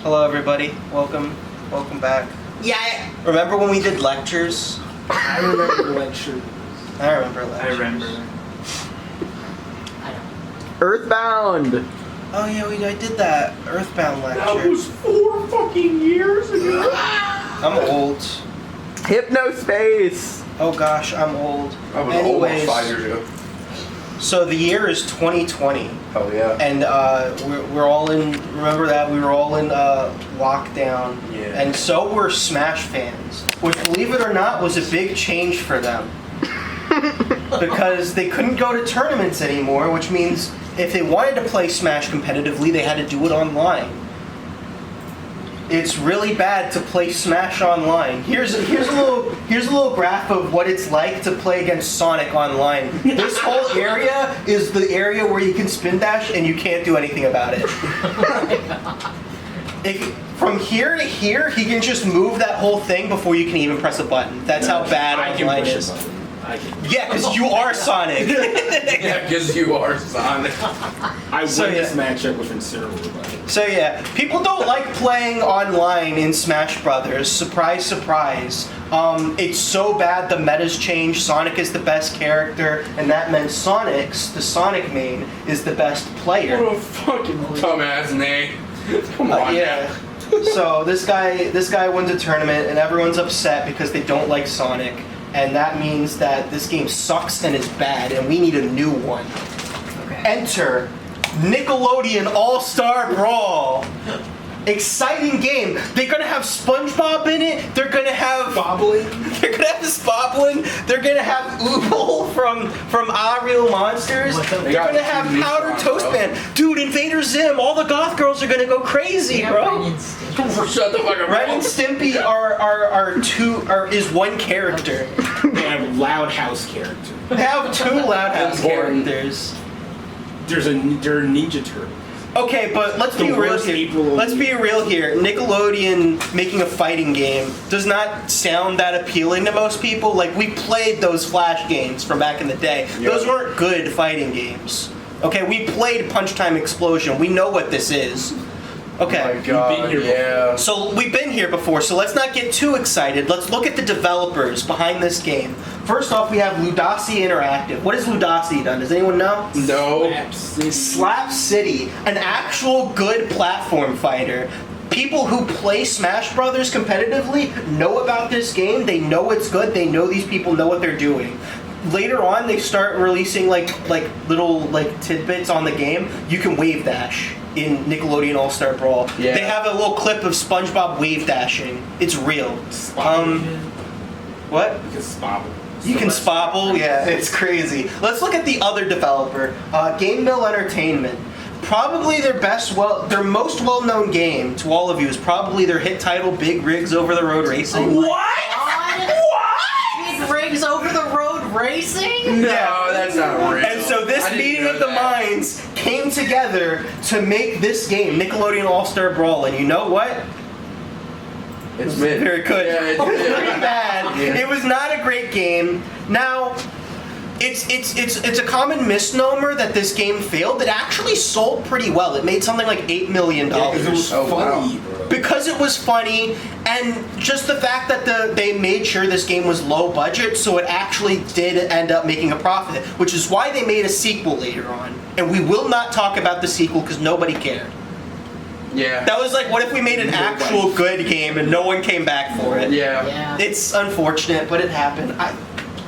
Hello, everybody. Welcome back. Yeah. Remember when we did lectures? I remember lectures. I remember lectures. I remember. Earthbound. Oh yeah, I did that Earthbound lecture. That was 4 fucking years ago. I'm old. Hypnospace. Oh gosh, I'm old. That was Anyways, almost 5 years ago. so the year is 2020, Hell yeah. and we're all in. Remember that we were all in lockdown, Yeah. and so were Smash fans, which, believe it or not, was a big change for them. Because they couldn't go to tournaments anymore, which means if they wanted to play Smash competitively, they had to do it online. It's really bad to play Smash online. Here's a little graph of what it's like to play against Sonic online. This whole area is the area where you can spin dash and you can't do anything about it. From here to here, he can just move that whole thing before you can even press a button. That's how bad online is. Yeah, because you are Sonic. Yeah, because you are Sonic. I won So, this yeah. matchup with considerable advantage. So yeah, people don't like playing online in Smash Brothers. Surprise, surprise. It's so bad the meta's changed. Sonic is the best character, and that meant Sonic's, the Sonic main, is the best player. What a fucking dumbass name. Come on Yeah. So this guy wins a tournament, and everyone's upset because they don't like Sonic, and that means that this game sucks and is bad, and we need a new one. Enter Nickelodeon All-Star Brawl. Exciting game. They're gonna have SpongeBob in it. They're gonna have Bobbling. They're gonna have Spoblin. They're gonna have Ooble from Ah Real Monsters. They're gonna have Powder Toast Man. Dude, Invader Zim. All the goth girls are gonna go crazy, bro. Shut the fuck up. Ren and Stimpy is one character. They have Loud House character. They have two Loud House characters. They're Ninja Turtles. Okay, but let's be The real worst here. April Let's be real here. Nickelodeon making a fighting game does not sound that appealing to most people. Like, we played those Flash games from back in the day. Yep. Those weren't good fighting games. Okay, we played Punch Time Explosion. We know what this is. Okay. Oh my god, We've been here yeah. So we've been here before, so let's not get too excited. Let's look at the developers behind this game. First off, we have Ludosity Interactive. What has Ludosity done? Does anyone know? No. Slap City, an actual good platform fighter. People who play Smash Brothers competitively know about this game. They know it's good. They know these people know what they're doing. Later on, they start releasing like little tidbits on the game. You can wave dash in Nickelodeon All-Star Brawl. Yeah. They have a little clip of SpongeBob wave dashing. It's real. What? Because Spobble. You can spobble, yeah, it's crazy. Let's look at the other developer, Game Mill Entertainment. Probably their most well-known game to all of you is probably their hit title, Big Rigs Over the Road Racing. What? Big Rigs Over the Road Racing? No, that's not real. And so this I didn't meeting know of the that. minds came together to make this game, Nickelodeon All-Star Brawl, and you know what? It's mid. Very good. Yeah, It was it's pretty bad. Yeah. It was not a great game. Now, it's a common misnomer that this game failed. It actually sold pretty well. It made something like $8 million. Because it was Oh, wow. funny, bro. Because it was funny, and just the fact that they made sure this game was low budget, so it actually did end up making a profit, which is why they made a sequel later on. And we will not talk about the sequel because nobody cared. Yeah. That was like, what if we made an actual good game and no one came back for it? Yeah. Yeah. It's unfortunate, but it happened.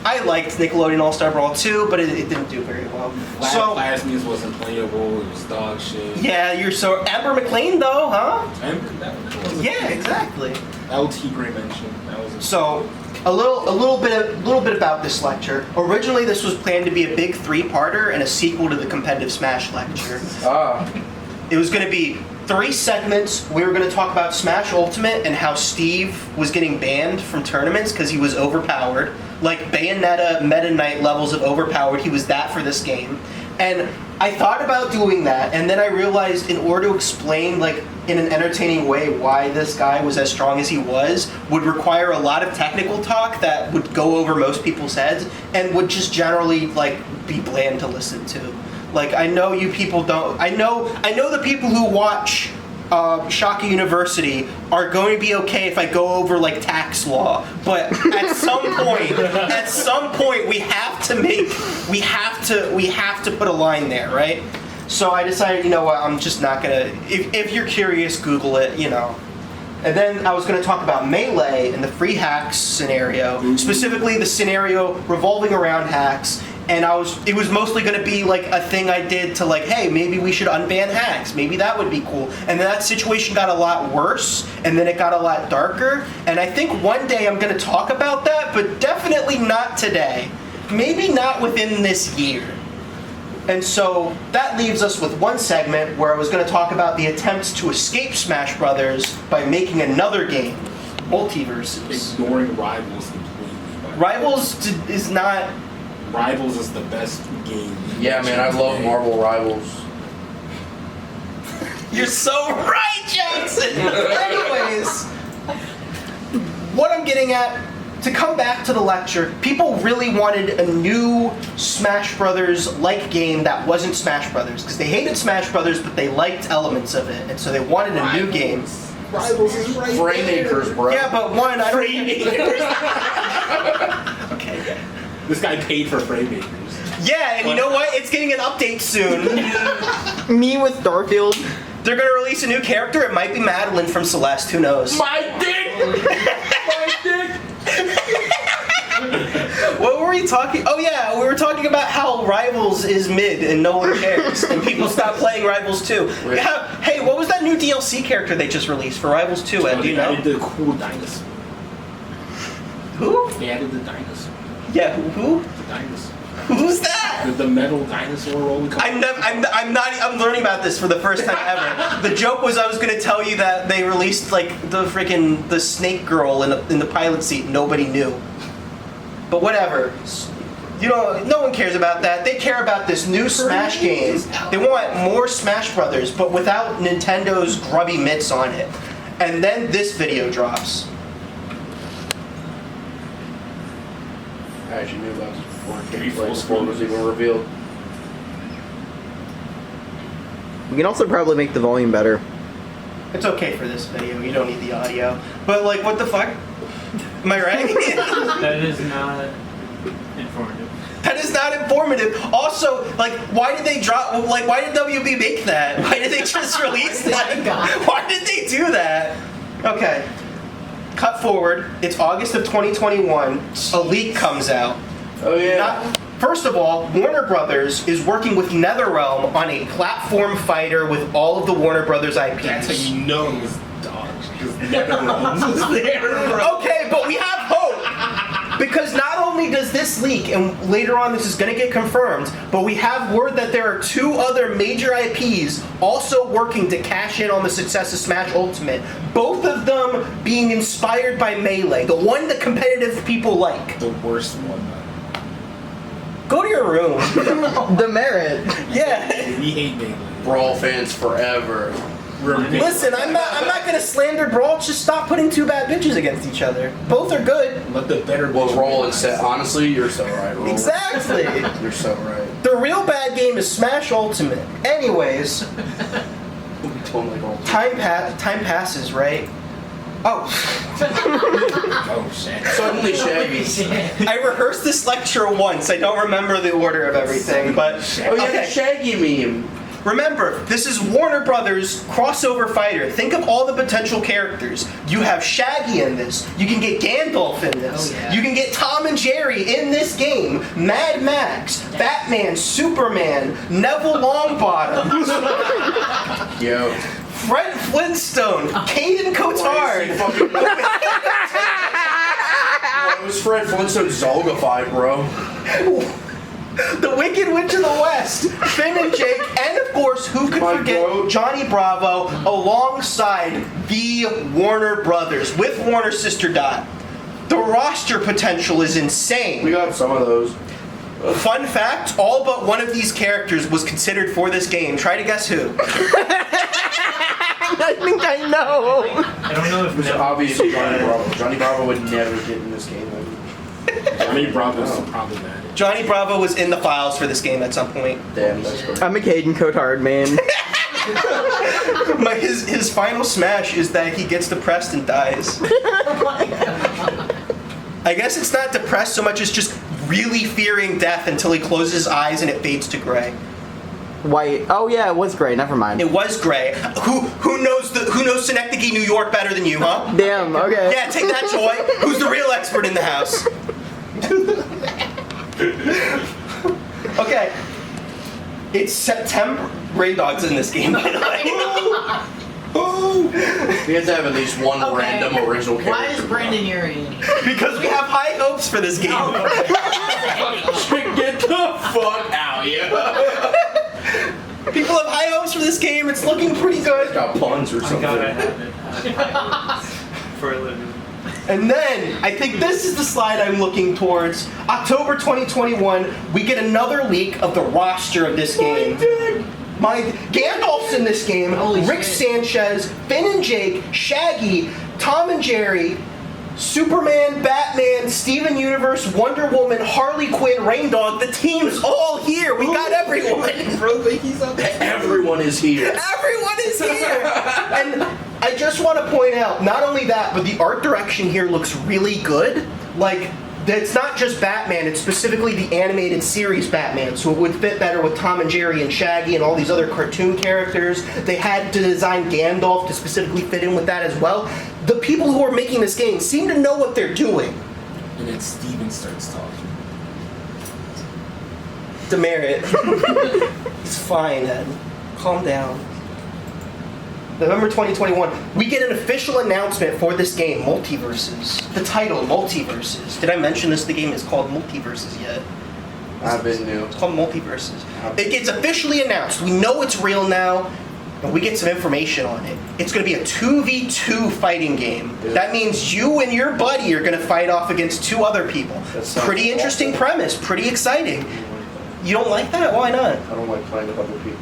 I liked Nickelodeon All-Star Brawl too, but it didn't do very well. So, Plasmius wasn't playable. It was dog shit. yeah, you're so... Amber McLean though, huh? Remember that was Yeah, exactly. LT Gray mentioned. That was So, a little bit about this lecture. Originally, this was planned to be a big 3-parter and a sequel to the competitive Smash lecture. Ah. It was going to be 3 segments. We were going to talk about Smash Ultimate and how Steve was getting banned from tournaments because he was overpowered. Like Bayonetta Meta Knight levels of overpowered. He was that for this game. And I thought about doing that, and then I realized in order to explain, like, in an entertaining way why this guy was as strong as he was, would require a lot of technical talk that would go over most people's heads, and would just generally, like, be bland to listen to. Like, I know you people don't... I know the people who watch Shaka University are going to be okay if I go over like tax law, but at some point, we have to put a line there, right? So I decided, you know what, I'm just not gonna. If you're curious, Google it, you know. And then I was going to talk about Melee and the free hacks scenario, specifically the scenario revolving around hacks. And it was mostly going to be like a thing I did to like, hey, maybe we should unban hacks. Maybe that would be cool. And then that situation got a lot worse, and then it got a lot darker. And I think one day I'm going to talk about that, but definitely not today. Maybe not within this year. And so that leaves us with one segment where I was going to talk about the attempts to escape Smash Brothers by making another game, Multiverses. Ignoring Rivals completely. Rivals is not... Rivals is the best game. Yeah, man, I love Marvel Rivals. You're so right, Jackson! Anyways, what I'm getting at, to come back to the lecture, people really wanted a new Smash Brothers-like game that wasn't Smash Brothers, because they hated Smash Brothers, but they liked elements of it, and so they wanted a new game. Rivals is right Frame there. Acres, bro. Yeah, but one, I don't... Okay. This guy paid for Frame Acres. Yeah, and you know what? It's getting an update soon. Me with Starfield. They're gonna release a new character. It might be Madeline from Celeste. Who knows? My dick! My dick! What were we talking? Oh yeah, we were talking about how Rivals is mid and no one cares, and people stopped playing Rivals 2. Yeah, hey, what was that new DLC character they just released for Rivals 2? Ed? Do you They know? added the cool dinosaur. Who? They added the dinosaur. Yeah, who? The dinosaur. Who's that? The metal dinosaur roller coaster. I'm learning about this for the first time ever. The joke was I was gonna tell you that they released like the snake girl in the pilot seat. Nobody knew. But whatever. You know, no one cares about that. They care about this new Smash game. They want more Smash Brothers, but without Nintendo's grubby mitts on it. And then this video drops. I actually knew about this before Maybe full before it was screen. even revealed. We can also probably make the volume better. It's okay for this video. You don't need the audio. But like, what the fuck? Am I right? That is not informative. That is not informative. Also, like, why did they drop? Like, why did WB make that? Why did they just release that? Why did they do that? Okay. Cut forward. It's August of 2021. A leak comes out. Oh yeah. First of all, Warner Brothers is working with NetherRealm on a platform fighter with all of the Warner Brothers IPs. That's how you know it was dodge. Because NetherRealm was there. Okay, but we have hope. Because not only does this leak, and later on this is going to get confirmed, but we have word that there are two other major IPs also working to cash in on the success of Smash Ultimate. Both of them being inspired by Melee, the one that competitive people like. The worst one. Go to your room. The merit. Yeah. We hate Melee. Brawl fans forever. Listen, I'm not going to slander Brawl. Just stop putting two bad bitches against each other. Both are good. Let the better Well, bitch Roll win. and set. Honestly, you're so right, Roll. Exactly. You're so right. The real bad game is Smash Ultimate. Anyways, Totally Roll. time passes, right? Oh. Oh, shit. Suddenly Shaggy. I rehearsed this lecture once. I don't remember the order of everything, but Oh yeah, the okay. Shaggy meme. Remember, this is Warner Brothers crossover fighter. Think of all the potential characters. You have Shaggy in this. You can get Gandalf in this. Oh, yeah. You can get Tom and Jerry in this game. Mad Max, Batman, Superman, Neville Longbottom, Yo. Fred Flintstone, Caden Cotard. It was Fred Flintstone Zolgified, bro. The Wicked Witch of the West, Finn and Jake, and of course, who could My forget goat. Johnny Bravo alongside the Warner Brothers with Warner Sister Dot. The roster potential is insane. We got some of those. Fun fact, all but one of these characters was considered for this game. Try to guess who. I think I know. I don't know if It's Neville- obviously Johnny Bravo. Johnny Bravo would never get in this game. Johnny Bravo's problematic. Johnny Bravo was in the files for this game at some point. Damn, that's great. I'm a Caden Cotard, man. His final smash is that he gets depressed and dies. I guess it's not depressed so much as just really fearing death until he closes his eyes and it fades to gray. White. Oh yeah, it was gray. Never mind. It was gray. Who knows Synecdoche, New York better than you, huh? Damn. Okay. Yeah, take that, Joy. Who's the real expert in the house? Okay. It's September. Rain Dog's in this game, by the way. We have to have at least one Okay. random original character. Why is Brendan Urie? Because we have high hopes for this game. Get the fuck out, yeah. People have high hopes for this game. It's looking pretty good. Got puns or I something. gotta have it. For a living. And then, I think this is the slide I'm looking towards. October 2021, we get another leak of the roster of this game. Gandalf's in this game, Holy Rick shit. Sanchez, Finn and Jake, Shaggy, Tom and Jerry, Superman, Batman, Steven Universe, Wonder Woman, Harley Quinn, Rain Dog. The team's all here. We got everyone. Everyone is here. Everyone is here! And I just want to point out, not only that, but the art direction here looks really good. Like, it's not just Batman, it's specifically the animated series Batman, so it would fit better with Tom and Jerry and Shaggy and all these other cartoon characters. They had to design Gandalf to specifically fit in with that as well. The people who are making this game seem to know what they're doing. And then Steven starts talking. Demerit. It's fine, Ed. Calm down. November 2021, we get an official announcement for this game, Multiverses. The title, Multiverses. Did I mention this? The game is called Multiverses yet? I've been new. It's called Multiverses. It gets officially announced. We know it's real now, and we get some information on it. It's going to be a 2v2 fighting game. Yeah. That means you and your buddy are going to fight off against two other people. That sounds Pretty interesting awful. premise. Pretty exciting. You don't like that? Why not? I don't like playing with other people.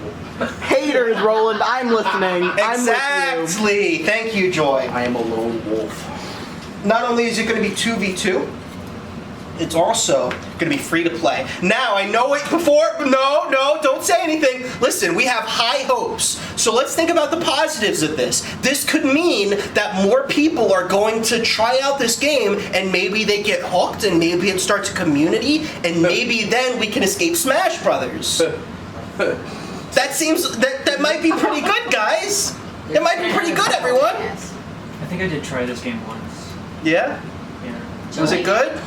Haters, Roland. I'm listening. I'm with you. Exactly. Thank you, Joy. I am a lone wolf. Not only is it going to be 2v2, it's also going to be free to play. Now, I know it before. No, don't say anything. Listen, we have high hopes. So let's think about the positives of this. This could mean that more people are going to try out this game and maybe they get hooked and maybe it starts a community and maybe then we can escape Smash Brothers. That might be pretty good, guys. It might be pretty good, everyone. Yes. I think I did try this game once. Yeah? Yeah. Was it good?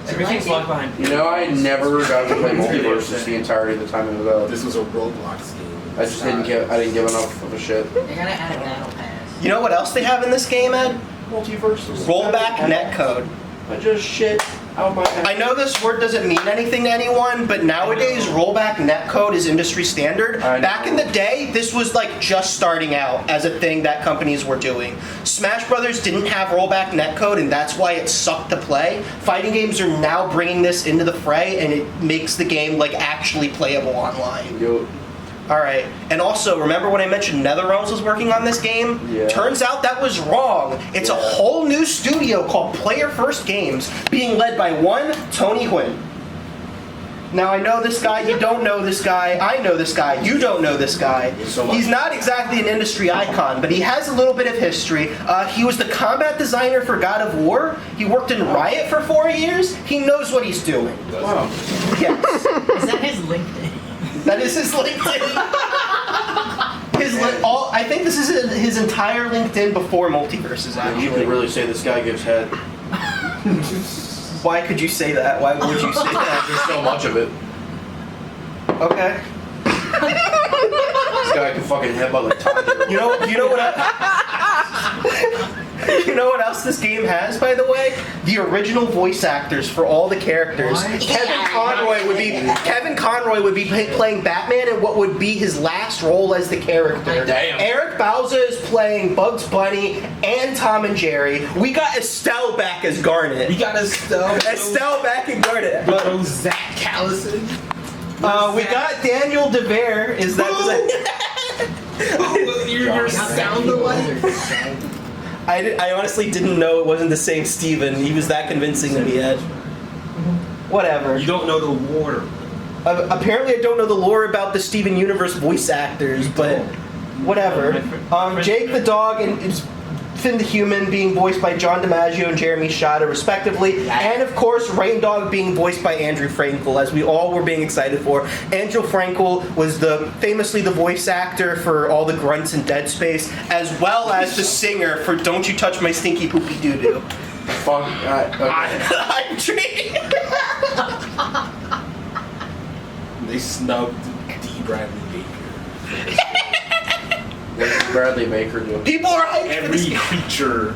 Everything's locked behind. You know, I never got to play Multiverses the entirety of the time it was out. This was a Roblox game. I just didn't give enough of a shit. They're gonna add a battle pass. You know what else they have in this game, Ed? Multiverses. Rollback netcode. I just shit out my ass. I know this word doesn't mean anything to anyone, but nowadays rollback netcode is industry standard. I know. Back in the day, this was like just starting out as a thing that companies were doing. Smash Brothers didn't have rollback netcode, and that's why it sucked to play. Fighting games are now bringing this into the fray, and it makes the game like actually playable online. Yo, All right, and also remember when I mentioned NetherRealms was working on this game? Yeah. Turns out that was wrong. It's a Yeah. whole new studio called Player First Games, being led by one Tony Gwynn. Now I know this guy, you don't know this guy, I know this guy, you don't know this guy. So much. He's not exactly an industry icon, but he has a little bit of history. He was the combat designer for God of War. He worked in Riot for 4 years. He knows what he's doing. wow. Yes. Is that his LinkedIn? That is his LinkedIn. I think this is his entire LinkedIn before Multiverses, You actually. could really say this guy gives head. Why could you say that? Why would you say that? There's so much of it. Okay. This guy can fucking headbutt like Tiger. You know what else this game has, by the way? The original voice actors for all the characters. What? Kevin Conroy would be playing Batman in what would be his last role as the character. Damn. Eric Bauza is playing Bugs Bunny and Tom and Jerry. We got Estelle back as Garnet. We got Estelle back in Garnet. Bro, Zach Callison. We got Daniel DeVere. Is that? Your sound alike. I honestly didn't know it wasn't the same Steven. He was that convincing to me, Ed. Whatever. You don't know the war. Apparently, I don't know the lore about the Steven Universe voice actors, but whatever. Jake the dog and Finn the human being voiced by John DiMaggio and Jeremy Shada respectively, and of course Rain Dog being voiced by Andrew Frankel, as we all were being excited for. Andrew Frankel was famously the voice actor for all the grunts in Dead Space, as well as the singer for Don't You Touch My Stinky Poopy Doo Doo. Fuck. I'm treating. They snubbed D. Bradley Baker. What does Bradley Baker do? People are hyped for this Every game. creature,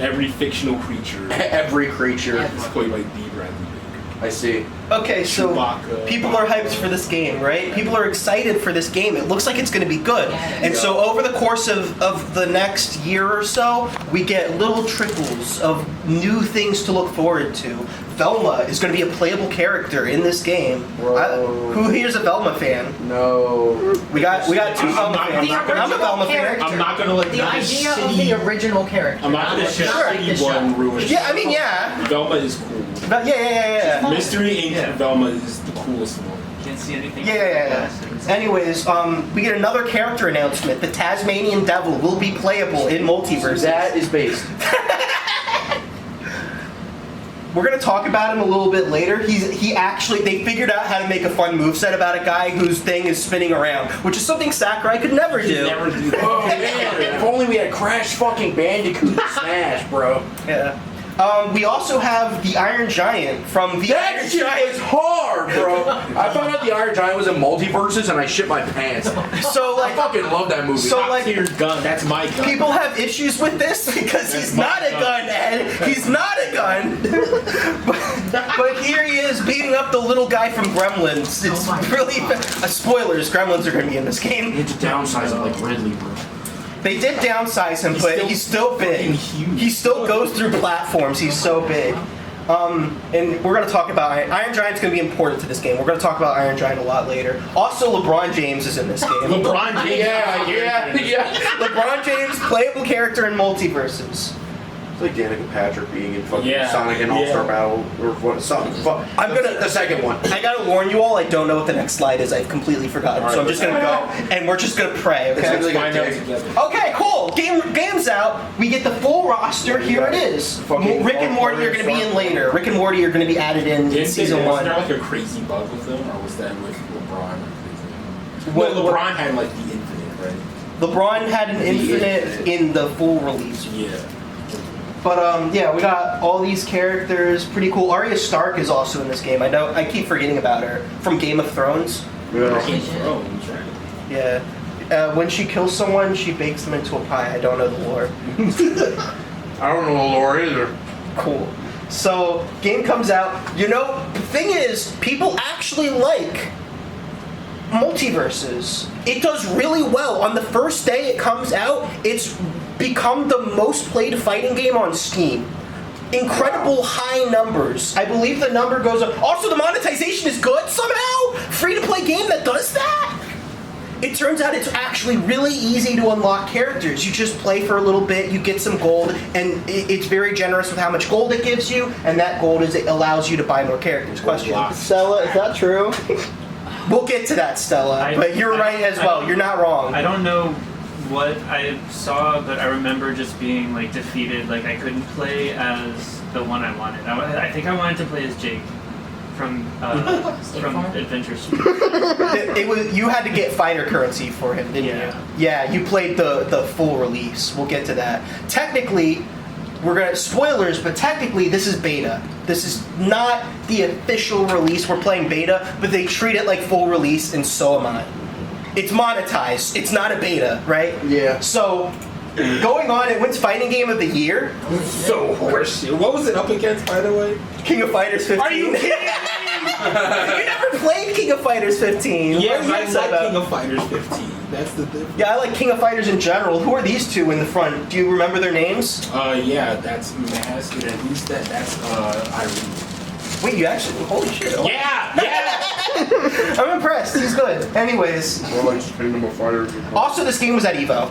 every fictional creature Every creature. is played by D. Bradley Baker. I see. Okay, so Chewbacca. people are hyped for this game, right? People are excited for this game. It looks like it's going to be good. And so over the course of the next year or so, we get little trickles of new things to look forward to. Velma is going to be a playable character in this game. Whoa. Who here's a Velma fan? No. We got two Velma fans. I'm a Velma fan. I'm not gonna let The that idea of shitty. the original character. I'm not gonna not like the shitty show. one ruin. Yeah, I mean, yeah. Velma is cool. But yeah. Mystery Inc. Yeah. Velma is the coolest one. Can't see anything. Yeah. Anyways, we get another character announcement. The Tasmanian Devil will be playable in Multiverses. That is based. We're gonna talk about him a little bit later. They figured out how to make a fun moveset about a guy whose thing is spinning around, which is something Sakurai could never do. Never do that. Oh man, if only we had Crash fucking Bandicoot in Smash, bro. Yeah. We also have the Iron Giant from the That Iron shit Giant. was hard, bro. I found out the Iron Giant was in Multiverses and I shit my pants. So I fucking love that movie. So, like, Your gun. That's my gun. people have issues with this because he's not a gun, Ed. He's not a gun. but here he is beating up the little guy from Gremlins. It's really spoilers. Gremlins are going to be in this game. Need to downsize it like Ridley, bro. They did downsize him, but he's still big. fucking huge. He still goes through platforms. He's so big. And we're going to talk about Iron Giant's going to be important to this game. We're going to talk about Iron Giant a lot later. Also, LeBron James is in this game. LeBron James. Yeah. LeBron James, playable character in Multiverses. It's like Danica Patrick being in fucking Yeah. Sonic and All-Star Yeah. Battle or what? Something. I'm gonna- the second one. I gotta warn you all, I don't know what the next slide is. I've completely forgotten. All So I'm right, just gonna go, and we're just gonna pray, It's okay? really Find out dig. together. Okay, cool. Game's out. We get the full roster. Here it is. Fucking Rick and Morty are gonna be in later. Rick and Morty are gonna be added in season Was 1. there like a crazy bug with them, or was that with LeBron? What- Well, LeBron had like the infinite, right? LeBron had an infinite in the full release. Yeah. But yeah, we got all these characters. Pretty cool. Arya Stark is also in this game. I keep forgetting about her from Game of Thrones. Yeah. Game of Thrones, right? Yeah. When she kills someone, she bakes them into a pie. I don't know the lore. I don't know the lore either. Cool. So, game comes out. You know, the thing is, people actually like Multiverses. It does really well. On the first day it comes out, it's become the most played fighting game on Steam. Incredible high numbers. I believe the number goes up. Also, the monetization is good somehow. Free-to-play game that does that. It turns out it's actually really easy to unlock characters. You just play for a little bit, you get some gold, and it's very generous with how much gold it gives you, and that gold it allows you to buy more characters. Question. Stella, is that true? We'll get to that, Stella, but you're right as well. You're not wrong. I don't know what I saw, but I remember just being like defeated. Like I couldn't play as the one I wanted. I think I wanted to play as Jake from Adventures. It was you had to get fighter currency for him, didn't Yeah. you? Yeah, you played the full release. We'll get to that. Technically, we're gonna spoilers, but technically this is beta. This is not the official release. We're playing beta, but they treat it like full release, and so am I. It's monetized. It's not a beta, right? Yeah. So, going on, it wins Fighting Game of the Year. So horseshit. What was it up against, by the way? King of Fighters 15. Are you kidding me? You never played King of Fighters 15. What Yeah, are you I upset like about? King of Fighters 15. That's the difference. Yeah, I like King of Fighters in general. Who are these two in the front? Do you remember their names? Yeah, that's Mask, and who's that? That's Irene. Wait, you actually? Holy shit! Yeah, yeah. I'm impressed. He's good. Anyways, Or like Kingdom of Fighters. also this game was at Evo,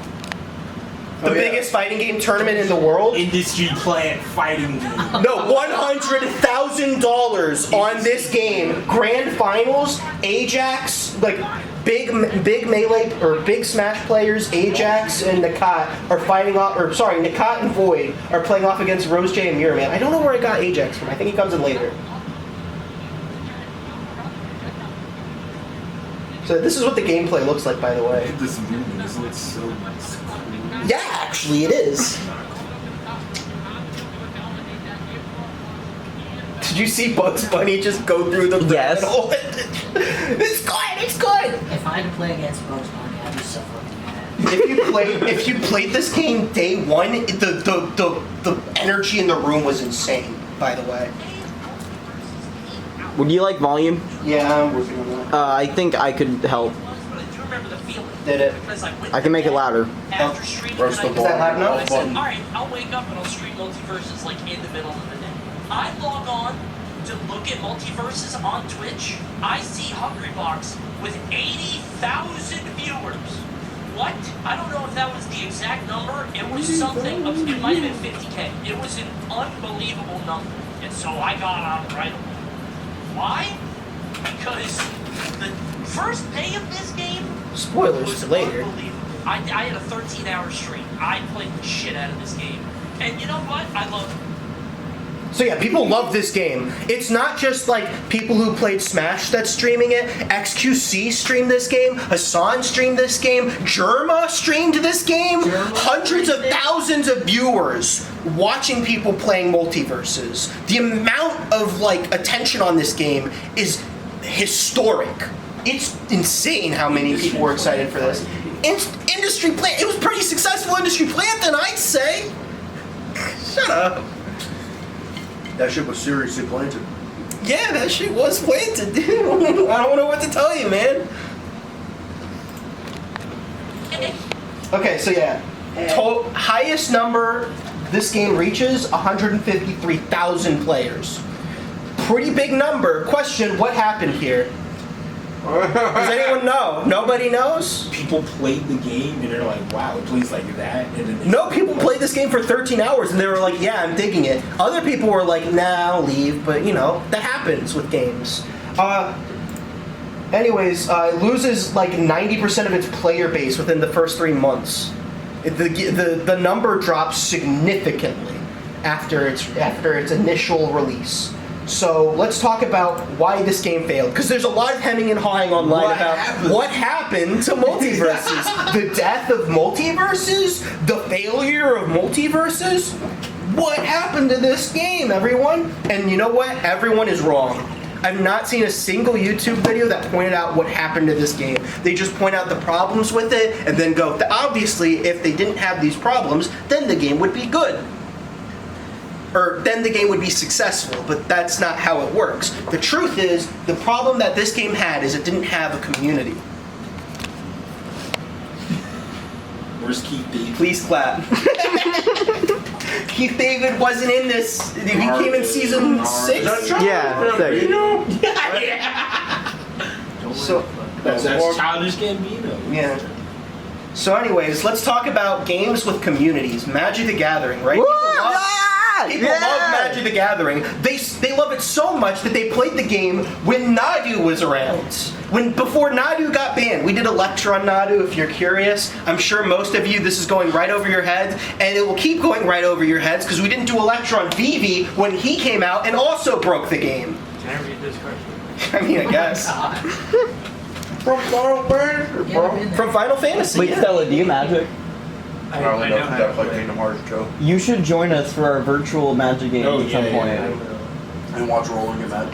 the biggest fighting game tournament in the world. Industry plant fighting game. No, $100,000 on this game. Grand finals, Ajax, like big melee or big Smash players, Ajax and Nakat are fighting off. Or sorry, Nakat and Void are playing off against Rose J and Mirror Man. I don't know where I got Ajax from. I think he comes in later. So this is what the gameplay looks like, by the way. This movement, this looks so nice. Yeah, actually, it is. Did you see Bugs Bunny just go through the Yes. hole? It's good. It's good. If I had to play against Bugs Bunny, I'd be so fucking mad. If you played this game day one, the energy in the room was insane. By the way. Would you like volume? Yeah, I'm working on that. I think I could help. But I do remember the feeling. Did it? Because I went I can make it louder. after streaming Roast the tonight, Is that loud enough? I said, alright, I'll wake up and I'll stream Multiverses like in the middle of the day. I log on to look at Multiverses on Twitch. I see Hungrybox with 80,000 viewers. What? I don't know if that was the exact number. It was something, it might have been 50K. It was an unbelievable number. And so I got on right away. Why? Because the first day of this game Spoilers was for later. unbelievable. I had a 13-hour stream. I played the shit out of this game. And you know what? I love it. So yeah, people love this game. It's not just like people who played Smash that's streaming it. XQC streamed this game. Hassan streamed this game. Jerma streamed this game. Hundreds of thousands of viewers watching people playing Multiverses. The amount of like attention on this game is historic. It's insane how many people were excited for this. Industry plant. It was pretty successful industry plant, then I'd say. Shut up. That shit was seriously planted. Yeah, that shit was planted, dude. I don't know what to tell you, man. Okay, so yeah. Highest number this game reaches, 153,000 players. Pretty big number. Question, what happened here? Does anyone know? Nobody knows? People played the game and they're like, wow, it plays like that. And then they No, people played this game for 13 hours and they were like, yeah, I'm digging it. Other people were like, nah, I'll leave. But, you know, that happens with games. Anyways, it loses like 90% of its player base within the first 3 months. The number drops significantly after its initial release. So let's talk about why this game failed, because there's a lot of hemming and hawing online about what happened to Multiverses. The death of Multiverses? The failure of Multiverses? What happened to this game, everyone? And you know what? Everyone is wrong. I've not seen a single YouTube video that pointed out what happened to this game. They just point out the problems with it and then go, obviously, if they didn't have these problems, then the game would be good. Or then the game would be successful, but that's not how it works. The truth is, the problem that this game had is it didn't have a community. Where's Keith David? Please clap. Keith David wasn't in this. He came in season 6? Yeah, six. So, That's Childish Gambino. yeah. So anyways, let's talk about games with communities. Magic the Gathering, right? Woo! People love Magic the Gathering. They love it so much that they played the game when Nadu was around. Before Nadu got banned. We did a lecture on Nadu, if you're curious. I'm sure most of you, this is going right over your heads, and it will keep going right over your heads, because we didn't do a lecture on Vivi when he came out and also broke the game. Can I read this card? I mean, I guess. From From Final Fantasy. Wait, yeah. Stella, do you Magic? I Probably know enough how to to play play. Kingdom Hearts, Joe. You should join us for our virtual Magic game Oh, at some yeah, point. yeah, I will. And watch Rolling get mad.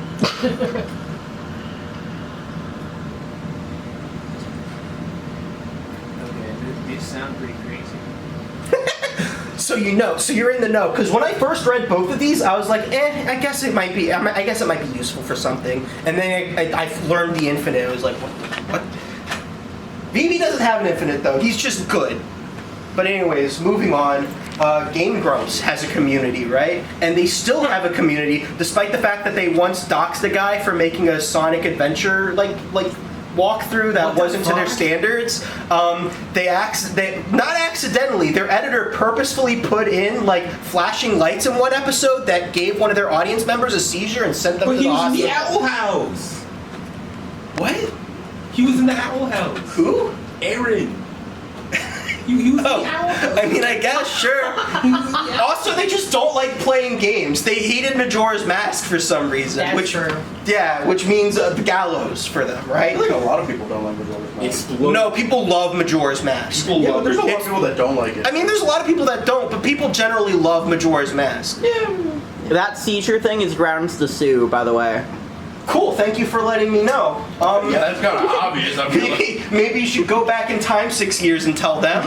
Okay, these sound pretty crazy. So you know, so you're in the know. Because when I first read both of these, I was like, I guess it might be. I guess it might be useful for something. And then I learned the infinite. I was like, what? Vivi doesn't have an infinite though. He's just good. But anyways, moving on. Game Grumps has a community, right? And they still have a community, despite the fact that they once doxed a guy for making a Sonic Adventure like walkthrough that wasn't to their standards. They not accidentally, their editor purposefully put in like flashing lights in one episode that gave one of their audience members a seizure and sent them But to he the was in hospital. the Owl House. What? He was in the Owl House. Who? Aaron. He was in the Oh, Owl House. I mean, I guess, sure. Also, they just don't like playing games. They hated Majora's Mask for some reason. That's which, true. Yeah, which means the gallows for them, I right? think a lot of people don't like Majora's Mask. Explode. No, people love Majora's Mask. People Yeah, but love there's a lot of It's- people that don't like it. I mean, there's a lot of people that don't, but people generally love Majora's Mask. That seizure thing is grounds to sue, by the way. Cool, thank you for letting me know. Yeah, that's kind of obvious. I feel like. Maybe you should go back in time 6 years and tell them.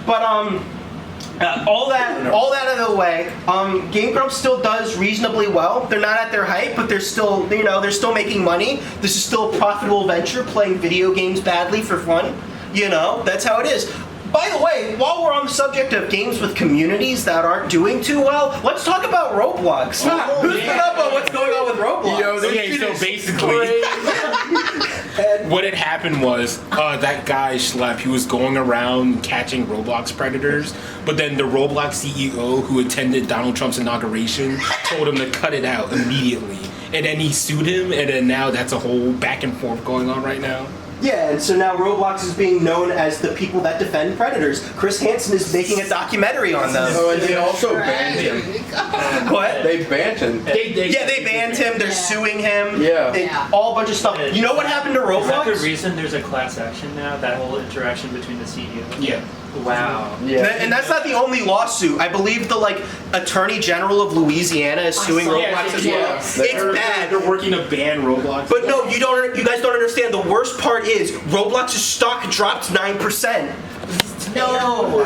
But all that out of the way, Game Grumps still does reasonably well. They're not at their height, but they're still, they're still making money. This is still a profitable venture, playing video games badly for fun. That's how it is. By the way, while we're on the subject of games with communities that aren't doing too well, let's talk about Roblox. Who's been up on what's going on with Roblox? Okay, so basically, what had happened was that guy Schlep, he was going around catching Roblox predators, but then the Roblox CEO who attended Donald Trump's inauguration told him to cut it out immediately, and then he sued him, and then now that's a whole back and forth going on right now. Yeah, and so now Roblox is being known as the people that defend predators. Chris Hansen is making a documentary on them. Oh, and they also banned him. What? They banned him. Yeah, they banned him. They're Yeah. suing him. Yeah. All a bunch of stuff. You know what happened to Is that the Roblox? reason there's a class action now? That whole interaction between the CEO? Yeah. Wow. Yeah. And that's not the only lawsuit. I believe the Attorney General of Louisiana is suing saw Roblox that, as well. yeah. It's They're bad. working to ban Roblox. But no, you guys don't understand. The worst part is Roblox's stock dropped 9%. No.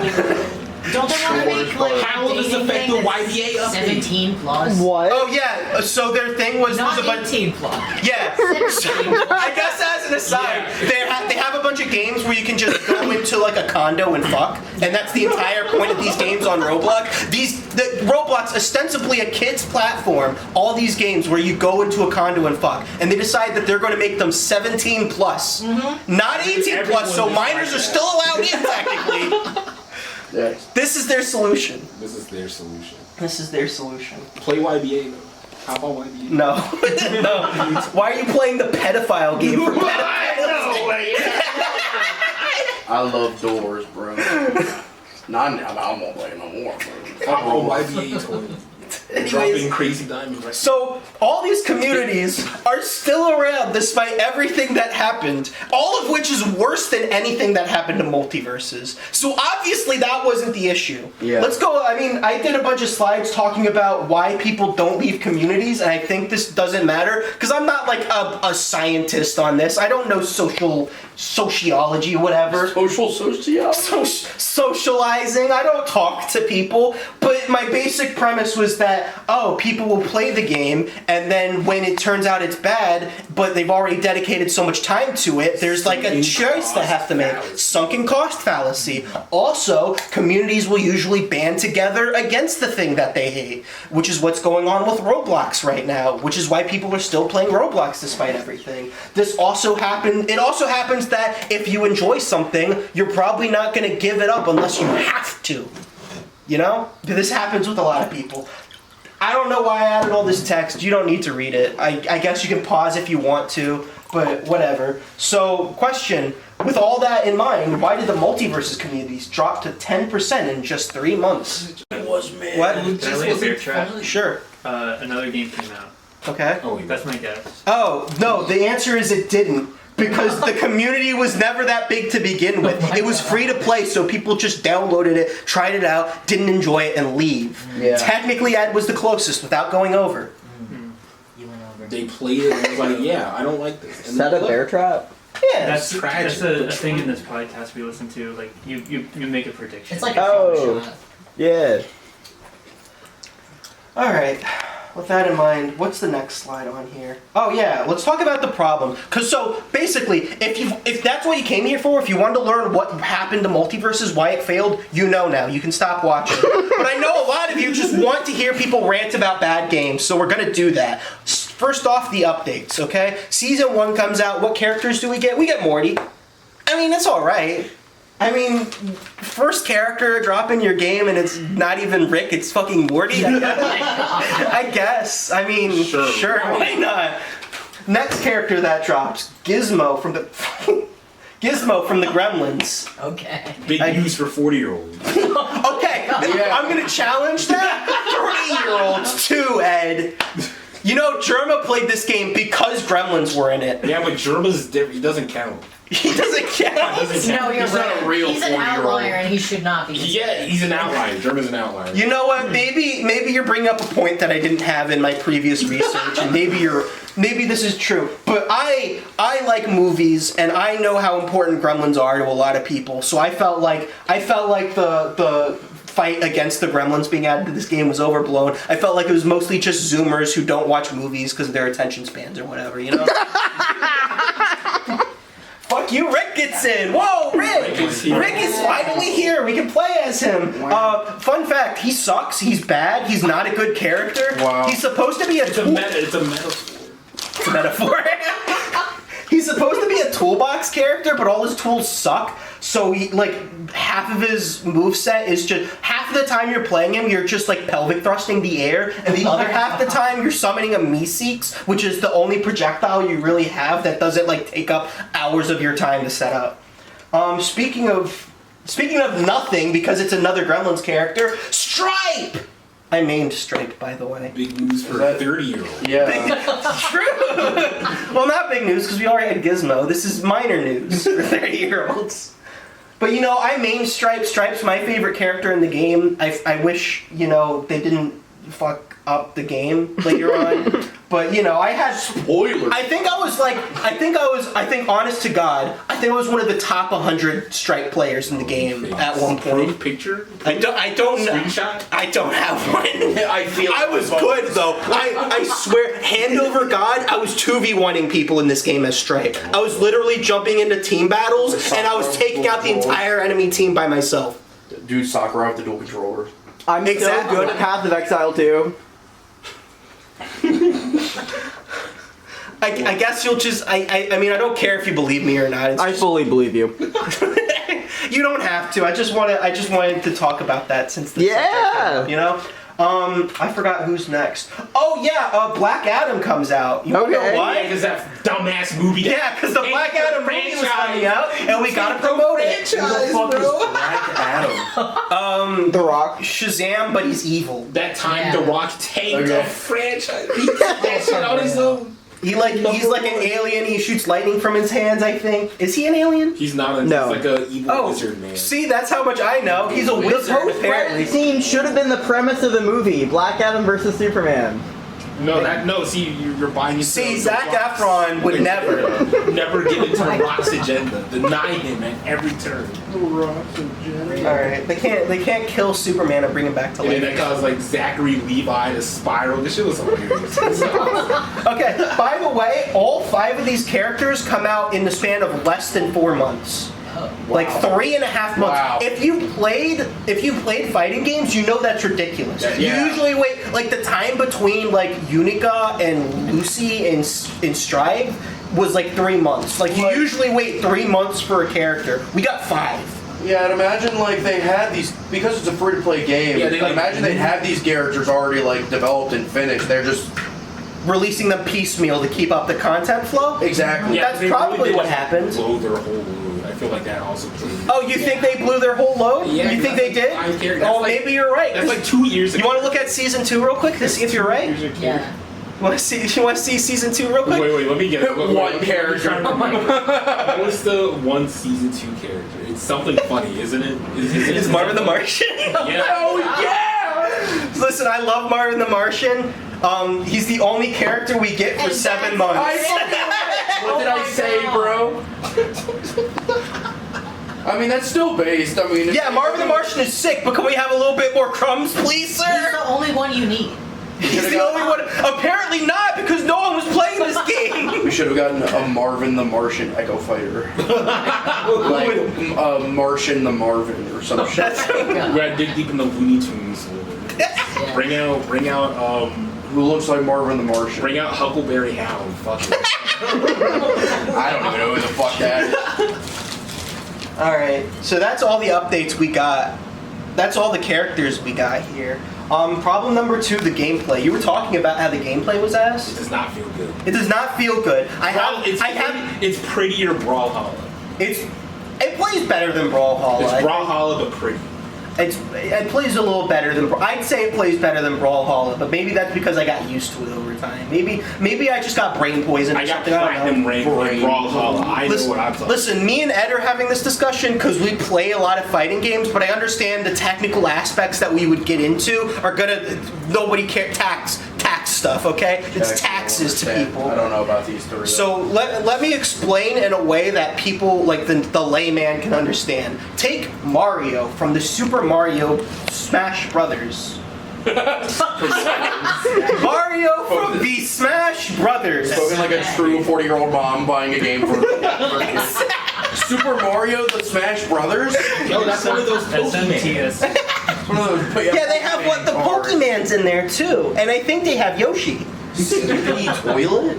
Don't they want to make like How will this dating affect thing the that's YBA update? 17 plus? What? Oh yeah. So their thing was Not a bunch. 18 plus. Yeah. I guess as an aside, they have a bunch of games where you can just go into like a condo and fuck, and that's the entire point of these games on Roblox. Roblox, ostensibly a kids platform, all these games where you go into a condo and fuck, and they decide that they're going to make them 17 plus, not 18 plus, so Everyone minors are is like still allowed in technically. Yeah. This is their solution. This is their solution. This is their solution. Play YBA though. How about YBA? No, no. Why are you playing the pedophile game for pedophiles? I love doors, bro. Not now. I won't play no more. How about YBA toy? Dropping crazy diamonds right So all these communities are still around despite everything that happened, all of which is worse than anything that happened to Multiverses. So obviously that wasn't the issue. Yeah. Let's go. I mean, I did a bunch of slides talking about why people don't leave communities, and I think this doesn't matter because I'm not like a scientist on this. I don't know sociology, whatever. Socializing. I don't talk to people, but my basic premise was that people will play the game, and then when it turns out it's bad, but they've already dedicated so much time to it, there's like a choice they have to make. Sunken cost fallacy. Also, communities will usually band together against the thing that they hate, which is what's going on with Roblox right now, which is why people are still playing Roblox despite everything. It also happens that if you enjoy something, you're probably not going to give it up unless you have to. This happens with a lot of people. I don't know why I added all this text. You don't need to read it. I guess you can pause if you want to, but whatever. So, question. With all that in mind, why did the Multiverses communities drop to 10% in just 3 months? It was me. What? Can I lay a bear trap? Sure. Another game came out. Okay. Oh, wait. That's my guess. Oh, no, the answer is it didn't. Because the community was never that big to begin with. It was free to play, so people just downloaded it, tried it out, didn't enjoy it, and leave. Yeah. Technically, Ed was the closest without going over. You went over. They played it and was like, yeah, I don't like this. Is that a bear trap? Yeah. That's tragic, a but thing true. in this podcast we listen to. Like you make a prediction. It's like a Oh. shot. Yeah. All right. With that in mind, what's the next slide on here? Oh yeah, let's talk about the problem. So basically, if that's what you came here for, if you wanted to learn what happened to Multiverses, why it failed, you know now. You can stop watching. But I know a lot of you just want to hear people rant about bad games, so we're gonna do that. First off, the updates, okay? Season 1 comes out. What characters do we get? We get Morty. I mean, that's all right. I mean, first character drop in your game and it's not even Rick, it's fucking Morty. I guess. I mean, sure, why not? Next character that drops, Gizmo from the Gremlins. Okay. Big news for 40-year-olds. Okay, I'm gonna challenge that. 3-year-olds too, Ed. You know, Germa played this game because Gremlins were in it. Yeah, but Germa's different. He doesn't count. He doesn't count. No, you're He's not right. a real He's an 40-year-old. outlier, and he should not be. Yeah, he's an outlier. Germa's an outlier. You know what? Maybe you're bringing up a point that I didn't have in my previous research, and maybe this is true. But I like movies, and I know how important Gremlins are to a lot of people. So I felt like the fight against the Gremlins being added to this game was overblown. I felt like it was mostly just Zoomers who don't watch movies because of their attention spans or whatever, you know? Fuck you, Rick gets in. Whoa, Rick! Rick is finally here. We can play as him. Fun fact, he sucks. He's bad. He's not a good character. Wow. He's supposed to be a It's a metaphor. It's a metaphor. He's supposed to be a toolbox character, but all his tools suck. So half of his moveset is just half of the time you're playing him, you're just like pelvic thrusting the air, and the other half the time you're summoning a Meeseeks, which is the only projectile you really have that doesn't take up hours of your time to set up. Speaking of nothing, because it's another Gremlins character, Stripe. I named Stripe, by the way. Big news for 30-year-olds. Yeah. True. Well, not big news because we already had Gizmo. This is minor news for 30-year-olds. But I main Stripe. Stripe's my favorite character in the game. I wish they didn't fuck up the game later on. But I had Spoiler. I think honest to God, I think I was one of the top 100 Stripe players in the game at one point. Picture? I don't know. Screenshot? I don't have one. I was good though. I swear, hand over God, I was 2v1ing people in this game as Stripe. I was literally jumping into team battles and I was taking out the entire enemy team by myself. Dude, Sakura with the dual controllers. I'm Exactly. so good at Path of Exile too. I guess you'll just I mean I don't care if you believe me or not. It's I just, fully believe you. you don't have to. I just wanted to talk about that since the subject came up, I forgot who's next. Oh yeah, Black Adam comes out. You wanna know Okay. why? Because that dumbass movie. Yeah, because the Black Adam movie was coming out, and we gotta promote it. Who the fuck is Black Adam? The Rock. Shazam, but he's evil. That time Yeah. The Rock tanked Okay. a franchise. He did that shit on his own. He's like an alien. He shoots lightning from his hands. I think. Is he an alien? He's not a, No. he's like a evil wizard man. See, that's how much I know. He's a The wizard, apparently. post-credit scene should have been the premise of the movie: Black Adam versus Superman. See, you're buying into See, the Zac Rock's- Efron would never. never get into the Rock's agenda. Deny him at every turn. All right, they can't kill Superman and bring him back to And then life. that guy's like Zachary Levi, the Spiral. This shit was hilarious. Okay, by the way, all 5 of these characters come out in the span of less than 4 months. Like 3.5 months. Wow. If you played fighting games, you know that's ridiculous. Yeah. You usually wait the time between Unica and Lucy in Strive was 3 months. You usually wait 3 months for a character. We got 5. Yeah, and imagine they had these because it's a free-to-play game. Yeah, imagine they'd have these characters already developed and finished. They're just Releasing them piecemeal to keep up the content flow. exactly. That's they probably did what happened. Blow their whole load. I feel like that also played. Oh, you think they blew their whole load? Yeah, you think they did? I care. Oh, maybe you're right. That's 2 years You ago. want to look at season 2 real quick to see if you're right? Yeah. You want to see season 2 real quick? Wait, let me get it. One character. What's the one season 2 character? It's something funny, isn't it? It's Marvin the Martian. Yeah. Oh yeah! Listen, I love Marvin the Martian. He's the only character we get for And 7 that's- months. What did I say, bro? I mean, that's still based. I mean, Yeah, Marvin the Martian is sick, but can we have a little bit more crumbs, please, He's sir? the only one you need. He's the only one. Apparently not, because no one was playing this game. We should have gotten a Marvin the Martian Echo Fighter. Martian the Marvin or some shit. That's We gotta dig deep in the Looney Tunes a little bit. Yeah. Bring out, Who looks like Marvin the Martian? bring out Huckleberry Hound. Fuck it. I don't even know who the fuck that is. all right. So that's all the updates we got that's all the characters we got here. Problem number 2, the gameplay. You were talking about how the gameplay was It ass. does not feel good. It does not feel good. It's prettier Brawlhalla. It plays better than Brawlhalla. It's I think. Brawlhalla, but pretty. It plays a little better than. I'd say it plays better than Brawlhalla, but maybe that's because I got used to it over time. Maybe I just got brain poison. I or got something. I don't platinum know. rank in Brawlhalla. I know what I'm talking. Listen, me and Ed are having this discussion because we play a lot of fighting games, but I understand the technical aspects that we would get into are gonna. Nobody care tax stuff. Okay, it's taxes to people. I don't know about these 3. So let me explain in a way that people like the layman can understand. Take Mario from the Super Mario Smash Brothers. Mario from the Smash Brothers. Spoken like a true 40-year-old mom buying a game for Super Mario the Smash Brothers. Yo, that's one of those Pokemon. SMTS. One of those. Yeah, they have what the Pokemans in there too, and I think they have Yoshi. Toilet.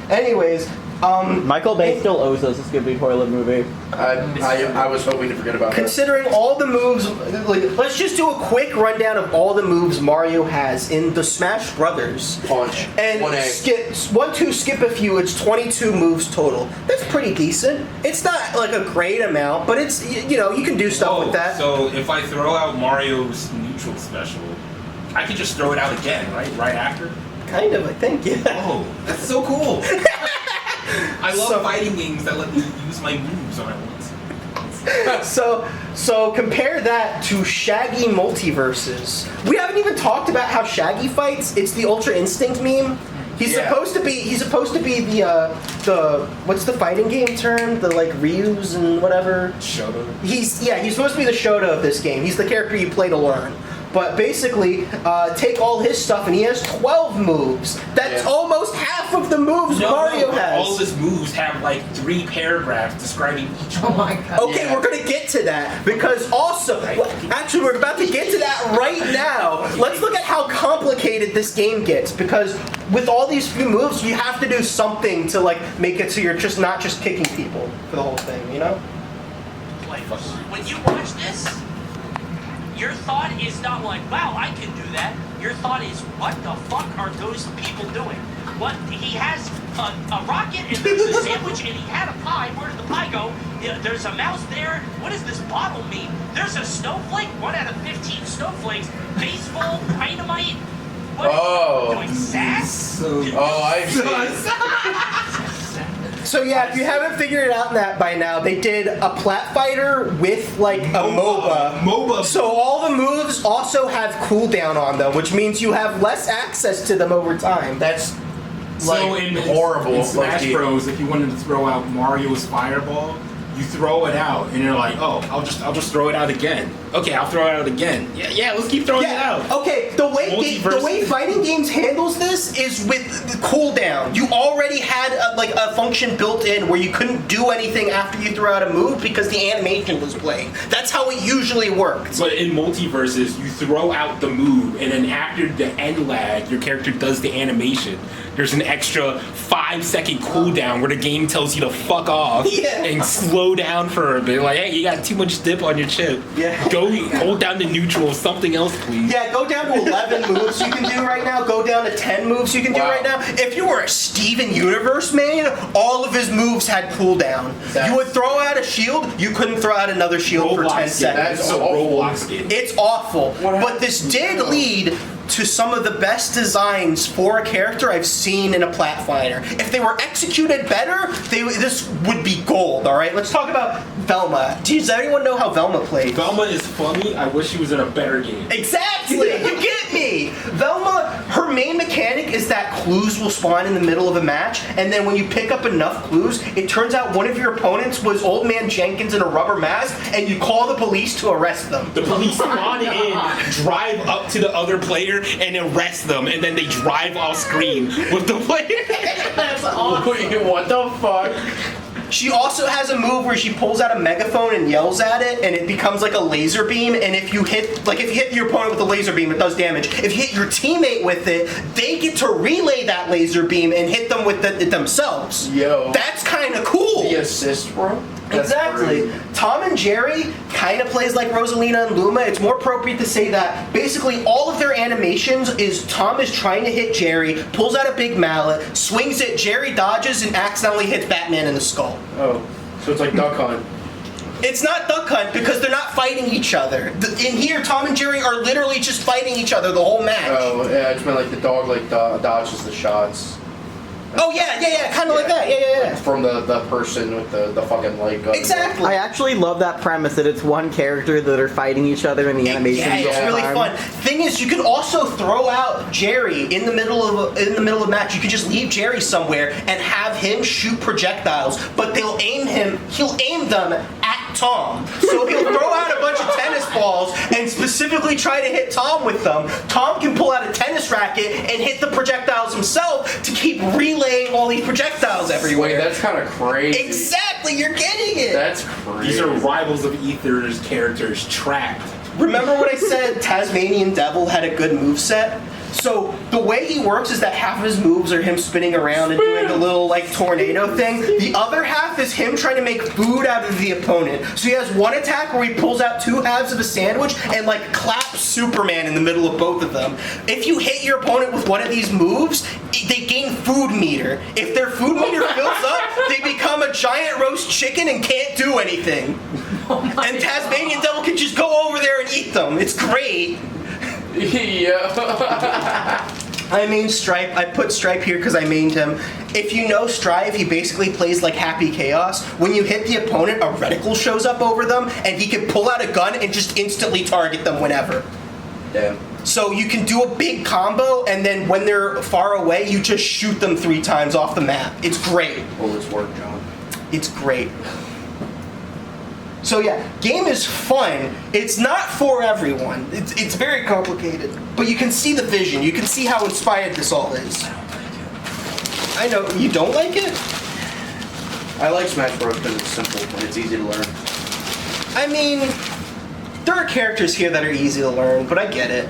Anyways, Michael Bay still owes us a Scooby Toilet movie. I was hoping to forget about that. considering all the moves, let's just do a quick rundown of all the moves Mario has in the Smash Brothers. Punch. And 1A. skip a few. It's 22 moves total. That's pretty decent. It's not like a great amount, but it's you can do stuff with that. So if I throw out Mario's neutral special, I can just throw it out again, right? Right after? Kind of, I think. Yeah. Oh, that's so cool. I love So- fighting games that let me use my moves when I want. So compare that to Shaggy Multiverses. We haven't even talked about how Shaggy fights. It's the Ultra Instinct meme. He's Yeah. supposed to be the what's the fighting game term? The like Ryu's and whatever. Shoto. He's supposed to be the Shota of this game. He's the character you play to learn. But basically, take all his stuff and he has 12 moves. That's Yeah. almost half of the moves Mario has. All of his moves have like 3 paragraphs describing each Oh one. my god. Okay, Yeah. we're gonna get to that because also, actually, we're about to get to that right now. Let's look at how complicated this game gets because with all these few moves, you have to do something to like make it so you're just not just kicking people for the whole thing, you know? Like, when you watch this, your thought is not like, wow, I can do that. Your thought is, what the fuck are those people doing? What, he has a rocket and there's a sandwich and he had a pie. Where did the pie go? Yeah, there's a mouse there. What does this bottle mean? There's a snowflake. 1 out of 15 snowflakes. Baseball, dynamite. What is Oh. doing sass? Oh, I see. So yeah, if you haven't figured it out by now, they did a plat fighter with like a MOBA. So all the moves also have cooldown on them, which means you have less access to them over time. That's So like in horrible. In Smash Like, Bros, if you wanted to throw out Mario's fireball, you throw it out, and you're like, oh, I'll just throw it out again. Okay, I'll throw it out again. Yeah, let's keep throwing it out. Okay. The way Multiverses. fighting games handles this is with the cooldown. You already had a function built in where you couldn't do anything after you threw out a move because the animation was playing. That's how it usually worked. But in Multiverses, you throw out the move, and then after the end lag, your character does the animation. There's an extra 5-second cooldown where the game tells you to fuck off Yeah. and slow down for a bit. Like, hey, you got too much dip on your chip. Yeah. Go hold down to neutral, something else, please. Yeah, go down to 11 moves you can do right now. Go down to 10 moves you can do Wow. right now. If you were a Steven Universe main, all of his moves had cooldown. You would throw out a shield, you couldn't throw out another shield for 10 Roblox game. seconds. That's a Roblox game. It's awful. What But this did lead to some of the best designs for a character I've seen in a plat fighter. If they were executed better, this would be gold, alright? Let's talk about Velma. Does anyone know how Velma plays? Velma is funny. I wish she was in a better game. Exactly! You get me! Velma, her main mechanic is that clues will spawn in the middle of a match, and then when you pick up enough clues, it turns out one of your opponents was Old Man Jenkins in a rubber mask, and you call the police to arrest them. The police spawn in, drive up to the other player, and arrest them, and then they drive off screen with the player. That's awesome. Wait, what the fuck? She also has a move where she pulls out a megaphone and yells at it, and it becomes like a laser beam. And if you hit your opponent with a laser beam, it does damage. If you hit your teammate with it, they get to relay that laser beam and hit them with it themselves. Yo. That's kind of cool. The assist, bro? Exactly. crazy. Tom and Jerry kind of plays like Rosalina and Luma. It's more appropriate to say that basically all of their animations is Tom is trying to hit Jerry, pulls out a big mallet, swings it, Jerry dodges, and accidentally hits Batman in the skull. Oh, so it's like Duck Hunt. It's not Duck Hunt because they're not fighting each other. In here, Tom and Jerry are literally just fighting each other the whole match. Oh, yeah, it's been like the dog dodges the shots. Oh yeah, kind of like that. Yeah. From the person with the fucking light gun. Exactly. I actually love that premise that it's one character that are fighting each other in the animation. Yeah, it's really fun. Thing is, you can also throw out Jerry in the middle of a match. You can just leave Jerry somewhere and have him shoot projectiles, but he'll aim them at Tom. So he'll throw out a bunch of tennis balls and specifically try to hit Tom with them. Tom can pull out a tennis racket and hit the projectiles himself to keep relaying all these projectiles everywhere. Wait, that's kind of crazy. Exactly, you're getting it. That's crazy. These are rivals of Ether's characters trapped. Remember when I said Tasmanian Devil had a good moveset? So the way he works is that half of his moves are him spinning around and doing a little like tornado thing. The other half is him trying to make food out of the opponent. So he has one attack where he pulls out two halves of a sandwich and like claps Superman in the middle of both of them. If you hit your opponent with one of these moves, they gain food meter. If their food meter fills up, they become a giant roast chicken and can't do anything. And Tasmanian Devil can just go over there and eat them. It's great. Yeah. I main Stripe. I put Stripe here because I mained him. If you know Stripe, he basically plays like Happy Chaos. When you hit the opponent, a reticle shows up over them, and he can pull out a gun and just instantly target them whenever. Damn. So you can do a big combo, and then when they're far away, you just shoot them 3 times off the map. It's great. Well, it's work, John. It's great. So yeah, game is fun. It's not for everyone. It's very complicated. But you can see the vision. You can see how inspired this all is. I know. You don't like it? I like Smash Bros. Because it's simple and it's easy to learn. I mean, there are characters here that are easy to learn, but I get it.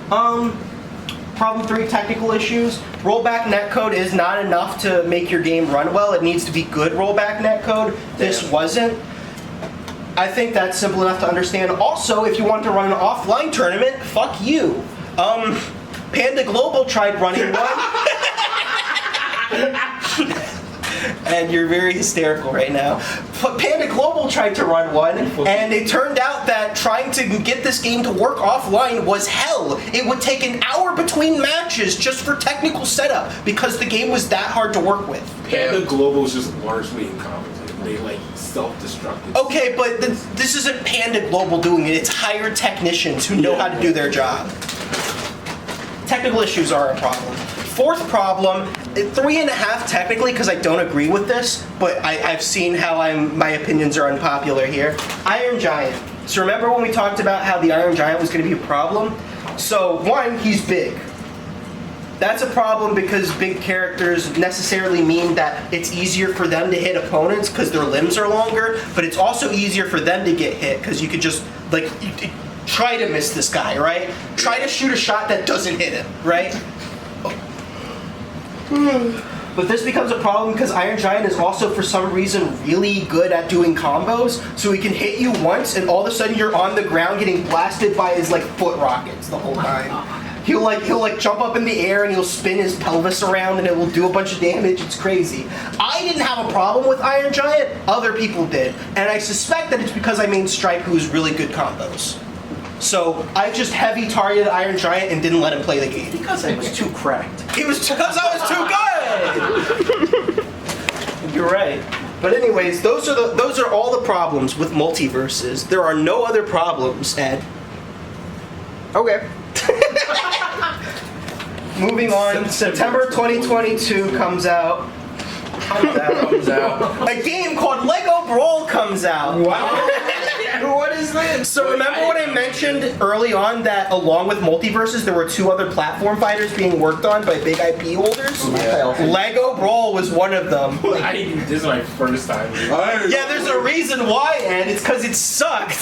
Problem 3, technical issues. Rollback netcode is not enough to make your game run well. It needs to be good rollback netcode. This wasn't. I think that's simple enough to understand. Also, if you want to run an offline tournament, fuck you. Panda Global tried running one. And you're very hysterical right now. Panda Global tried to run one, and it turned out that trying to get this game to work offline was hell. It would take an hour between matches just for technical setup because the game was that hard to work with. Panda Global is just largely incompetent. They like self-destructed. Okay, but this isn't Panda Global doing it. It's hired technicians who know how to do their job. Technical issues are a problem. 4th problem, 3.5 technically, because I don't agree with this, but I've seen how my opinions are unpopular here. Iron Giant. So remember when we talked about how the Iron Giant was going to be a problem? So 1, he's big. That's a problem because big characters necessarily mean that it's easier for them to hit opponents because their limbs are longer, but it's also easier for them to get hit because you could just, like, try to miss this guy, right? Try to shoot a shot that doesn't hit him, right? But this becomes a problem because Iron Giant is also, for some reason, really good at doing combos. So he can hit you once, and all of a sudden you're on the ground getting blasted by his like foot rockets the whole time. He'll jump up in the air and he'll spin his pelvis around and it will do a bunch of damage. It's crazy. I didn't have a problem with Iron Giant. Other people did, and I suspect that it's because I main Stripe, who's really good combos. So I just heavy targeted Iron Giant and didn't let him play the game. Because I was too cracked. It was because I was too good. You're right. But anyways, those are all the problems with Multiverses. There are no other problems, Ed. Okay. Moving on, September 2022 comes out. A game called Lego Brawl comes out. Wow. What is this? So remember what I mentioned early on that along with Multiverses, there were 2 other platform fighters being worked on by big IP holders? Yeah. Lego Brawl was one of them. This is my first time. Yeah, there's a reason why, and it's because it sucks.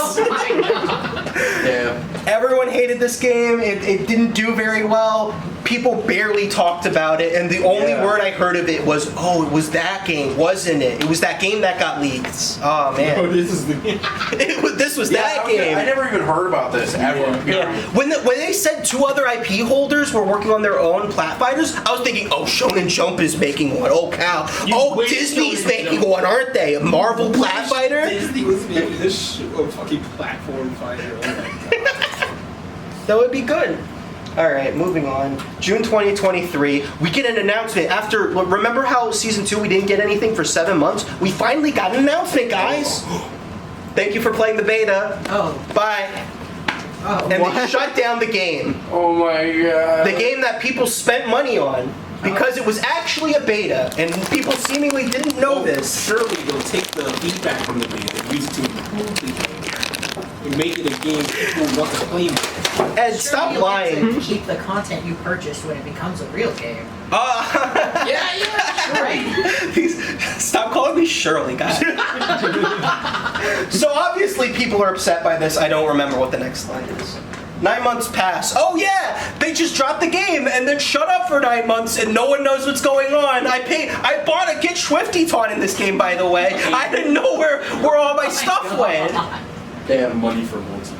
Yeah. Everyone hated this game. It didn't do very well. People barely talked about it, and the only word I heard of it was, "Oh, it was that game, wasn't it? It was that game that got leaked." Oh man. Oh, this is the game. This was that game. I never even heard about this ever. Yeah. When they said 2 other IP holders were working on their own plat fighters, I was thinking, oh, Shonen Jump is making one. Oh, cow. Disney's making one, aren't they? A Marvel plat fighter? Disney was making this a fucking platform fighter. Oh my god. That would be good. All right, moving on. June 2023, we get an announcement after. Remember how season 2 we didn't get anything for 7 months? We finally got an announcement, guys. Thank you for playing the beta. Oh. Bye. Oh. And they shut down the game. Oh my god. The game that people spent money on because it was actually a beta, and people seemingly didn't know this. Surely they'll take the feedback from the beta and use it to improve the game and make it a game people want to play more. Ed, stop You'll get to lying. keep the content you purchased when it becomes a real game. Yeah, Right? Stop calling me Shirley, guys. So obviously people are upset by this. I don't remember what the next line is. 9 months pass. Oh yeah, they just dropped the game and then shut up for 9 months and no one knows what's going on. I bought a Get Swifty taunt in this game, by the way. I didn't know where all my stuff went. They have money for multiverse.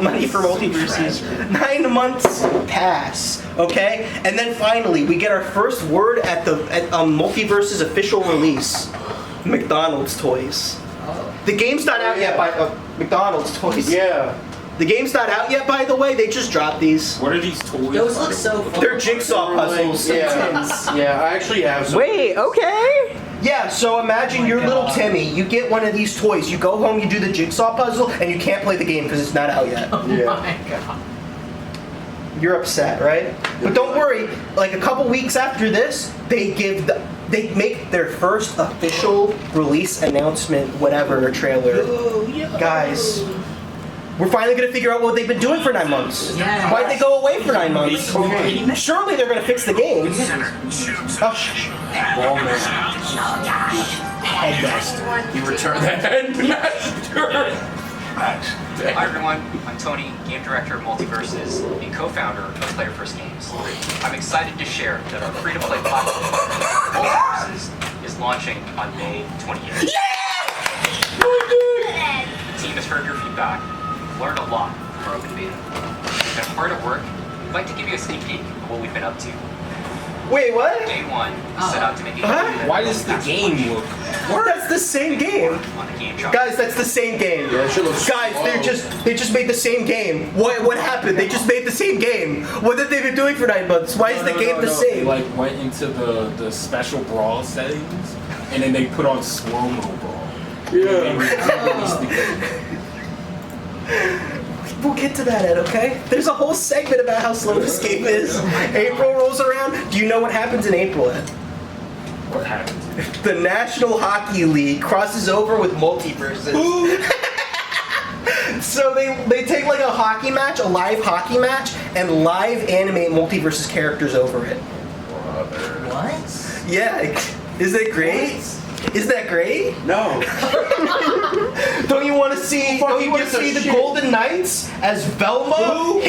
Money for Multiverses. 9 months pass, okay? And then finally, we get our first word at Multiverses official release. McDonald's toys. The game's not out yet by McDonald's toys. Yeah. The game's not out yet, by the way. They just dropped these. What are these toys? Those look so fun. They're jigsaw puzzles. Yeah. Yeah, I actually have some. Wait, okay. Yeah, so imagine you're little Timmy. You get one of these toys. You go home, you do the jigsaw puzzle, and you can't play the game because it's not out yet. Oh my god. You're upset, right? But don't worry. Like a couple weeks after this, they make their first official release announcement, whatever trailer. Guys, we're finally gonna figure out what they've been doing for 9 months. Yeah. Why'd they go away for 9 months? Okay. Surely they're gonna fix the game. Oh, Headmaster. You return the headmaster. Hi everyone, I'm Tony, game director of Multiverses and co-founder of Player First Games. I'm excited to share that our free-to-play platform, Multiverses, is launching on May 28th. The team has heard your feedback, learned a lot from our open beta. We've been hard at work. I'd like to give you a sneak peek of what we've been up to. wait, what? Day one, we set out to make it Why does the game look? That's the same game. on the game shop. Guys, that's the same game. Yeah, it should look Guys, slow. they just made the same game. What happened? They just made the same game. What have they been doing for 9 months? Why is the game the They same? like went into the special brawl settings and then they put on slow-mo brawl. Yeah. Released the game. We'll get to that, Ed, okay? There's a whole segment about how slow this game is. April rolls around. Do you know what happens in April, Ed? What happened? The National Hockey League crosses over with Multiverses. So they take like a hockey match, a live hockey match, and live animate Multiverses characters over it. What? Yeah, is that great? Is that great? No. Don't you want to see? Don't you want to gives a see the shit? Golden Knights as Velma?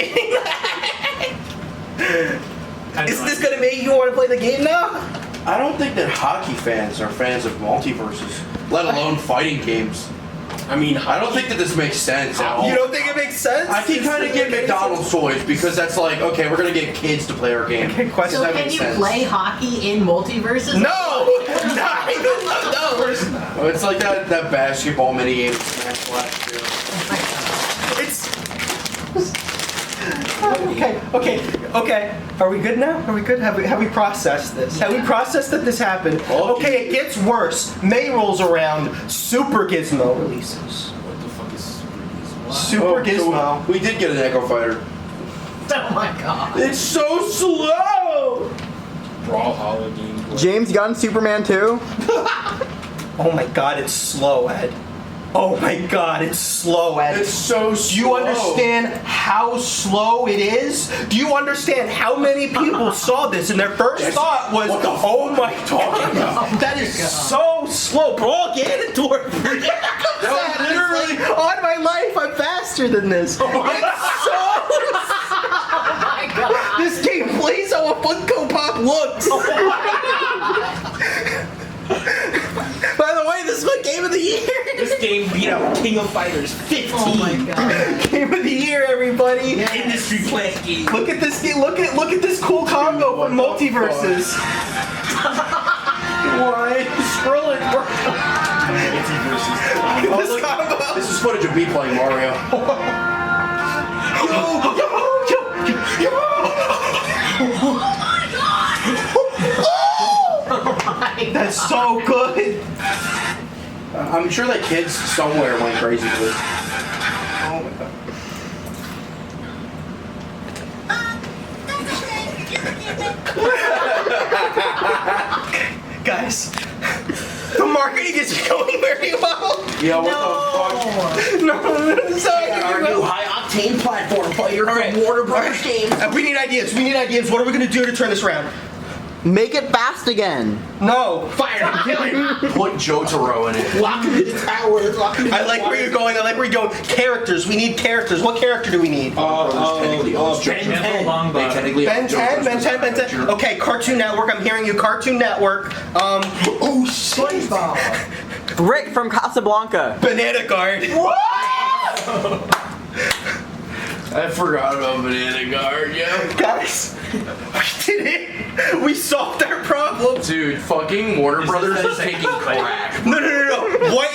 Is this gonna make you want to play the game now? I don't think that hockey fans are fans of multiverses, let alone fighting games. I mean, I don't think that this makes sense at all. You don't think it makes sense? I can kind of get Does it make McDonald's toys because that's like, okay, we're gonna get kids to play our game. Okay, question. So that can makes you sense. play hockey in multiverses? No! No! Oh, it's like that basketball mini game in Smash last year. It's. Okay. Are we good now? Are we good? Have we processed this? Have we processed that this happened? Okay, it gets worse. May rolls around. Super Gizmo releases. what the fuck is Super Gizmo? Super Oh, Gizmo. so we did get an Echo Fighter. Oh my god. It's so slow! Brawlhalla gameplay. James Gunn Superman 2. Oh my god, it's slow, Ed. Oh my god, it's slow, Ed. It's so Do you slow. understand how slow it is? Do you understand how many people saw this and their first thought was, what the fuck oh my talking about? god, that is so slow. Bro, Ganondorf. Literally, on my life, I'm faster than this. It's so This game plays how a Funko Pop looks. By the way, this is my game of the year. This game beat out King of Fighters 15. Oh my god. Game of the year, everybody. Industry class game. Look at this game. Look at this cool combo from Multiverses. Why? Scroll it. Multiverses. Look at this combo. This is footage of me playing Mario. That's so good. I'm sure that kids somewhere went crazy with this. Oh my god. Guys, the marketing is going very well. Yeah, what the fuck? No, sorry. Our new high-octane platform player from Warner Brothers Games. We need ideas. We need ideas. What are we gonna do to turn this around? Make it fast again. No. Fire him, kill him. Put Jotaro in it. Lock him in the tower. Lock him in I like where you're going. I like where you're going. Characters. We need characters. What character do we need? Technically owns Ben Jotaro. 10. Long They bot. technically Ben own 10, Jotaro's Ben 10, Ben 10. picture. Okay, Cartoon Network. I'm hearing you. Cartoon Network. Oh shit. SpongeBob. Rick from Casablanca. Banana Guard. I forgot about Banana Guard, yeah. Guys, we did it. We solved our problem. Dude, fucking Warner Brothers is taking crack. No. What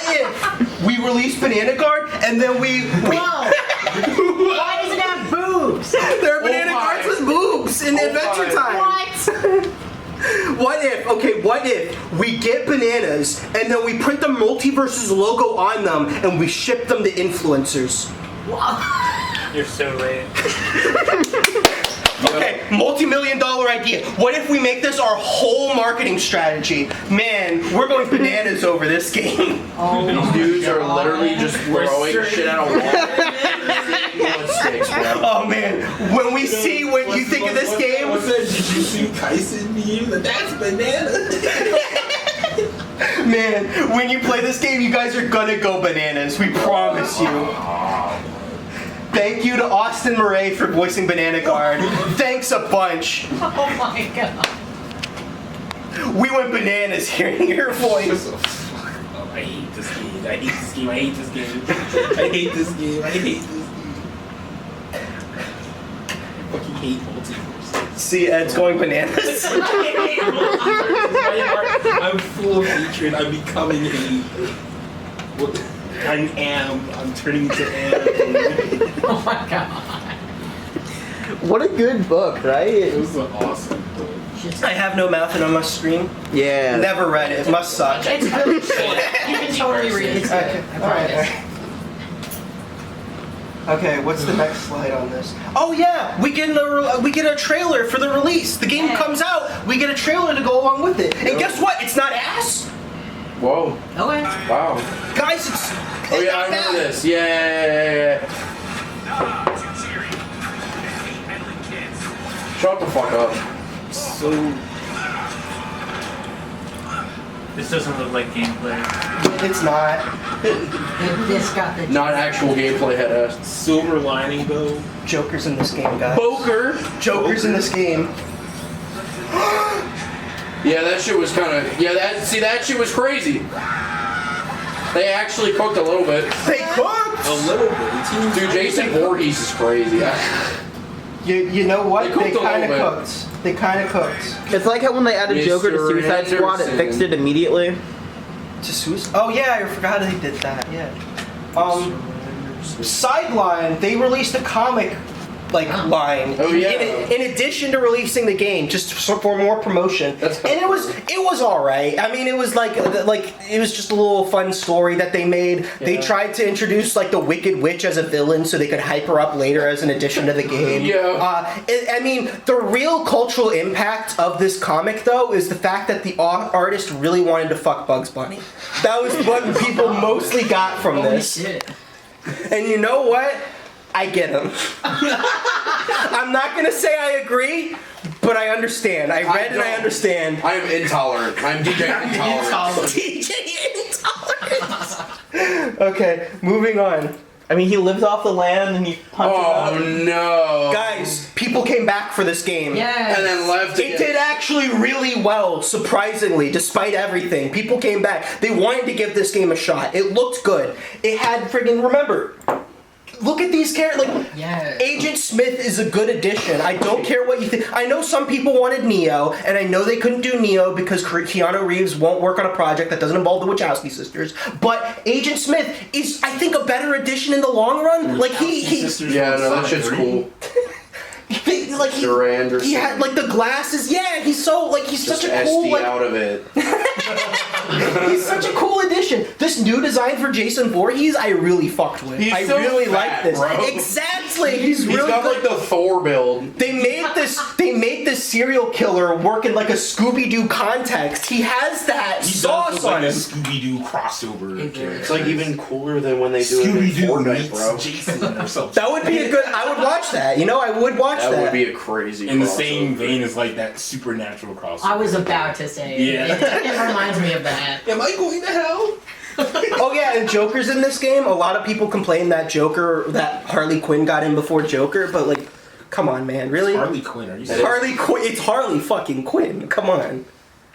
if we release Banana Guard and then we Whoa. Why does it have boobs? there are Banana my. Guards with boobs in Adventure my. Time. What? What if we get bananas and then we print the Multiverses logo on them and we ship them to influencers? You're so late. Okay, multi-million-dollar idea. What if we make this our whole marketing strategy? Man, we're going bananas over this game. Oh, These dudes are literally just throwing shit out of water. Sticks, bro. Oh man, when we see what you think of this game, What's that? Did you see Tyson meme? That's banana. man, when you play this game, you guys are gonna go bananas. We promise you. Thank you to Austin Murray for voicing Banana Guard. Thanks a bunch. oh my god. We went bananas hearing your voice. Oh, I hate this game. I hate this game. I hate this game. I hate this game. I hate this game. I fucking hate Multiverse. See, Ed's going bananas. I'm full of hatred. I'm becoming hate. What? I'm I'm turning into Am. Oh my god. What a good book, right? It was an awesome book. I have no mouth and I must scream. Yeah. Never read it. It must suck. It's really good. You can totally read it. It's good. Okay, I promise. Okay, what's the next slide on this? Oh yeah, we get a trailer for the release. The game comes out, we get a trailer to go along with it. And guess what? It's not ass. Whoa. Okay. Wow. Guys, it's Oh yeah, I remember this. Yeah. Shut the fuck up. So This doesn't look like gameplay. It's not. This got the. Not actual gameplay head ass. silver lining though. Joker's in this game, guys. Poker. Joker's in this game. Yeah, that shit was kind of. Yeah, that shit was crazy. They actually cooked a little bit. They cooked. A little bit. Dude, Jason Voorhees is crazy. You know what? They cooked a kind of little bit. cooked. They kind of cooked. It's like how when they added Joker to Mr. Suicide Squad, it Henderson. fixed it immediately. To Suicide. Oh yeah, I forgot they did that. Yeah. Sideline. They released a comic line. Oh, yeah. In addition to releasing the game, just for more promotion. That's and it was all right. I mean, it was like it was just a little fun story that they made. Yeah. They tried to introduce like the Wicked Witch as a villain so they could hype her up later as an addition to the game. Yeah. I mean, the real cultural impact of this comic though is the fact that the artist really wanted to fuck Bugs Bunny. That was what people mostly got from this. Holy shit. And you know what? I get him. I'm not gonna say I agree, but I understand. I read and I understand. I am intolerant. I'm DJ intolerant. DJ intolerance. Okay, moving on. I mean, he lives off the land and he punches Oh up. no. Guys, people came back for this game. Yeah. And then left It did actually really well, surprisingly, despite everything. People came back. They wanted to give this game a shot. It looked good. It had friggin' remember. Look at these characters. Like, Yes. Agent Smith is a good addition. I don't care what you think. I know some people wanted Neo, and I know they couldn't do Neo because Keanu Reeves won't work on a project that doesn't involve the Wachowski sisters. But Agent Smith is, I think, a better addition in the long run. Like he Yeah, no, that shit's cool. like Durand he had like the glasses. Yeah, he's so like he's Just such a cool SD like, out of it. he's such a cool addition. This new design for Jason Voorhees, I really fucked with. He's I so really fat, like this. bro. Exactly. He's He's really got good. like the Thor build. They made this serial killer work in like a Scooby-Doo context. He has that He sauce does look on like a him. Scooby-Doo crossover character. It's like even cooler than when they do it in Scooby-Doo Fortnite, meets bro. Jason or something. That would be a good. I would watch that. You know, I would watch that. That would be a crazy. In the crossover. same vein as like that supernatural crossover. I was about to say. Yeah. It reminds me of that. Am I going to hell? Oh yeah, and Joker's in this game. A lot of people complain that that Harley Quinn got in before Joker, but like, come on, man, really? Harley Quinn, are you It serious? is. Harley Quinn. It's Harley fucking Quinn. Come on.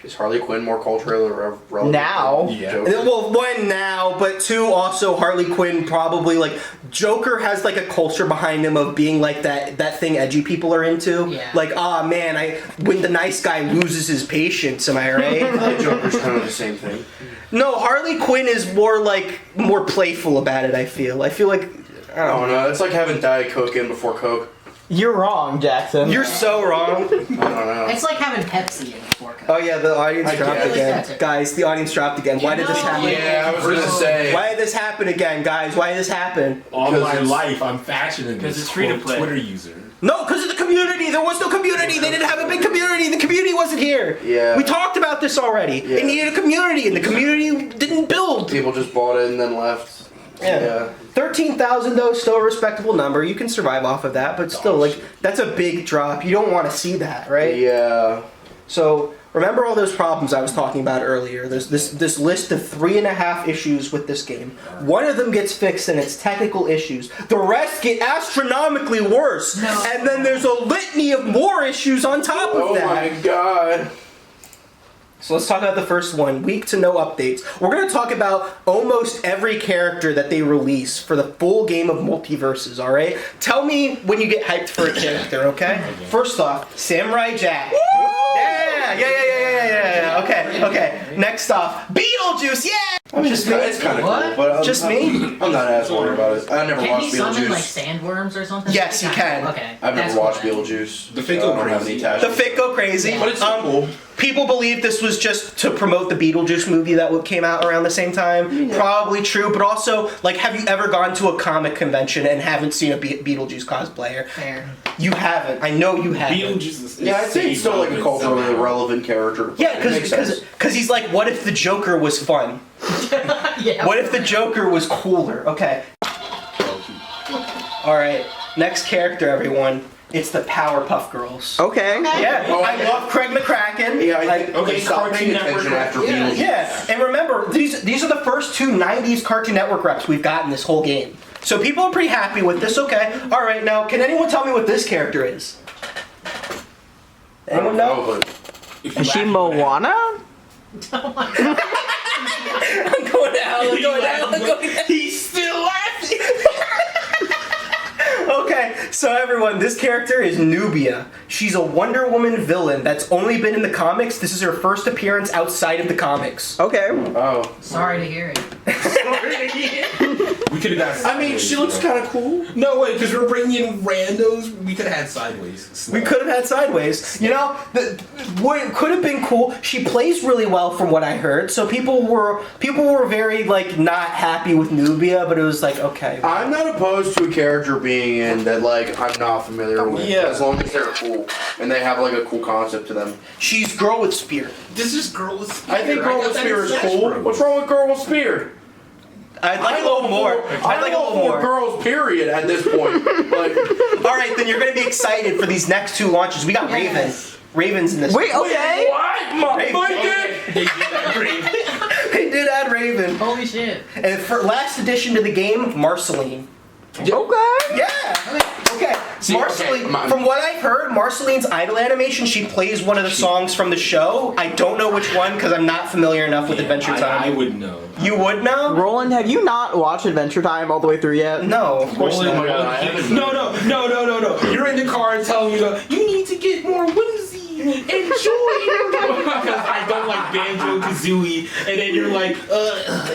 Is Harley Quinn more culturally relevant? Now. than Yeah. Joker? Well, one now, but two also Harley Quinn probably like Joker has like a culture behind him of being like that thing edgy people are into. Yeah. Like, man, when the nice guy loses his patience, am I right? Joker's kind of the same thing. No, Harley Quinn is more playful about it. I feel like I Oh don't know. no, it's like having Diet Coke in before Coke. You're wrong, Jackson. You're so wrong. I don't know. It's like having Pepsi in before Coke. Oh yeah, the audience I dropped guess. again. That's it. Guys, the audience dropped again. Why did this happen? Yeah, I was gonna say. Why did this happen again, guys? Why did this happen? All Because my it's- life, I'm fashioning 'Cause this it's free to quote play. Twitter user. No, because of the community. There was no community. They didn't have a big community. The community wasn't here. Yeah. We talked about this already. Yeah. It needed a community, and the community didn't build. People just bought it and then left. Yeah. 13,000 though, still a respectable number. You can survive off of that, but still, like, that's a big drop. You don't want to see that, right? Yeah. So remember all those problems I was talking about earlier. There's this list of 3.5 issues with this game. One of them gets fixed and it's technical issues. The rest get astronomically worse. No. And then there's a litany of more issues on top of Oh that. my god. So let's talk about the first one, weak to no updates. We're going to talk about almost every character that they release for the full game of Multiverses, alright? Tell me when you get hyped for a character, okay? First off, Samurai Jack. Yeah. Okay. Next off, Beetlejuice, yeah! It's kind of cool, What? but Just me? I'm not as worried about it. I never Can watched he summon like Beetlejuice. sandworms or something? Yes, he can. Okay. I've that's never watched cool then. Beetlejuice. The fake so I don't go have crazy. any The attachment. Fit Go Crazy. Yeah. But it's so cool. People believe this was just to promote the Beetlejuice movie that came out around the same time. Probably true, but also, like, have you ever gone to a comic convention and haven't seen a Beetlejuice cosplayer? Fair. You haven't. I know you haven't. Beetlejuice is Yeah, I'd say it's still like a culturally relevant character. Yeah, It makes sense. because he's like, what if the Joker was fun? Yeah. What if the Joker was cooler? Okay. All right. Next character, everyone. It's the Powerpuff Girls. Okay. Yeah, Oh, I love Craig McCracken. Yeah, I think Okay, they stopped Cartoon paying Network attention after reference. Beetlejuice. Yeah, and remember, these are the first two 90s Cartoon Network reps we've gotten this whole game. So people are pretty happy with this, okay. Alright, now, can anyone tell me what this character is? I don't Anyone know? know, but Is she Moana? I'm going down. He's still laughing. Okay, so everyone, this character is Nubia. She's a Wonder Woman villain that's only been in the comics. This is her first appearance outside of the comics. Okay. oh, Sorry to hear it. We could have got. I mean, she looks kind of cool. No way, because we're bringing in randos. We could have had sideways. We could have had Sideways. You know, what could have been cool. She plays really well, from what I heard. So people were very like not happy with Nubia, but it was like okay. I'm not opposed to a character being in that like I'm not familiar with. Yeah. As long as they're cool and they have like a cool concept to them. She's girl with spear. This is girl with spear. I think Girl got with that Spear in is Smash cool. Bros. What's wrong with Girl with Spear? I'd like a little more. I'd like a little more. Girls, period. At this point, like, All right, then you're gonna be excited for these next 2 launches. We got Raven. Raven's in this. Wait, okay. what? Raven. My dick. They did that great. They did add Raven. Holy shit. And for last addition to the game, Marceline. Okay. Yeah. Okay. See, Marceline. okay, mine. From what I've heard, Marceline's idol animation. She plays one of the songs from the show. I don't know which one because I'm not familiar enough with Adventure Time. I would know. You would know? Roland, have you not watched Adventure Time all the way through yet? No, of course Oh my not. God. No. You're in the car telling me, you need to get more whimsy and joy. Because I don't like Banjo-Kazooie. And then you're like,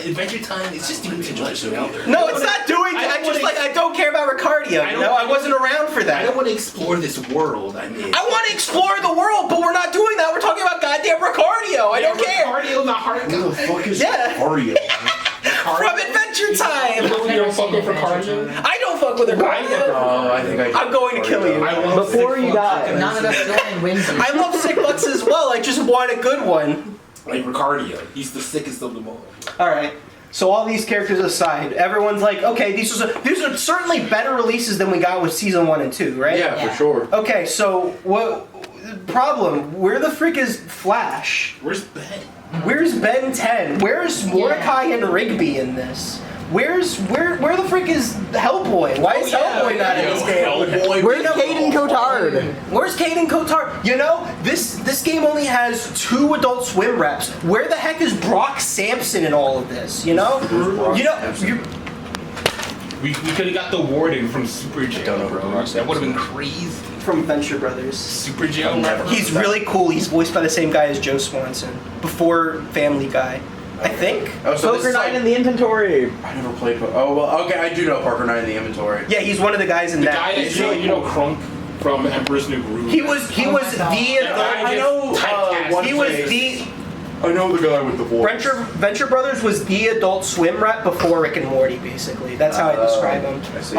Adventure Time, it's just doing too much. No, it's not doing. I don't care about Ricardio. I wasn't around for I that. don't want to explore this world I'm in. I want to explore the world, but we're not doing that. We're talking about goddamn Ricardio. I don't care. Cardio, not hard. Who the fuck is Yeah. Mario? From Adventure Time. You don't fuck with Ricardio? I don't fuck with Ricardio. Oh, I think I'm going to kill you. I love Before Sick you Fuck. die. None of us going whimsy. I love Sick Bucks as well. I just want a good one. Like Ricardio. He's the sickest of them all. All right. So all these characters aside, everyone's like, okay, these are certainly better releases than we got with season 1 and 2, right? Yeah, for sure. Okay, so what problem? Where the frick is Flash? Where's Ben? Where's Ben 10? Where's Mordecai and Rigby in this? Where the frick is Hellboy? Why is Hellboy not in this game? Hellboy. Where's Caden Cotard? Where's Caden Cotard? You know, this game only has 2 Adult Swim reps. Where the heck is Brock Sampson in all of this? You know? We could have got the warden from Super Jail, bro. That would have been crazy. From Venture Brothers. Super Jail? He's really cool. He's voiced by the same guy as Joe Swanson. Before Family Guy. I think. Oh, so this Poker is Night like, in the inventory. I never played. Oh well, okay. I do know Parker Knight in the Inventory. Yeah, he's one of the guys in The that. guy It's is, really you know, cool. Crunk from Emperor's New Groove. He was Oh my God. I know. What's he was his the face? I know the guy with the voice. Venture Brothers was the Adult Swim rep before Rick and Morty, basically. That's how I describe him. I see.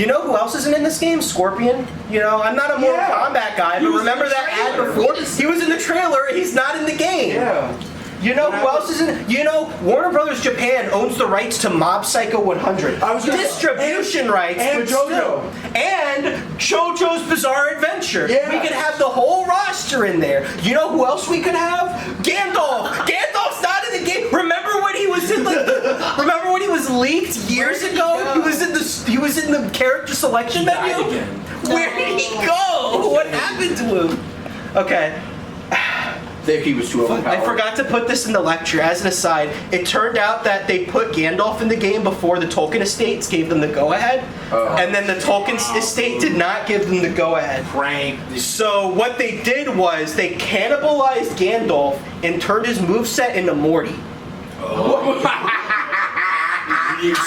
You know who else isn't in this game? Scorpion. You know, I'm not a Mortal Kombat guy, but was remember in the that ad trailer. before? He was in the trailer. He's not in the game. Yeah. You know who else is in? You know, Warner Brothers Japan owns the rights to Mob Psycho 100. I was gonna- Distribution rights, and but JoJo. still. And JoJo's Bizarre Adventure. Yeah. We could have the whole roster in there. You know who else we could have? Gandalf. Gandalf's not in the game. Remember when he was in remember when he was leaked years ago? He was in the character selection died menu. again. Where did he go? What happened to him? Okay. He was too overpowered. I forgot to put this in the lecture. As an aside, it turned out that they put Gandalf in the game before the Tolkien estates gave them the go-ahead, and then the Tolkien estate did not give them the go-ahead. Prank. So what they did was they cannibalized Gandalf and turned his moveset into Morty.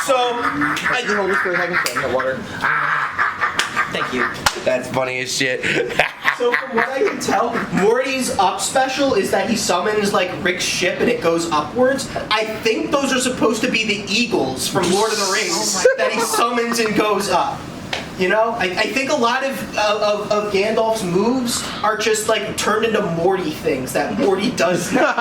So I can hold this for a second. So I get water. Thank you. That's funny as shit. So from what I can tell, Morty's up special is that he summons like Rick's ship and it goes upwards. I think those are supposed to be the eagles from Lord of the Rings that he summons and goes up. You know, I think a lot of Gandalf's moves are just like turned into Morty things that Morty does now.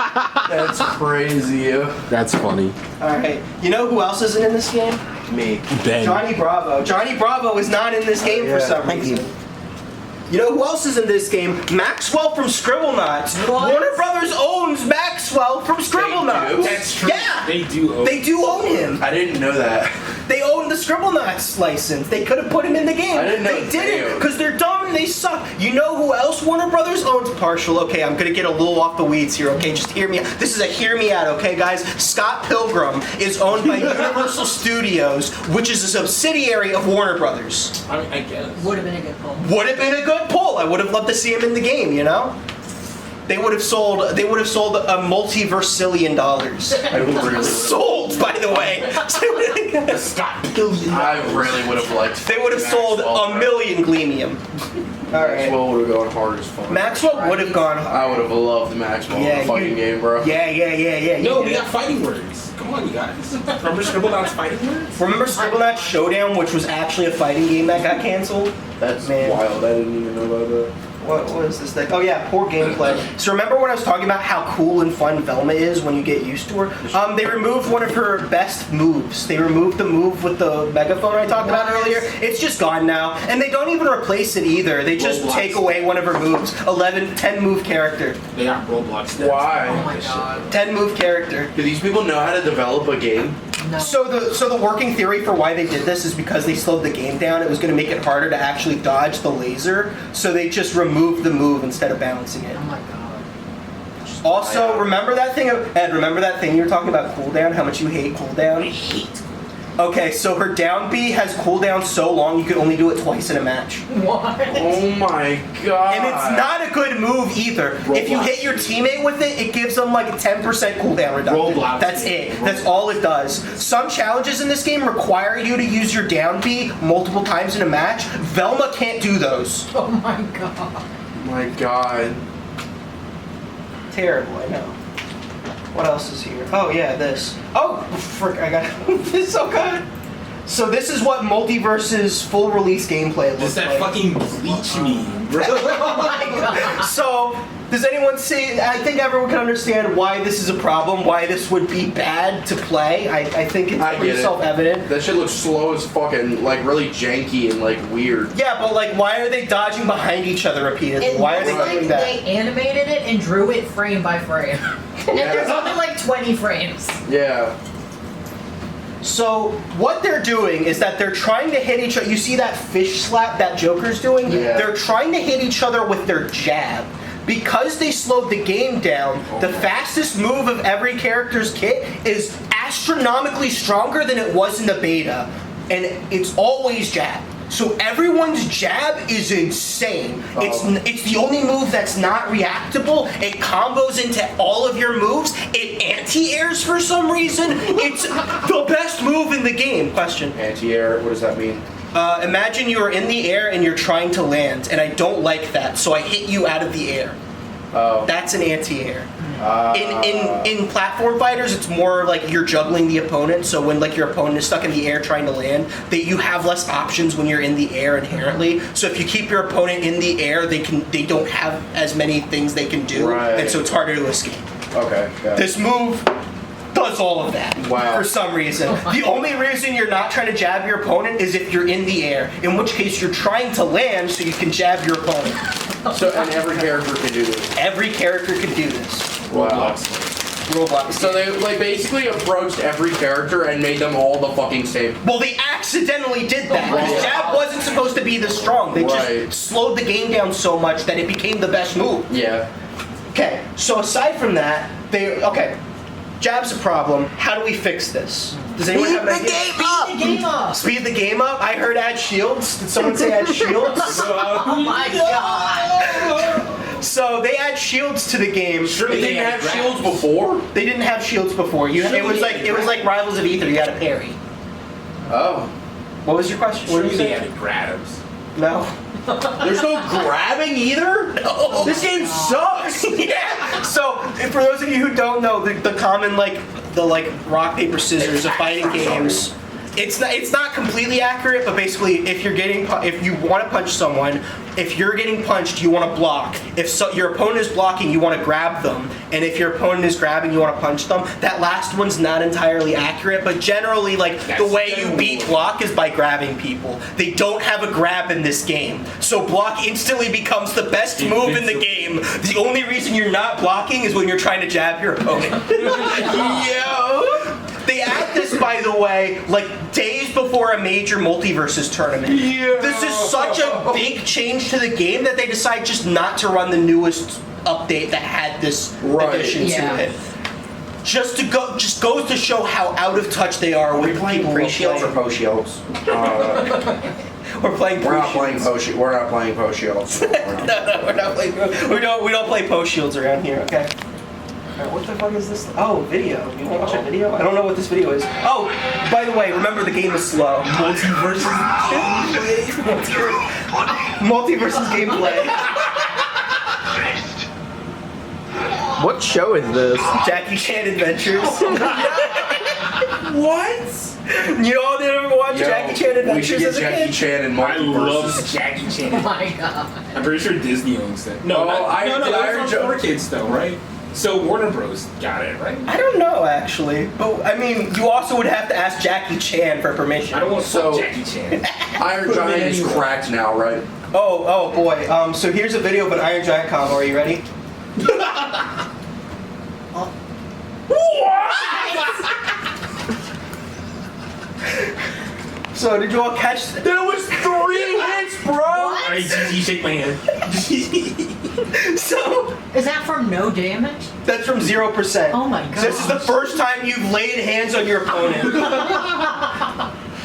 That's crazy. That's funny. All right, you know who else isn't in this game? Me. Ben. Johnny Bravo. Johnny Bravo is not in this game for some thank you. reason. You know who else is in this game? Maxwell from Scribblenauts. Warner Brothers owns Maxwell from Scribblenauts. do? That's true. Yeah. They do own. They do own him. I didn't know that. They own the Scribblenauts license. They could have put him in the game. I didn't know They they didn't owned. because they're dumb and they suck. You know who else Warner Brothers owns? Partial. Okay, I'm gonna get a little off the weeds here. Okay, just hear me. This is a hear me out. Okay, guys. Scott Pilgrim is owned by Universal Studios, which is a subsidiary of Warner Brothers. I mean, I guess. Would have been a good pull. Would have been a good pull. I would have loved to see him in the game. You know. they would have sold a multiversillion dollars. I really Sold, by the way. Stop. I really would have liked. They would have sold a million Gleamium. All right. Maxwell would have gone hard as fuck. Maxwell would have gone. I would have loved Maxwell in a fighting game, bro. Yeah. No, we got fighting words. Come on, you guys. Remember Scribblenauts fighting words? Remember Scribblenauts Showdown, which was actually a fighting game that got canceled? That's Man. wild. I didn't even know about that. What is this thing? Oh yeah, poor gameplay. So remember when I was talking about how cool and fun Velma is when you get used to her? They removed one of her best moves. They removed the move with the megaphone I talked about earlier. It's just gone now. And they don't even replace it either. They just take away one of her moves. 10 move character. They got Roblox. Now. Why? Oh my god. 10 move character. Do these people know how to develop a game? No. So the working theory for why they did this is because they slowed the game down. It was going to make it harder to actually dodge the laser. So they just removed the move instead of balancing it. Oh my god. Also, remember that thing, Ed, remember that thing you were talking about cooldown? How much you hate cooldown? I hate. Okay, so her down B has cooldown so long you can only do it twice in a match. What? Oh my god. And it's not a good move either. If you hit your teammate with it, it gives them like a 10% cooldown reduction. Roblox. That's it. That's all it does. Some challenges in this game require you to use your down B multiple times in a match. Velma can't do those. Oh my god. Oh my god. Terrible, I know. What else is here? Oh yeah, this. Oh, frick! I got this is so good. So this is what Multiverses full release gameplay looks Just that like. fucking bleach meme. Oh my god. So does anyone see? I think everyone can understand why this is a problem. Why this would be bad to play. I think it's I pretty get it. self-evident. That shit looks slow as fucking, like really janky and like weird. Yeah, but like, why are they dodging behind each other repeatedly? It Why are looks they like doing that? they animated it and drew it frame by frame. And there's only like 20 frames. Yeah. So what they're doing is that they're trying to hit each other. You see that fish slap that Joker's doing? Yeah. They're trying to hit each other with their jab. Because they slowed the game down, the fastest move of every character's kit is astronomically stronger than it was in the beta. And it's always jab. So everyone's jab is insane. It's the only move that's not reactable. It combos into all of your moves. It anti-airs for some reason. It's the best move in the game. Question. Anti-air, what does that mean? Imagine you are in the air and you're trying to land, and I don't like that, so I hit you out of the air. Oh. That's an anti-air. In platform fighters, it's more like you're juggling the opponent. So when like your opponent is stuck in the air trying to land, you have less options when you're in the air inherently. So if you keep your opponent in the air, they don't have as many things they can do, Right. and so it's harder to escape. Okay. Got it. This move does all of that Wow. for some reason. The only reason you're not trying to jab your opponent is if you're in the air, in which case you're trying to land so you can jab your opponent. So, and every character can do this. Every character can do this. Wow. Roblox. So they like basically approached every character and made them all the fucking same. Well, they accidentally did that. Wow. Because jab wasn't supposed to be this strong. They Right. just slowed the game down so much that it became the best move. Yeah. Okay, so aside from that, jab's a problem. How do we fix this? Does anyone have an idea? Speed the game up. Speed the game up? I heard add shields. Did someone say add shields? Oh my god. So they add shields to the game. They didn't have shields before? They didn't have shields before. It was like Rivals of Ether. You had a parry. Oh. What was your question? What did you They say? added grabs. No. There's no grabbing either? No. This game sucks! Yeah. So for those of you who don't know, the common the rock paper scissors of fighting games. It's not completely accurate, but basically, if you want to punch someone, if you're getting punched, you want to block. If your opponent is blocking, you want to grab them, and if your opponent is grabbing, you want to punch them. That last one's not entirely accurate, but generally, the way you beat block is by grabbing people. They don't have a grab in this game, so block instantly becomes the best move in the game. The only reason you're not blocking is when you're trying to jab your opponent. Yo. They add this, by the way, days before a major Multiverses tournament. Yeah. This is such a big change to the game that they decide just not to run the newest update that had this addition Yeah. to it. Just goes to show how out of touch they are with people. Pre-shields or post-shields? We're playing. We're not Post playing Shields. post. We're not playing post shields. No, we're not playing. We don't play post shields around here. Okay. Alright, what the fuck is this? Oh, video. You want to watch a video? I don't know what this video is. Oh, by the way, remember the game is slow. Multiverses. Multiverses gameplay. What show is this? Jackie Chan Adventures. What? You all didn't ever watch Jackie Chan We should Adventures get as a Jackie kid? Chan and I love Multiverses. Jackie Oh Chan. my god. I'm pretty sure Disney owns that. No, Oh, no, did those Iron are for kids though, right? So Warner Bros. Got it, right? I don't know actually, but I mean, you also would have to ask Jackie Chan for permission. I don't want to So- fuck Jackie Chan. Iron Giant is cracked now, right? Oh boy. So here's a video of an Iron Giant combo. Are you ready? So did you all catch? There was 3 hits, bro. Alright, GG, shake my hand. So Is that from no damage? that's from 0%. Oh my god. This is the first time you've laid hands on your opponent.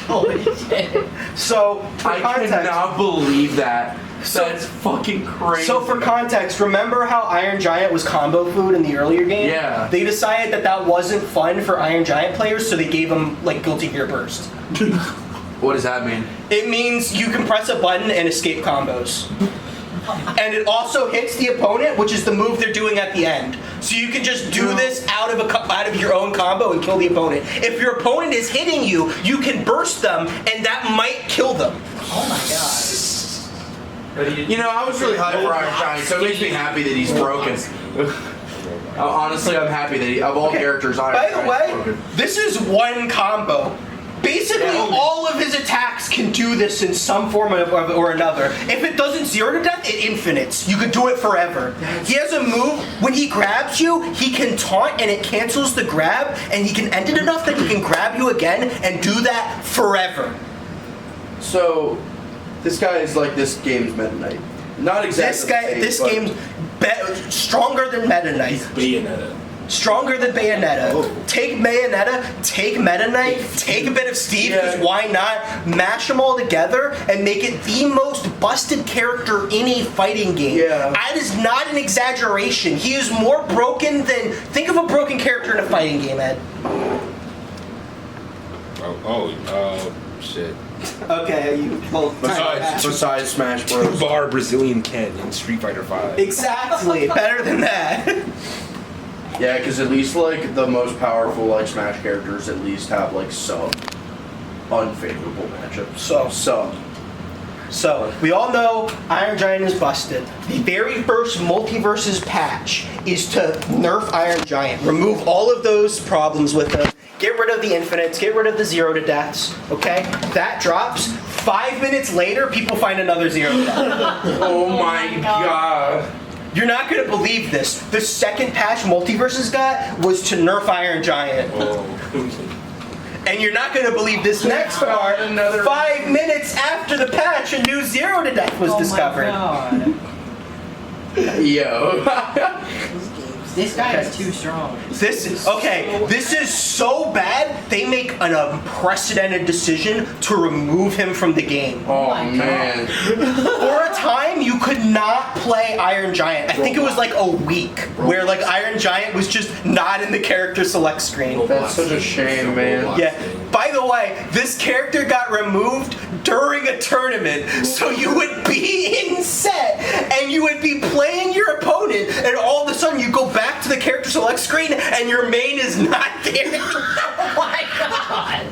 Holy shit. So for I context, cannot believe that. So- That's fucking crazy. So for context, remember how Iron Giant was combo food in the earlier game? Yeah. They decided that that wasn't fun for Iron Giant players, so they gave them like Guilty Gear Burst. What does that mean? It means you can press a button and escape combos. And it also hits the opponent, which is the move they're doing at the end. So you can just do this out of your own combo and kill the opponent. If your opponent is hitting you, you can burst them, and that might kill them. Oh my god. You know, I was really hyped for Iron Giant, so it makes me happy that he's broken. Honestly, I'm happy that of all characters, Iron By the Giant's way, broken. this is one combo. Basically, all of his attacks can do this in some form or another. If it doesn't 0 to death, it infinites. You could do it forever. He has a move, when he grabs you, he can taunt and it cancels the grab, and he can end it enough that he can grab you again and do that forever. So, this guy is like this game's Meta Knight. Not exactly. This game's stronger than Meta Knight. Bayonetta. Stronger than Bayonetta. Oh. Take Bayonetta, take Meta Knight, take a bit of Steve, because why not? Mash them all together and make it the most busted character in a fighting game. Yeah. That is not an exaggeration. He is more broken than... Think of a broken character in a fighting game, Ed. Shit. Okay, you... Well, Besides Smash Bros. Bar Brazilian Ken in Street Fighter 5. exactly. Better than that. Yeah, because at least like the most powerful like Smash characters at least have like some unfavorable matchups. So, we all know Iron Giant is busted. The very first Multiverses patch is to nerf Iron Giant. Remove all of those problems with him. Get rid of the infinites. Get rid of the 0 to deaths. Okay? That drops. 5 minutes later, people find another 0 to death. Oh my god. You're not going to believe this. The second patch Multiverses got was to nerf Iron Giant. And you're not going to believe this next part. 5 minutes after the patch, a new 0 to death was discovered. Oh my god. Yo. This guy is too strong. This is so bad. They make an unprecedented decision to remove him from the game. Oh my man. For a time, you could not play Iron Giant. I think it was like a week where like Iron Giant was just not in the character select screen. That's such a shame, man. Yeah. By the way, this character got removed during a tournament, so you would be in set and you would be playing your opponent, and all of a sudden you go back to the character select screen and your main is not there. Oh my god.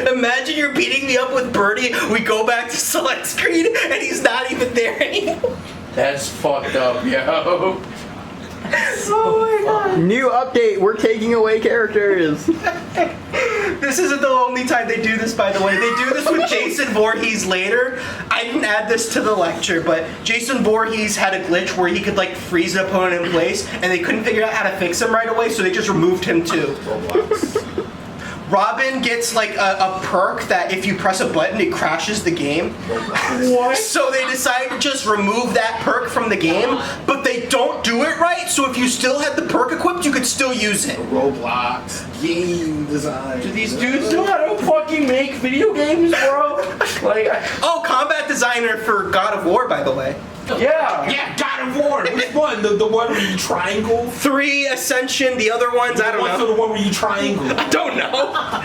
Imagine you're beating me up with Birdie, we go back to select screen and he's not even there anymore. That's fucked up, yo. Oh my god. New update, we're taking away characters. This isn't the only time they do this, by the way. They do this with Jason Voorhees later. I didn't add this to the lecture, but Jason Voorhees had a glitch where he could like freeze an opponent in place, and they couldn't figure out how to fix him right away, so they just removed him too. Robin gets like a perk that if you press a button, it crashes the game. What? So they decided to just remove that perk from the game, but they don't do it right. So if you still had the perk equipped, you could still use it. Roblox game design. Do these dudes know how to fucking make video games, bro? Like, Oh, combat designer for God of War, by the way. Yeah, God of War. Which one? The one where you triangle? 3 Ascension, the other ones, I don't What's know. the one where you triangle? I don't know.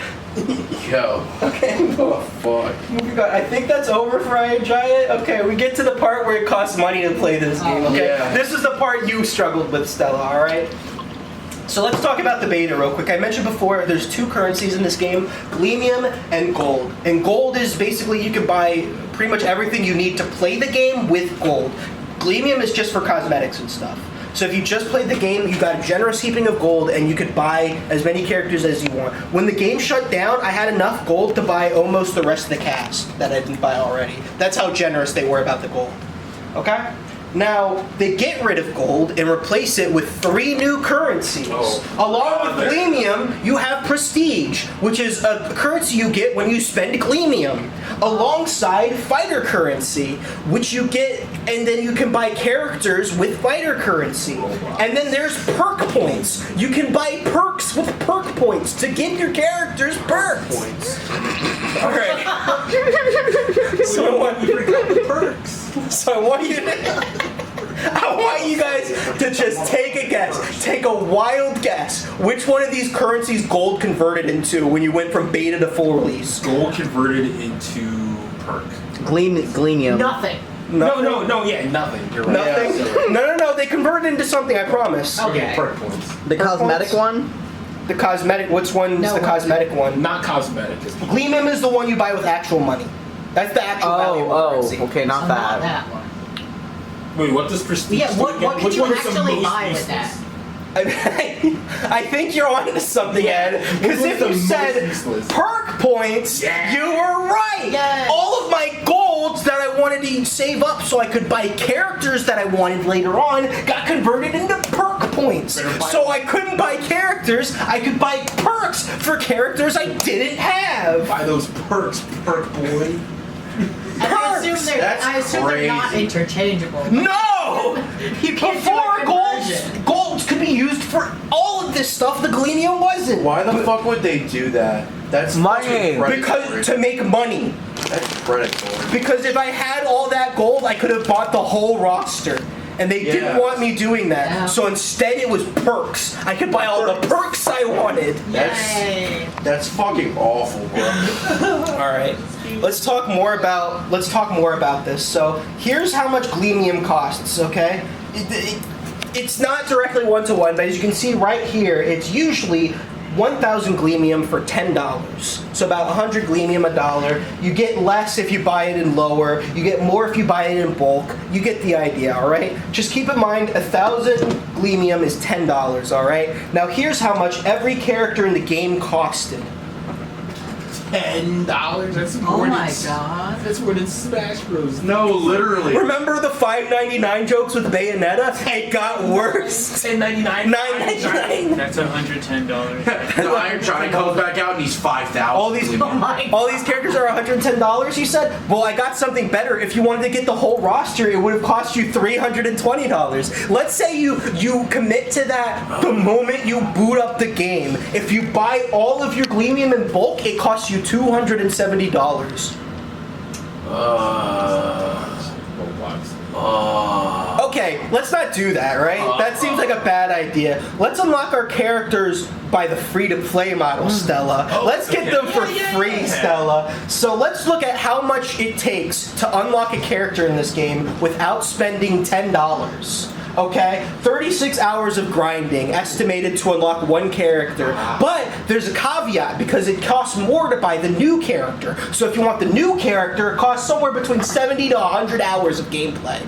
yo. Okay. Oh, fuck. Moving on. I think that's over for Iron Giant. Okay, we get to the part where it costs money to play this game, okay? Yeah. This is the part you struggled with, Stella, alright? So let's talk about the beta real quick. I mentioned before there's 2 currencies in this game, Gleamium and Gold. And Gold is basically you can buy pretty much everything you need to play the game with Gold. Gleamium is just for cosmetics and stuff. So if you just played the game, you got a generous heaping of gold and you could buy as many characters as you want. When the game shut down, I had enough gold to buy almost the rest of the cast that I didn't buy already. That's how generous they were about the gold. Okay? Now, they get rid of gold and replace it with 3 new currencies. Along with Gleamium, you have Prestige, which is a currency you get when you spend Gleamium. Alongside Fighter Currency, which you get, and then you can buy characters with Fighter Currency. And then there's Perk Points. You can buy perks with Perk Points to give your characters perks. Alright. So I want you guys to just take a guess. Take a wild guess. Which one of these currencies gold converted into when you went from beta to full release? Gold converted into perk. Gleamium. Nothing. Yeah, nothing. You're right. Nothing? Yeah. No. They converted into something, I promise. Okay. Perk points. The cosmetic one? The cosmetic, which one's No, the cosmetic one? Not cosmetic. It's Gleamium is the one you buy with actual money. That's the actual value of the currency. Okay, not So that. not that one. Wait, what does prestige Yeah, do what again? can Which you one is the actually most buy with useless? that? I think you're onto something, Ed. Because Which if one's you the most said useless? perk points, Yeah. you were right. Yes. All of my golds that I wanted to save up so I could buy characters that I wanted later on got converted into perk points. Better buy- So I couldn't buy characters, I could buy perks for characters I didn't have. Buy those perks, perk boy. And I assume That's they're not crazy. interchangeable. No! You can't do Before a golds conversion. could be used for all of this stuff, the Gleamium wasn't. Why the fuck would they do that? That's Money. fucking predatory. Because to make money. That's predatory. Because if I had all that gold, I could have bought the whole roster. And they didn't Yeah. want me doing that. Yeah. So instead it was perks. I could buy all the perks I wanted. Yay. That's fucking awful, bro. Alright. Let's talk more about this. So here's how much Gleamium costs, okay? It's not directly one-to-one, but as you can see right here, it's usually 1,000 Gleamium for $10. So about 100 Gleamium $1. You get less if you buy it in lower. You get more if you buy it in bulk. You get the idea, all right? Just keep in mind, 1,000 Gleamium is $10, all right? Now here's how much every character in the game costed. $10. That's more Oh than my god. That's more than Smash Bros. No, literally. Remember the $5.99 jokes with Bayonetta? It got worse. $10.99. $9.99. That's $110. The Iron Giant comes back out and he's 5,000. All these characters are $110, you said? Well, I got something better. If you wanted to get the whole roster, it would have cost you $320. Let's say you commit to that the moment you boot up the game. If you buy all of your Gleamium in bulk, it costs you $270. Okay, let's not do that, right? That seems like a bad idea. Let's unlock our characters by the free-to-play model, Stella. Let's get them for free, Stella. So let's look at how much it takes to unlock a character in this game without spending $10. Okay, 36 hours of grinding, estimated to unlock one character. But there's a caveat because it costs more to buy the new character. So if you want the new character, it costs somewhere between 70 to 100 hours of gameplay.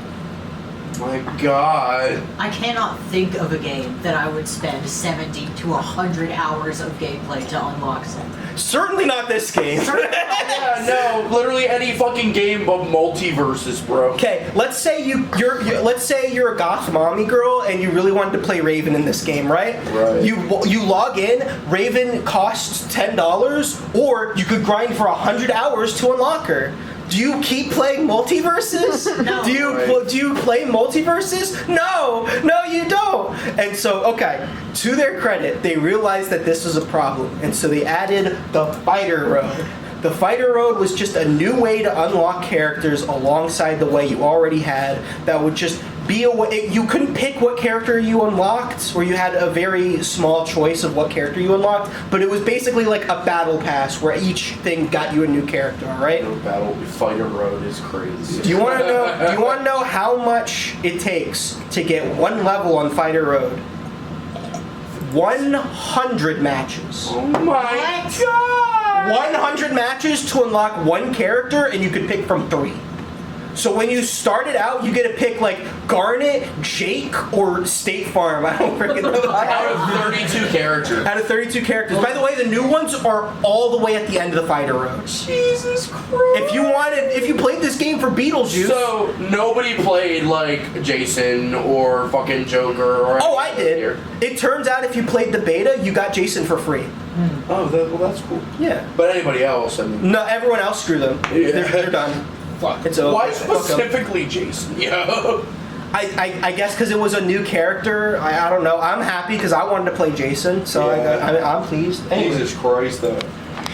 My God. I cannot think of a game that I would spend 70 to 100 hours of gameplay to unlock something. Certainly not this game. Yeah, no, literally any fucking game but Multiverses, bro. Okay, let's say you're a goth mommy girl and you really wanted to play Raven in this game, right? Right. You log in. Raven costs $10, or you could grind for 100 hours to unlock her. Do you keep playing Multiverses? No. Do you play Multiverses? No, you don't. And so, okay, to their credit, they realized that this was a problem, and so they added the Fighter Road. The Fighter Road was just a new way to unlock characters alongside the way you already had. That would just be a way. You couldn't pick what character you unlocked, or you had a very small choice of what character you unlocked. But it was basically like a battle pass where each thing got you a new character. All right. Fighter Road is crazy. Do you want to know? Do you want to know how much it takes to get one level on Fighter Road? 100 matches. Oh my God! 100 matches to unlock one character, and you could pick from 3. So when you start it out, you get to pick like Garnet, Jake, or State Farm. I don't freaking know. Out of 32 characters. Out of 32 characters. By the way, the new ones are all the way at the end of the Fighter Road. Jesus Christ. If you played this game for Beetlejuice. So nobody played like Jason or fucking Joker or. Oh, I did. Here. It turns out if you played the beta, you got Jason for free. Oh, well, that's cool. Yeah. But anybody else, I mean. No, everyone else screw them. Yeah. They're done. Fuck. It's over. Why specifically Jason? Yo. I guess because it was a new character. I don't know. I'm happy because I wanted to play Jason, so Yeah. I'm pleased. Anyway, Jesus Christ, though.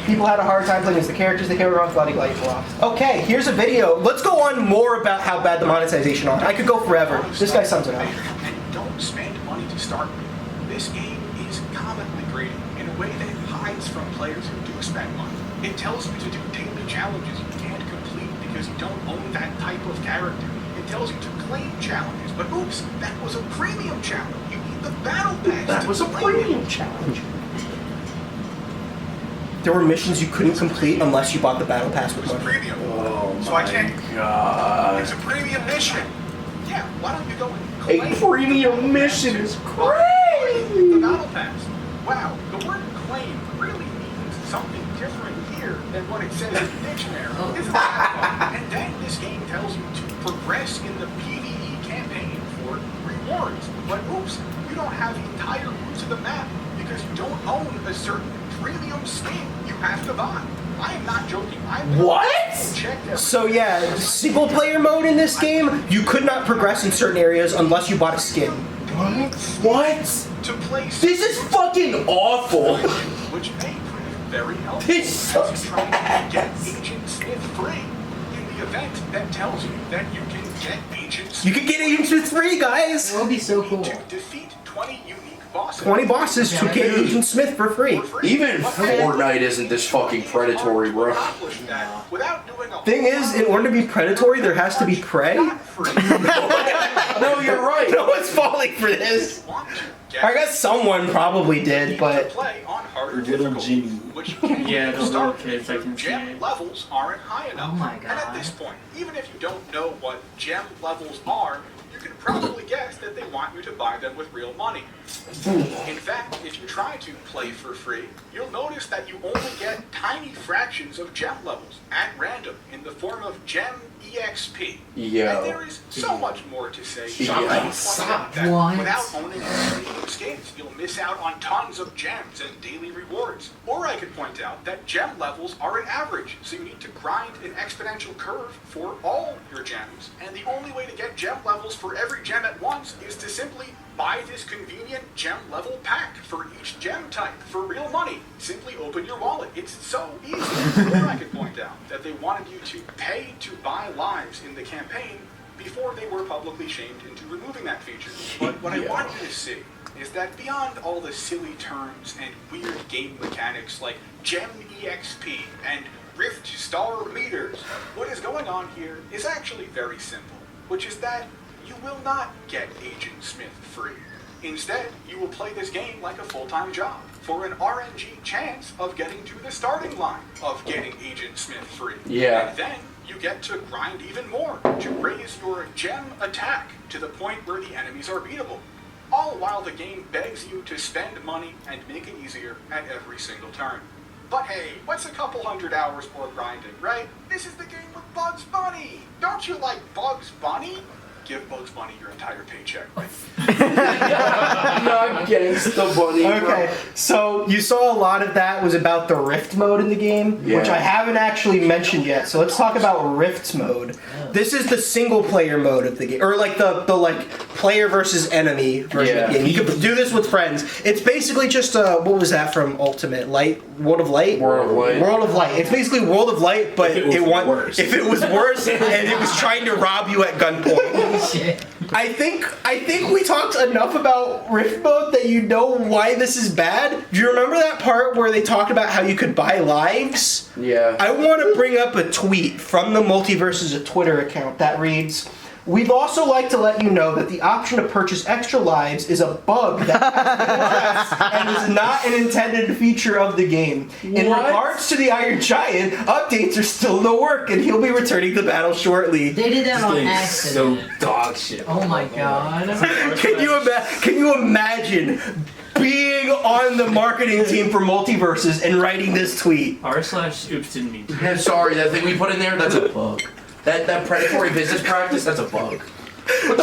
people had a hard time playing as the characters. They came around, blah, blah, blah. Okay, here's a video. Let's go on more about how bad the monetization are. I could go forever. This guy sums it up. And don't spend money to start with. This game is comically graded in a way that it hides from players who do spend money. It tells you to do daily challenges you can't complete because you don't own that type of character. It tells you to claim challenges, but oops, that was a premium challenge. You need the battle pass. That was a premium challenge. There were missions you couldn't complete unless you bought the battle pass with It's money. premium. Oh So I can't. God. It's a premium mission. Yeah, why don't you go and A claim premium mission is crazy. the battle pass? Wow, the word claim really means something different here than what it says in the dictionary. Isn't that fun? And then this game tells you to progress in the PvE campaign for rewards. But oops, you don't have the entire route to the map because you don't own a certain premium skin you have to buy. I am not joking. Checked So yeah, single player mode in this game, you could not progress in certain areas unless you bought a skin. What? to play. This is fucking awful. Which may prove very helpful This as sucks. you try to get Agent Smith free in the event that tells you that you can get Agent Smith. You could get Agent Smith free, guys. That would be so cool. To defeat 20 unique bosses. 20 bosses to get Agent Smith for free. Even Fortnite isn't this fucking predatory, bro. Accomplish that without doing a Thing is, in order to be predatory, there has to be prey. No, you're right. No one's falling for this. I guess someone probably did, but play on harder Little difficulty, Jimmy. which you can't Yeah, even the little start kids, I can see gem it. levels aren't high enough. Oh my And at God. this point, even if you don't know what gem levels are, you can probably guess that they want you to buy them with real money. In fact, if you try to play for free, you'll notice that you only get tiny fractions of gem levels at random in the form of gem EXP. Yo. And there is so much more to say. Yeah. That What? without owning premium skins, you'll miss out on tons of gems and daily rewards. Or I could point out that gem levels are an average, so you need to grind an exponential curve for all your gems. And the only way to get gem levels for every gem at once is to simply buy this convenient gem level pack for each gem type for real money. Simply open your wallet. It's so easy. Or I could point out that they wanted you to pay to buy lives in the campaign before they were publicly shamed into removing that feature. But what I want you to see is that beyond all the silly terms and weird game mechanics like Gem EXP and Rift Star Meters, what is going on here is actually very simple, which is that you will not get Agent Smith free. Instead, you will play this game like a full-time job for an RNG chance of getting to the starting line of getting Agent Smith free. Yeah. And then you get to grind even more to raise your gem attack to the point where the enemies are beatable. All while the game begs you to spend money and make it easier at every single turn. But hey, what's a couple hundred hours more grinding, right? This is the game with Bugs Bunny! Don't you like Bugs Bunny? Give Bugs Bunny your entire paycheck. Not Gangsta Bunny. Okay, so you saw a lot of that was about the Rift mode in the game, which I haven't actually mentioned yet. So let's talk about Rift mode. This is the single player mode of the game, or like the like player versus enemy version of the game. You can do this with friends. It's basically just what was that from Ultimate Light? World of Light. World of Light. It's basically World of Light, but if it was worse and it was trying to rob you at gunpoint. I think we talked enough about Rift mode that you know why this is bad. Do you remember that part where they talked about how you could buy lives? Yeah. I want to bring up a tweet from the Multiverses Twitter account that reads, "We'd also like to let you know that the option to purchase extra lives is a bug that has been addressed and is not an intended feature of the game. In regards to the Iron Giant, updates are still in the work and he'll be returning to battle shortly." They did that on So accident. dog shit. Oh my god. Can you imagine being on the marketing team for Multiverses and writing this tweet? r/oops didn't mean to. I'm sorry, that thing we put in there, that's a bug. That predatory business practice, that's a bug.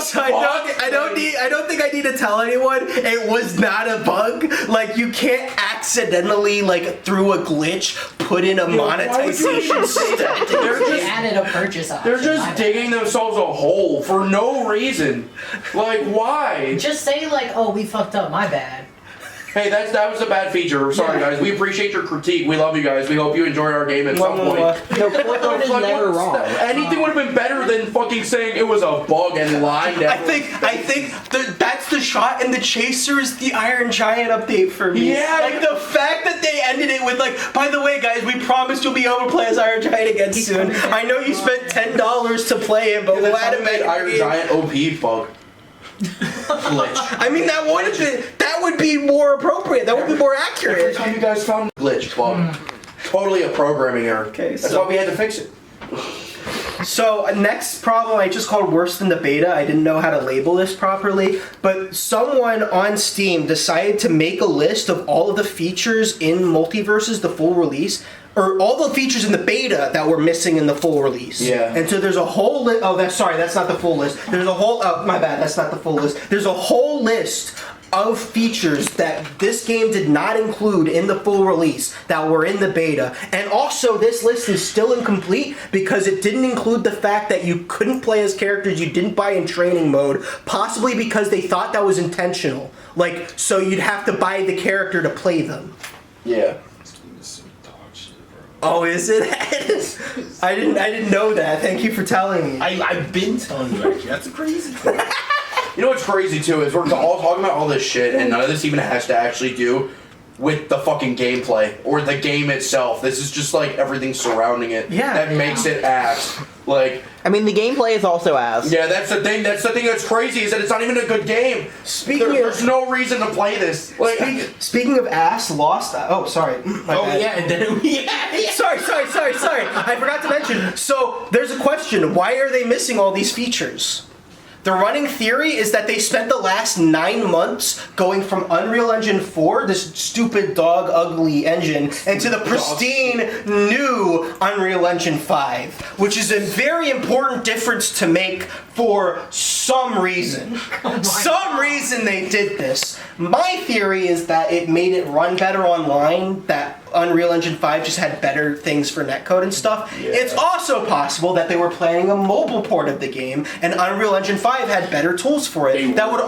So I don't think I need to tell anyone it was not a bug. Like, you can't accidentally, like, through a glitch, put in a monetization step. They added a purchase option. They're just digging themselves a hole for no reason. Like, why? Just say like, oh, we fucked up, my bad. Hey, that was a bad feature. Sorry, guys. We appreciate your critique. We love you guys. We hope you enjoy our game at some point. No, Portland is never wrong. Anything would have been better than fucking saying it was a bug and lying down. I think that's the shot in the chaser is the Iron Giant update for me. Yeah. Like, the fact that they ended it with, like, by the way, guys, we promised you'll be able to play as Iron Giant again soon. I know you spent $10 to play him, but we'll add him in. Iron Giant OP bug. Glitch. I mean, that would be more appropriate. That would be more accurate. Every time you guys found glitch bug. Totally a programming error. Okay, that's why we had to fix it. So, next problem I just called worse than the beta. I didn't know how to label this properly, but someone on Steam decided to make a list of all of the features in Multiverses, the full release, or all the features in the beta that were missing in the full release. Yeah. And so there's a whole list. Oh, that's not the full list. There's a whole. Oh, my bad. That's not the full list. There's a whole list of features that this game did not include in the full release that were in the beta. And also, this list is still incomplete because it didn't include the fact that you couldn't play as characters you didn't buy in training mode, possibly because they thought that was intentional. Like, so you'd have to buy the character to play them. Yeah. Oh, is it? I didn't know that. Thank you for telling me. I've been telling you, actually. That's crazy. You know what's crazy too is we're all talking about all this shit and none of this even has to actually do with the fucking gameplay or the game itself. This is just like everything surrounding it that makes it ass. Like, I mean, the gameplay is also ass. yeah, that's the thing. That's the thing that's crazy is that it's not even a good game. There's no reason to play this. Like, speaking of ass, Lost. Oh, sorry. My bad. Yeah, and then Sorry. I forgot to mention. So there's a question. Why are they missing all these features? The running theory is that they spent the last 9 months going from Unreal Engine 4, this stupid dog ugly engine, into the pristine new Unreal Engine 5, which is a very important difference to make for some reason. Reason they did this. My theory is that it made it run better online, that Unreal Engine 5 just had better things for netcode and stuff. Yeah. It's also possible that they were planning a mobile port of the game, and Unreal Engine 5 had better tools for it. That would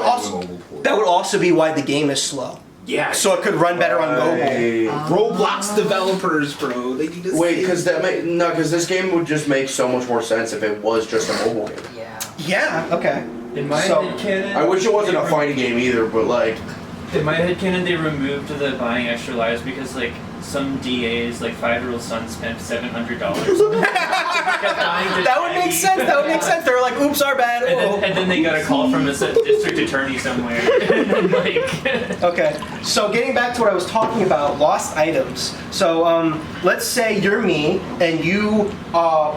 also be why the game is slow. Yeah. So it could run better on mobile. Roblox developers, bro. They do this. wait, because this game would just make so much more sense if it was just a mobile game. Yeah. Okay. In my headcanon, I wish it wasn't a fighting game either, but like. In my headcanon, they removed the buying extra lives because, like, some DA's like 5-year-old son spent $700. That would make sense. That would make sense. They were like, "Oops, our bad." And then they got a call from a district attorney somewhere. Okay, so getting back to what I was talking about, lost items. So let's say you're me and you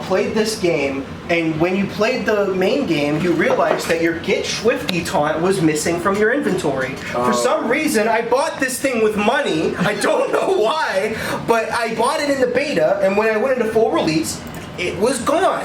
played this game, and when you played the main game, you realized that your Get Swifty taunt was missing from your inventory. For some reason, I bought this thing with money. I don't know why, but I bought it in the beta, and when I went into full release, it was gone.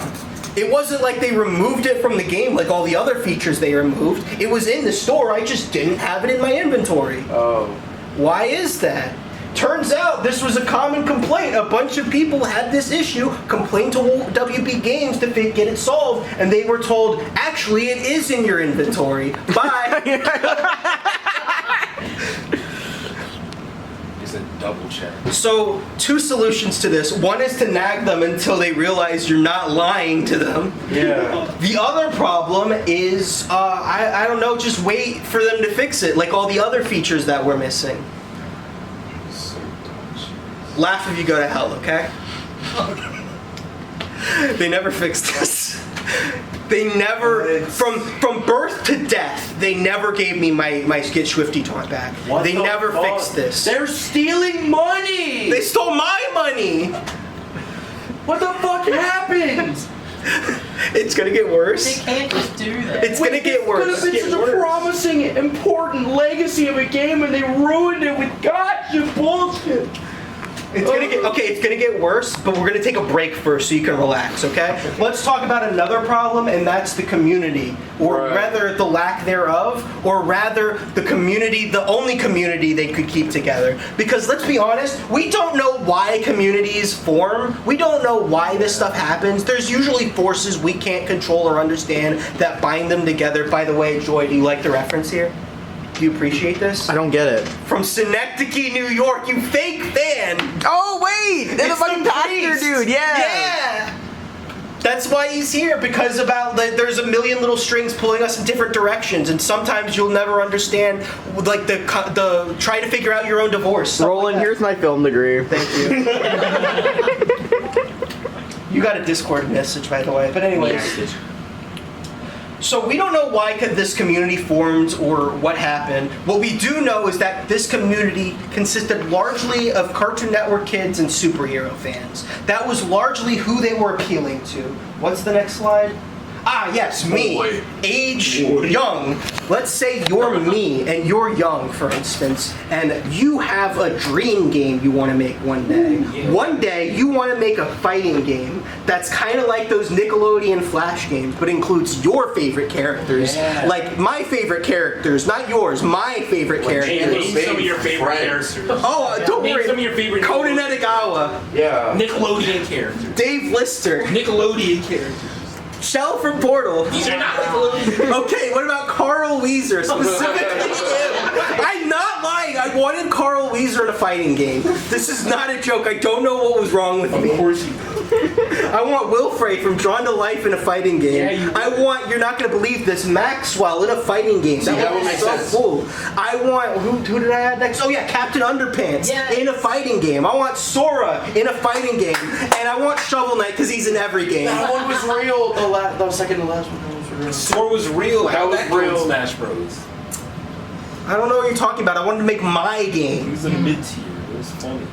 It wasn't like they removed it from the game like all the other features they removed. It was in the store, I just didn't have it in my inventory. Oh. Why is that? Turns out this was a common complaint. A bunch of people had this issue, complained to WB Games to get it solved, and they were told, actually, it is in your inventory. Bye. It's a double check. So, 2 solutions to this. One is to nag them until they realize you're not lying to them. Yeah. The other problem is, I don't know, just wait for them to fix it, like all the other features that we're missing. Laugh if you go to hell, okay? They never fixed this. They never, from birth to death, they never gave me my Get Swifty taunt back. They never fixed this. They're stealing money! They stole my money! What the fuck happened? It's gonna get worse. They can't just do that. It's gonna get worse. Could have been such a promising, important legacy of a game, and they ruined it with gotcha bullshit. It's gonna get worse, but we're gonna take a break first so you can relax, okay? Let's talk about another problem, and that's the community, or rather the lack thereof, or rather the community, the only community they could keep together. Because let's be honest, we don't know why communities form. We don't know why this stuff happens. There's usually forces we can't control or understand that bind them together. By the way, Joy, do you like the reference here? Do you appreciate this? I don't get it. From Synecdoche, New York, you fake fan! Oh wait, they're the fucking pastor dude. Yeah. Yeah. That's why he's here, because there's a million little strings pulling us in different directions, and sometimes you'll never understand, like the try to figure out your own divorce. Roland, here's my film degree. Thank you. You got a Discord message, by the way. But anyways. So we don't know why this community formed or what happened. What we do know is that this community consisted largely of Cartoon Network kids and superhero fans. That was largely who they were appealing to. What's the next slide? Ah, yes, me. Boy. Age young. Let's say you're me and you're young, for instance, and you have a dream game you want to make one day. One day, you want to make a fighting game that's kind of like those Nickelodeon Flash games, but includes your favorite characters. Like my favorite characters, not yours, my favorite characters. Name some of your favorite characters. Oh, don't worry. Name some of your favorite Conan Edogawa. Yeah. Nickelodeon characters. Dave Lister. Nickelodeon characters. Shell from Portal. These are not Nickelodeon. Okay, what about Carl Weezer? Specifically him. I'm not lying. I wanted Carl Weezer in a fighting game. This is not a joke. I don't know what was wrong with me. Of course you do. I want Wilfred from Drawn to Life in a fighting game. Yeah, you I want, you're not going to believe this, Maxwell in a fighting game. That would be so cool. I want, who did I add next? Oh yeah, Captain Underpants in a fighting game. I want Sora in a fighting game. And I want Shovel Knight because he's in every game. That one was real. The second to last one was real. Sora was real. That was real. Smash Bros. I don't know what you're talking about. I wanted to make my He game. was in mid-tier. It was funny.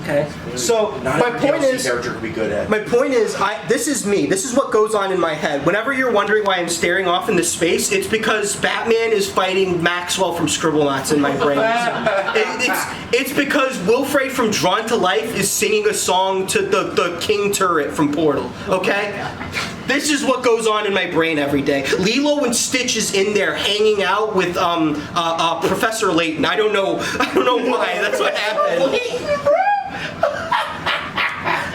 Okay. So Not my every point DLC is, character could be good at. my point is, this is me. This is what goes on in my head. Whenever you're wondering why I'm staring off into space, it's because Batman is fighting Maxwell from Scribblenauts in my brain. It's because Wilfred from Drawn to Life is singing a song to the King Turret from Portal. Okay. This is what goes on in my brain every day. Lilo and Stitch is in there hanging out with Professor Layton. I don't know why. That's what happened.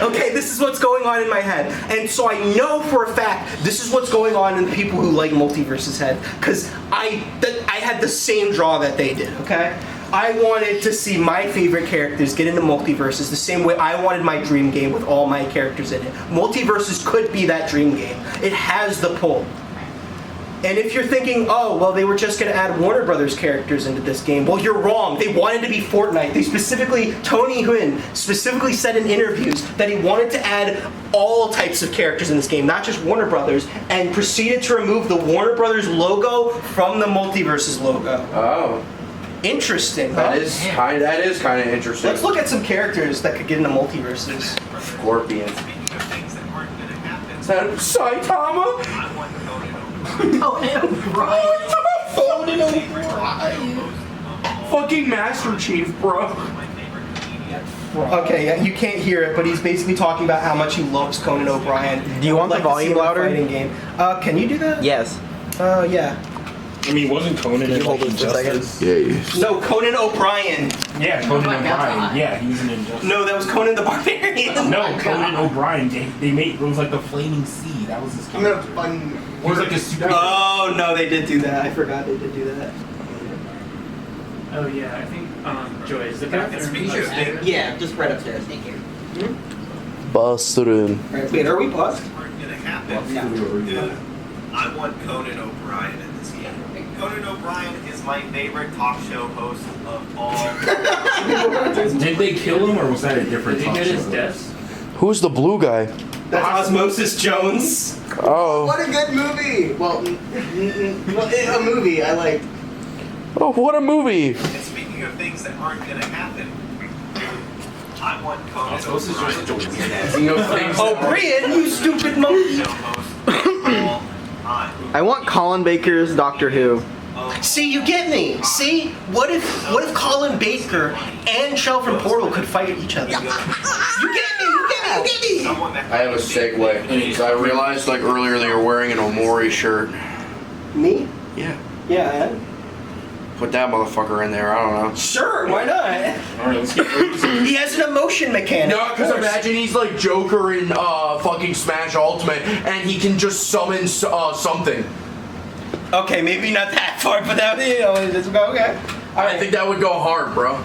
Okay, this is what's going on in my head. And so I know for a fact this is what's going on in the people who like Multiverses head. Because I had the same draw that they did, okay? I wanted to see my favorite characters get into Multiverses the same way I wanted my dream game with all my characters in it. Multiverses could be that dream game. It has the pull. And if you're thinking, oh, well, they were just going to add Warner Brothers characters into this game, well, you're wrong. They wanted to be Fortnite. Tony Hwyn specifically said in interviews that he wanted to add all types of characters in this game, not just Warner Brothers, and proceeded to remove the Warner Brothers logo from the Multiverses logo. Oh. Interesting, huh? That is kind of interesting. Let's look at some characters that could get into Multiverses. Scorpion. Is that Saitama? Conan O'Brien. Fucking Master Chief, bro. Okay, yeah, you can't hear it, but he's basically talking about how much he loves Conan O'Brien. Do you want the volume louder? Game. Can you do that? Yes. Yeah. I mean, wasn't Conan in hold like, this for a second? Injustice? No, Conan O'Brien. Yeah, Conan O'Brien. Yeah, he was in Injustice. No, that was Conan the Barbarian. No, Conan O'Brien. They made it was like the Flaming Sea. That was his character. He was like a super. Oh no, they did do that. I forgot they did do that. Oh yeah, I think Joy is the bathroom. Yeah, just right upstairs. Thank you. Bathroom. Right, wait, are we paused? I want Conan O'Brien in this game. Conan O'Brien is my favorite talk show host of all. Did they kill him, or was that a different? Did he get his death? Who's the blue guy? That's Osmosis Jones. Oh. What a good movie! Well, a movie I like. Oh, what a movie! And speaking of things that aren't gonna happen, I want Conan O'Brien. O'Brien, you stupid monkey. Show host of all time. I want Colin Baker's Doctor Who. See, you get me. See, what if Colin Baker and Shell from Portal could fight each other? You get me. You get me. I have a segue. Because I realized like earlier they were wearing an Omori shirt. Me? Yeah. Yeah. Put that motherfucker in there. I don't know. Sure, why not? Alright, let's get He has an emotion mechanic. No, because of course. imagine he's like Joker in fucking Smash Ultimate, and he can just summon something. Okay, maybe not that far, but that let's go. Okay. I think that would go hard, bro.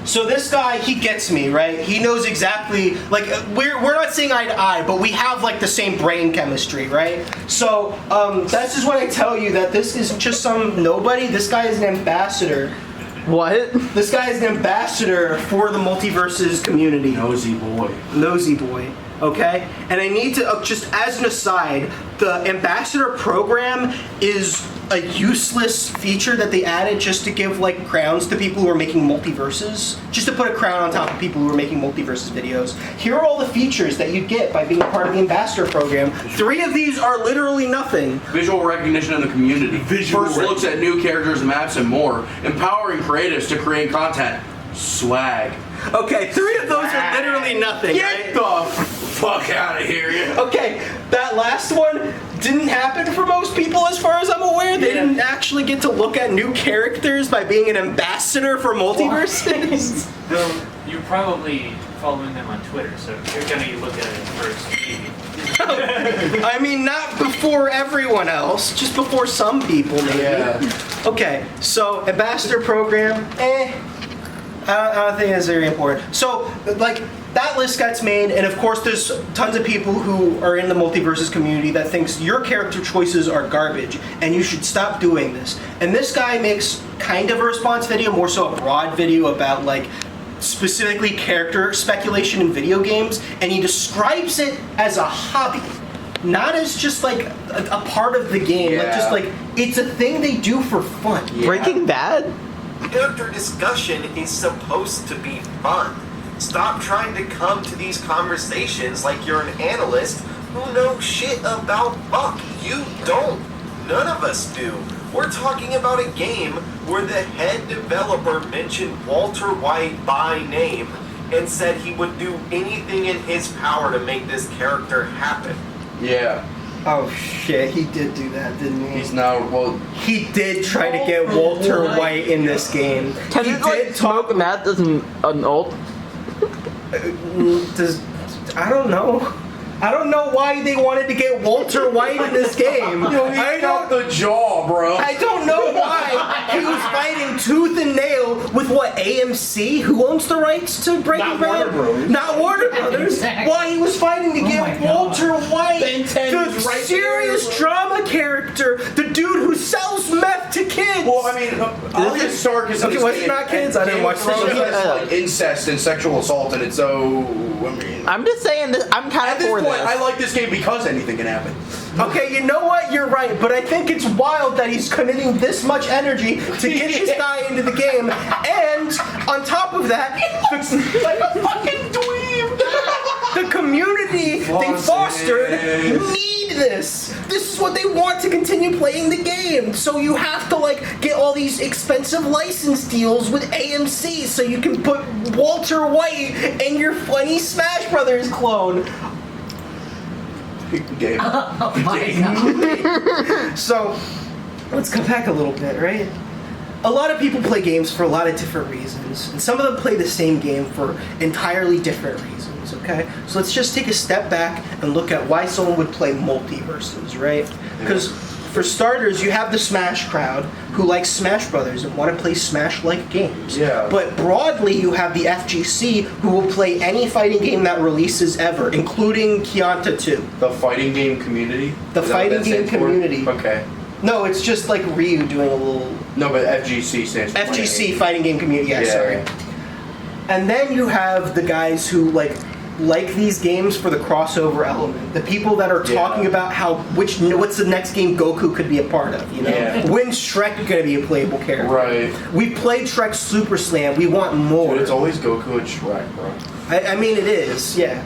So this guy, he gets me, right? He knows exactly, like, we're not seeing eye to eye, but we have, like, the same brain chemistry, right? So, that's just when I tell you that this isn't just some nobody. This guy is an ambassador. What? This guy is an ambassador for the Multiverses community. Nosy boy. Nosy boy, okay? And I need to, just as an aside, the ambassador program is a useless feature that they added just to give like crowns to people who are making multiverses. Just to put a crown on top of people who are making multiverses videos. Here are all the features that you get by being a part of the ambassador program. 3 of these are literally nothing. Visual recognition in the community. First looks at new characters, maps, and more. Empowering creatives to create content. Swag. Okay, 3 of those are literally nothing, Get right? the fuck out of here. Okay, that last one didn't happen for most people as far as I'm aware. They didn't actually get to look at new characters by being an ambassador for multiverses. Well, you're probably following them on Twitter, so you're gonna look at it first, maybe. I mean, not before everyone else, just before some people, maybe. Yeah. Okay, so ambassador program, I don't think it's very important. So, like, that list gets made, and of course there's tons of people who are in the Multiverses community that thinks your character choices are garbage, and you should stop doing this. And this guy makes kind of a response video, more so a broad video about, like, specifically character speculation in video games, and he describes it as a hobby. Not as just like a part of the game, like just like it's a thing they do for fun. Yeah. Breaking Bad? Character discussion is supposed to be fun. Stop trying to come to these conversations like you're an analyst who knows shit about Buck. You don't. None of us do. We're talking about a game where the head developer mentioned Walter White by name and said he would do anything in his power to make this character happen. Yeah. Oh shit, he did do that, didn't he? He's now, well... He did try to get Walter White in this game. Can you like smoke meth as an ult? I don't know. I don't know why they wanted to get Walter White in this game. I got the jaw, bro. I don't know why he was fighting fighting tooth and nail with what, AMC? Who owns the rights to Breaking Bad? Not Warner Brothers. Exactly. Why he was fighting to Oh my get God. Walter White, Ben 10 the was right serious there. drama character, the dude who sells meth to kids. Well, I mean, Arya Stark is Okay, was it not kids? I didn't watch Game of Thrones this. has, like incest and sexual assault in it, so I mean, I'm just saying this. I'm kind at of this for point, this. I like this game because anything can happen. Okay, you know what? You're right, but I think it's wild that he's committing this much energy to get this guy into the game, and on top of that, Like a fucking dweeb. the community they fostered need this. This is what they want to continue playing the game. So you have to like get all these expensive license deals with AMC so you can put Walter White in your funny Smash Brothers clone. Game. Oh my god. So, let's come back a little bit, right? A lot of people play games for a lot of different reasons, and some of them play the same game for entirely different reasons, okay? So let's just take a step back and look at why someone would play Multiverses, right? Because for starters, you have the Smash crowd who likes Smash Brothers and want to play Smash-like games. Yeah. But broadly, you have the FGC who will play any fighting game that releases ever, including Kianta 2. The fighting game community. The Is that what fighting that game stands for? community. Okay. No, it's just like Ryu doing a little No, but FGC stands for FGC fighting game community. Yeah, Yeah. sorry. And then you have the guys who like these games for the crossover element. The people that are talking about how what's the next game Goku could be a part of. You know, Yeah. when's Shrek going to be a playable character? Right. We played Shrek Super Slam. We want more. Dude, it's always Goku and Shrek, bro. I mean, it is, yeah.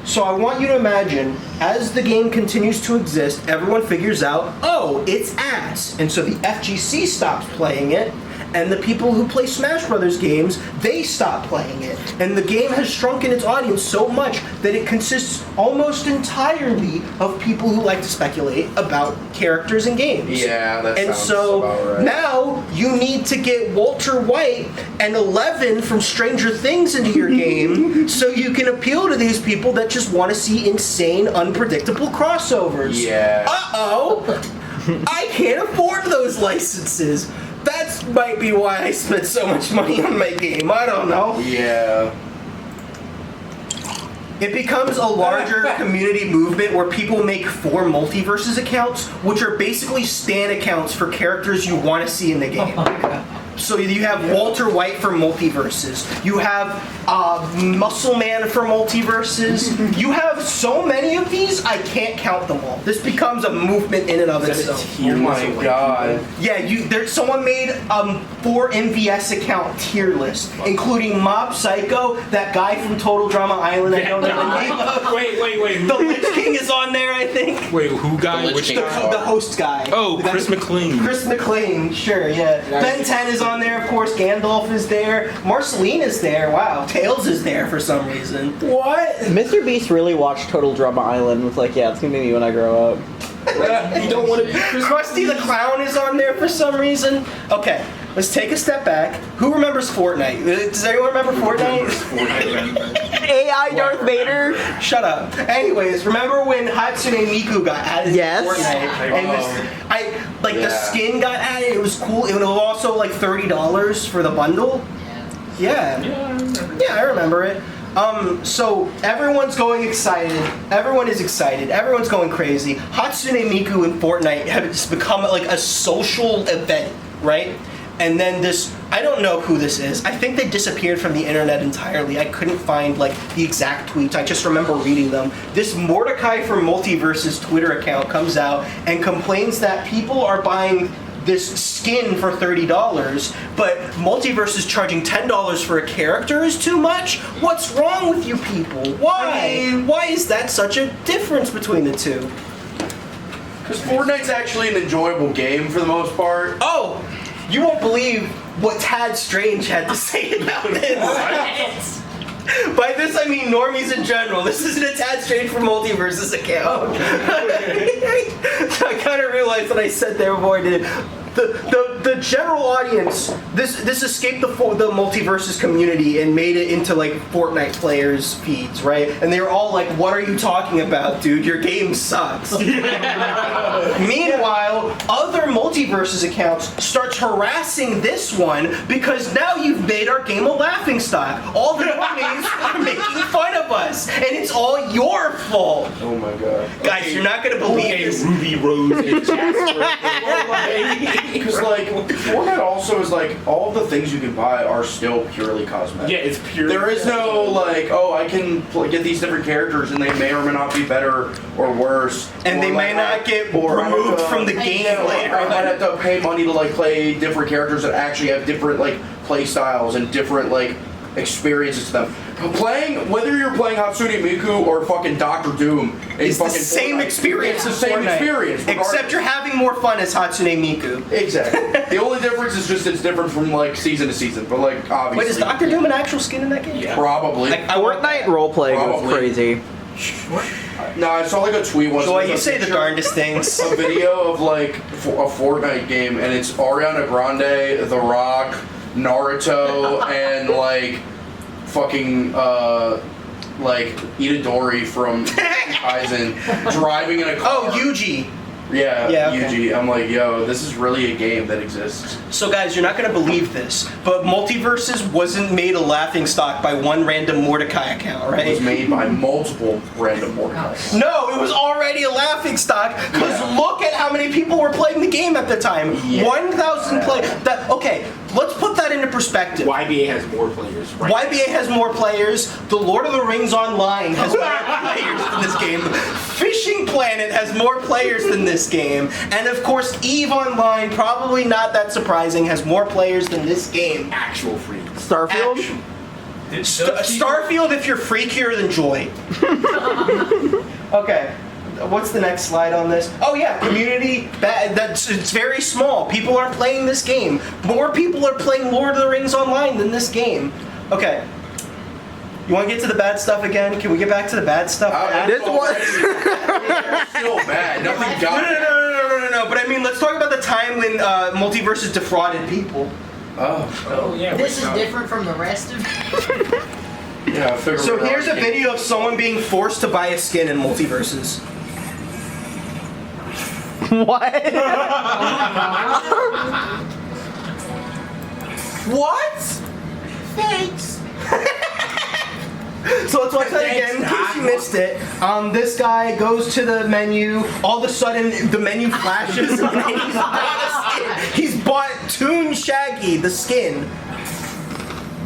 So I want you to imagine, as the game continues to exist, everyone figures out, oh, it's ass. And so the FGC stops playing it, and the people who play Smash Brothers games, they stop playing it. And the game has shrunken its audience so much that it consists almost entirely of people who like to speculate about characters in games. Yeah, that And sounds so about right. now you need to get Walter White and 11 from Stranger Things into your game so you can appeal to these people that just want to see insane, unpredictable crossovers. Yeah. Uh-oh! I can't afford those licenses. That might be why I spent so much money on my game. I don't know. Yeah. It becomes a larger community movement where people make 4 Multiverses accounts, which are basically stan accounts for characters you want to see in the game. So you have Walter White for Multiverses. You have Muscle Man for Multiverses. You have so many of these, I can't count them all. This becomes a movement in and of itself. Oh my god. Yeah, someone made 4 MVS account tier list, including Mob Psycho, that guy from Total Drama Island. I don't know the name of. Wait. The Lich King is on there, I think. Wait, who guy? Lich Which King. guy? The host guy. Oh, That's- Chris McLean. Chris McLean, sure, yeah. Ben 10 is on there, of course. Gandalf is there. Marceline is there. Wow. Tails is there for some reason. What? Mr. Beast really watched Total Drama Island and was like, yeah, it's gonna be me when I grow up. You don't want to be Krusty the Clown is on there for some reason. Okay, let's take a step back. Who remembers Fortnite? Does anyone remember Fortnite? AI Darth Vader? Shut up. Anyways, remember when Hatsune Miku got added Yes. to Fortnite? And the skin got added. It was cool. It was also like $30 for the bundle. Yeah, I remember it. So everyone's going excited. Everyone is excited. Everyone's going crazy. Hatsune Miku and Fortnite have just become like a social event, right? And then this, I don't know who this is. I think they disappeared from the internet entirely. I couldn't find like the exact tweets. I just remember reading them. This Mordecai from Multiverses Twitter account comes out and complains that people are buying this skin for $30, but Multiverse is charging $10 for a character is too much? What's wrong with you people? Why? Why is that such a difference between the two? Because Fortnite's actually an enjoyable game for the most part. Oh, you won't believe what Tad Strange had to say about this. By this I mean normies in general. This isn't a Tad Strange for Multiverses account. I kind of realized what I said there before I did it. the general audience, this escaped the Multiverses community and made it into like Fortnite players' feeds, right? And they were all like, "What are you talking about, dude? Your game sucks." Meanwhile, other Multiverses accounts starts harassing this one because now you've made our game a laughingstock. All the normies are making fun of us, and it's all your fault. Oh my god. Guys, you're not gonna believe this. Ruby Rose and Jasper. Because like Fortnite also is like all of the things you can buy are still purely cosmetic. Yeah, it's pure. There is no like, oh, I can get these different characters and they may or may not be better or worse, and or they may not get removed from the game later. I might have to pay money to like play different characters that actually have different like play styles and different like experiences to them. Whether you're playing Hatsune Miku or fucking Doctor Doom, it's the same experience. It's the same experience, except you're having more fun as Hatsune Miku. Exactly. The only difference is just it's different from like season to season, but like obviously. Wait, is Doctor Doom an actual skin in that game? Yeah. Probably. Like, Fortnite roleplay goes crazy. No, I saw like a tweet once. So you say the darndest things. A video of like a Fortnite game, and it's Ariana Grande, The Rock, Naruto, and like fucking like Itadori from Aizen driving in a car. Oh, Yuji. Yeah, okay. Yuji. I'm like, yo, this is really a game that exists. So guys, you're not gonna believe this, but Multiverses wasn't made a laughingstock by one random Mordecai account, right? It was made by multiple random Mordecai. No, it was already a laughingstock because look at how many people were playing the game at the time. 1,000 play. That okay? Let's put that into perspective. YBA has more players. Right? YBA has more players. The Lord of the Rings Online has more players than this game. Fishing Planet has more players than this game. And of course, EVE Online, probably not that surprising, has more players than this game. Actual free. Starfield? Starfield if you're freakier than Joy. Okay. What's the next slide on this? Oh yeah, community. It's very small. People aren't playing this game. More people are playing Lord of the Rings Online than this game. Okay. You want to get to the bad stuff again? Can we get back to the bad stuff? This was still bad. Nothing got. No. But I mean, let's talk about the time when Multiverses defrauded people. Oh yeah. This is different from the rest of it. Yeah. So here's a video of someone being forced to buy a skin in Multiverses. What? What? Thanks. So let's watch that again in case you missed it. This guy goes to the menu. All of a sudden, the menu flashes. And he's bought Toon Shaggy, the skin,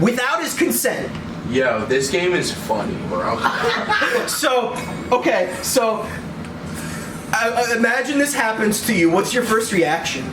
without his consent. Yo, this game is funny, bro. So imagine this happens to you. What's your first reaction?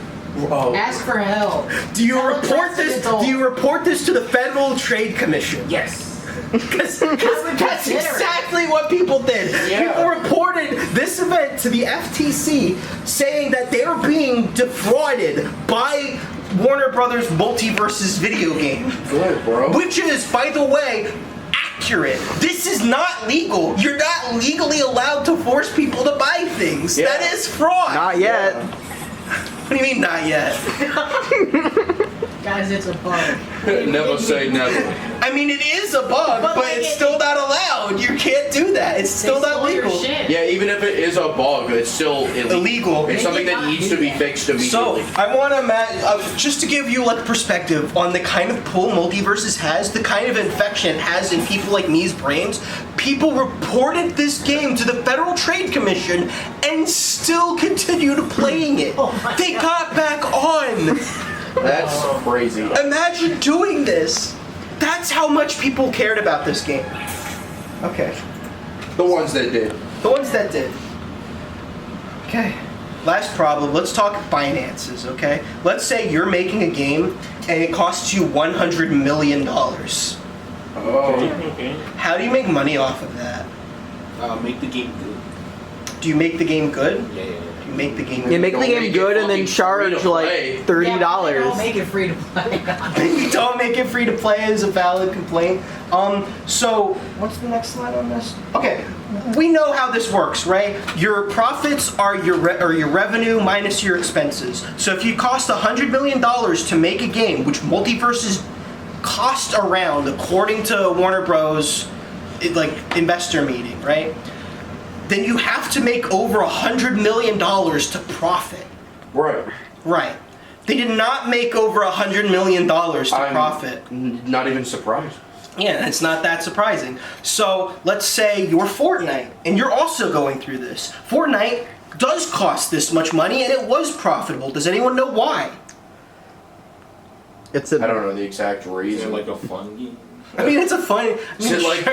Ask for help. Do you report this? Do you report this to the Federal Trade Commission? Yes. Because that's exactly what people did. Yeah. People reported this event to the FTC, saying that they were being defrauded by Warner Brothers Multiverses video game. Good, bro. Which is, by the way, accurate. This is not legal. You're not legally allowed to force people to buy things. Yeah. That is fraud. Not yet. What do you mean, not yet? Guys, it's a bug. Never say never. I mean, it is a bug, but like it's still not allowed. You can't do that. It's still not legal. Yeah, even if it is a bug, it's still illegal. It's something that needs to be fixed immediately. So, I want to just to give you like perspective on the kind of pull Multiverses has, the kind of infection it has in people like me's brains. People reported this game to the Federal Trade Commission and still continue to playing it. They got back on. That's crazy. Imagine doing this. That's how much people cared about this game. Okay. The ones that did. The ones that did. Okay. Last problem. Let's talk finances, okay? Let's say you're making a game and it costs you $100 million. Oh. How do you make money off of that? Make the game good. Do you make the game good? Yeah. You make the game You make the game good and then charge like $30. Yeah, don't make it free to play. You don't make it free to play is a valid complaint. So what's the next slide on this? Okay, we know how this works, right? Your profits are your revenue minus your expenses. So if you cost $100 million to make a game, which Multiverses cost around, according to Warner Bros. Investor meeting, right? Then you have to make over $100 million to profit. Right. Right. They did not make over $100 million to profit. Not even surprised. Yeah, it's not that surprising. So let's say you're Fortnite, and you're also going through this. Fortnite does cost this much money, and it was profitable. Does anyone know why? I don't know the exact reason. Is it like a fun game? I mean, it's a fun. Is it like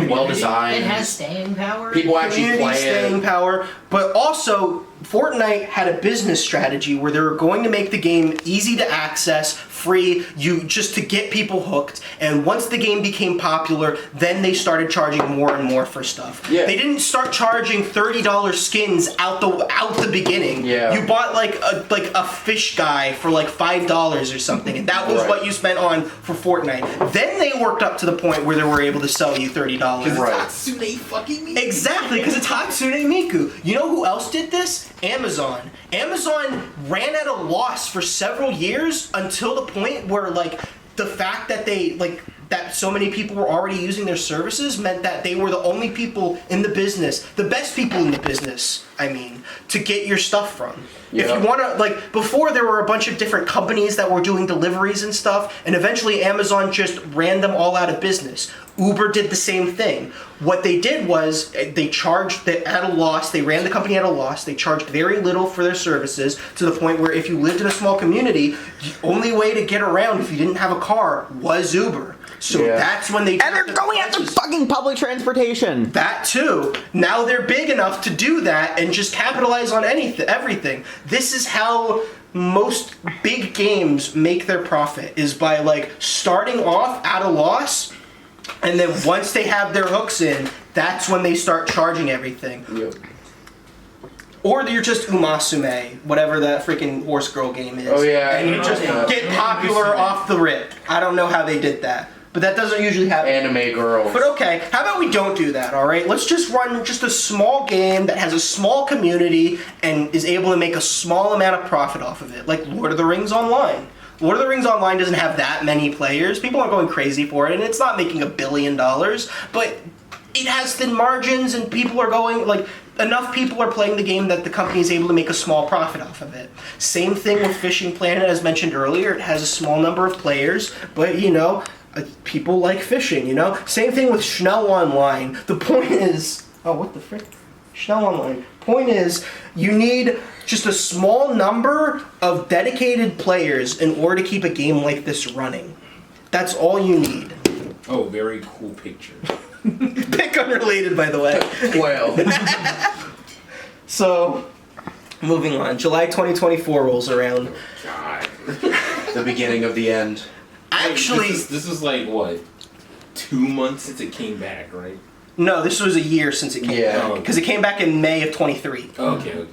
well designed? It has staying power. People actually Community play staying it. power, but also Fortnite had a business strategy where they were going to make the game easy to access, free, just to get people hooked. And once the game became popular, then they started charging more and more for stuff. Yeah. They didn't start charging $30 skins out the beginning. Yeah. You bought like a fish guy for like $5 or something, and that was what you spent on for Fortnite. Then they worked up to the point where they were able to sell you $30. Right. Hatsune fucking Miku. Exactly, because it's Hatsune Miku. You know who else did this? Amazon. Amazon ran at a loss for several years until the point where the fact that that so many people were already using their services meant that they were the only people in the business, the best people in the business, to get your stuff from. Yeah. If you want to, before there were a bunch of different companies that were doing deliveries and stuff, and eventually Amazon just ran them all out of business. Uber did the same thing. What they did was they charged at a loss. They ran the company at a loss. They charged very little for their services to the point where if you lived in a small community, the only way to get around if you didn't have a car was Uber. So that's when they... And they're going after fucking public transportation. That too. Now they're big enough to do that and just capitalize on everything. This is how most big games make their profit, is by starting off at a loss, and then once they have their hooks in, that's when they start charging everything. Yep. Or you're just Umasume, whatever that freaking horse girl game is. Oh yeah. And you just get popular off the rip. I don't know how they did that. But that doesn't usually happen. Anime girls. But okay, how about we don't do that, alright? Let's just run just a small game that has a small community and is able to make a small amount of profit off of it. Like Lord of the Rings Online. Lord of the Rings Online doesn't have that many players. People aren't going crazy for it, and it's not making $1 billion. But it has thin margins, and people are going, enough people are playing the game that the company is able to make a small profit off of it. Same thing with Fishing Planet, as mentioned earlier. It has a small number of players, but, people like fishing, Same thing with Schnell Online. The point is... Oh, what the frick? Schnell Online. Point is, you need just a small number of dedicated players in order to keep a game like this running. That's all you need. Oh, very cool picture. Pick unrelated, by the way. Well. So, moving on. July 2024 rolls around. God. The beginning of the end. Actually... This is what? 2 months since it came back, right? No, this was a year since it came back. Oh. Because it came back in May of 23. Okay.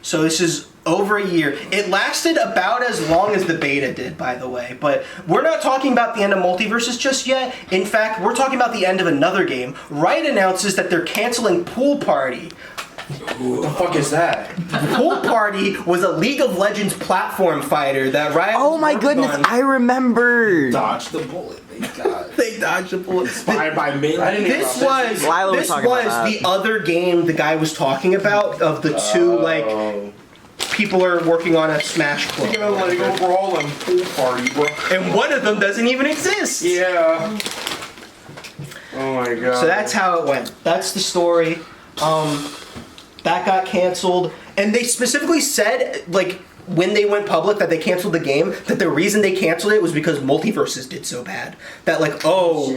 So this is over a year. It lasted about as long as the beta did, by the way. But we're not talking about the end of Multiverses just yet. In fact, we're talking about the end of another game. Riot announces that they're canceling Pool Party. What the fuck is that? Pool Party was a League of Legends platform fighter that Riot Oh my goodness, I remember. Dodge the bullet. They dodged the bullet. Inspired by Melee. This was the other game the guy was talking about of the two people are working on a Smash club. You're gonna let go brawl and Pool Party, bro. And one of them doesn't even exist. Yeah. Oh my god. So that's how it went. That's the story. That got canceled, and they specifically said, when they went public that they canceled the game, that the reason they canceled it was because Multiverses did so bad. That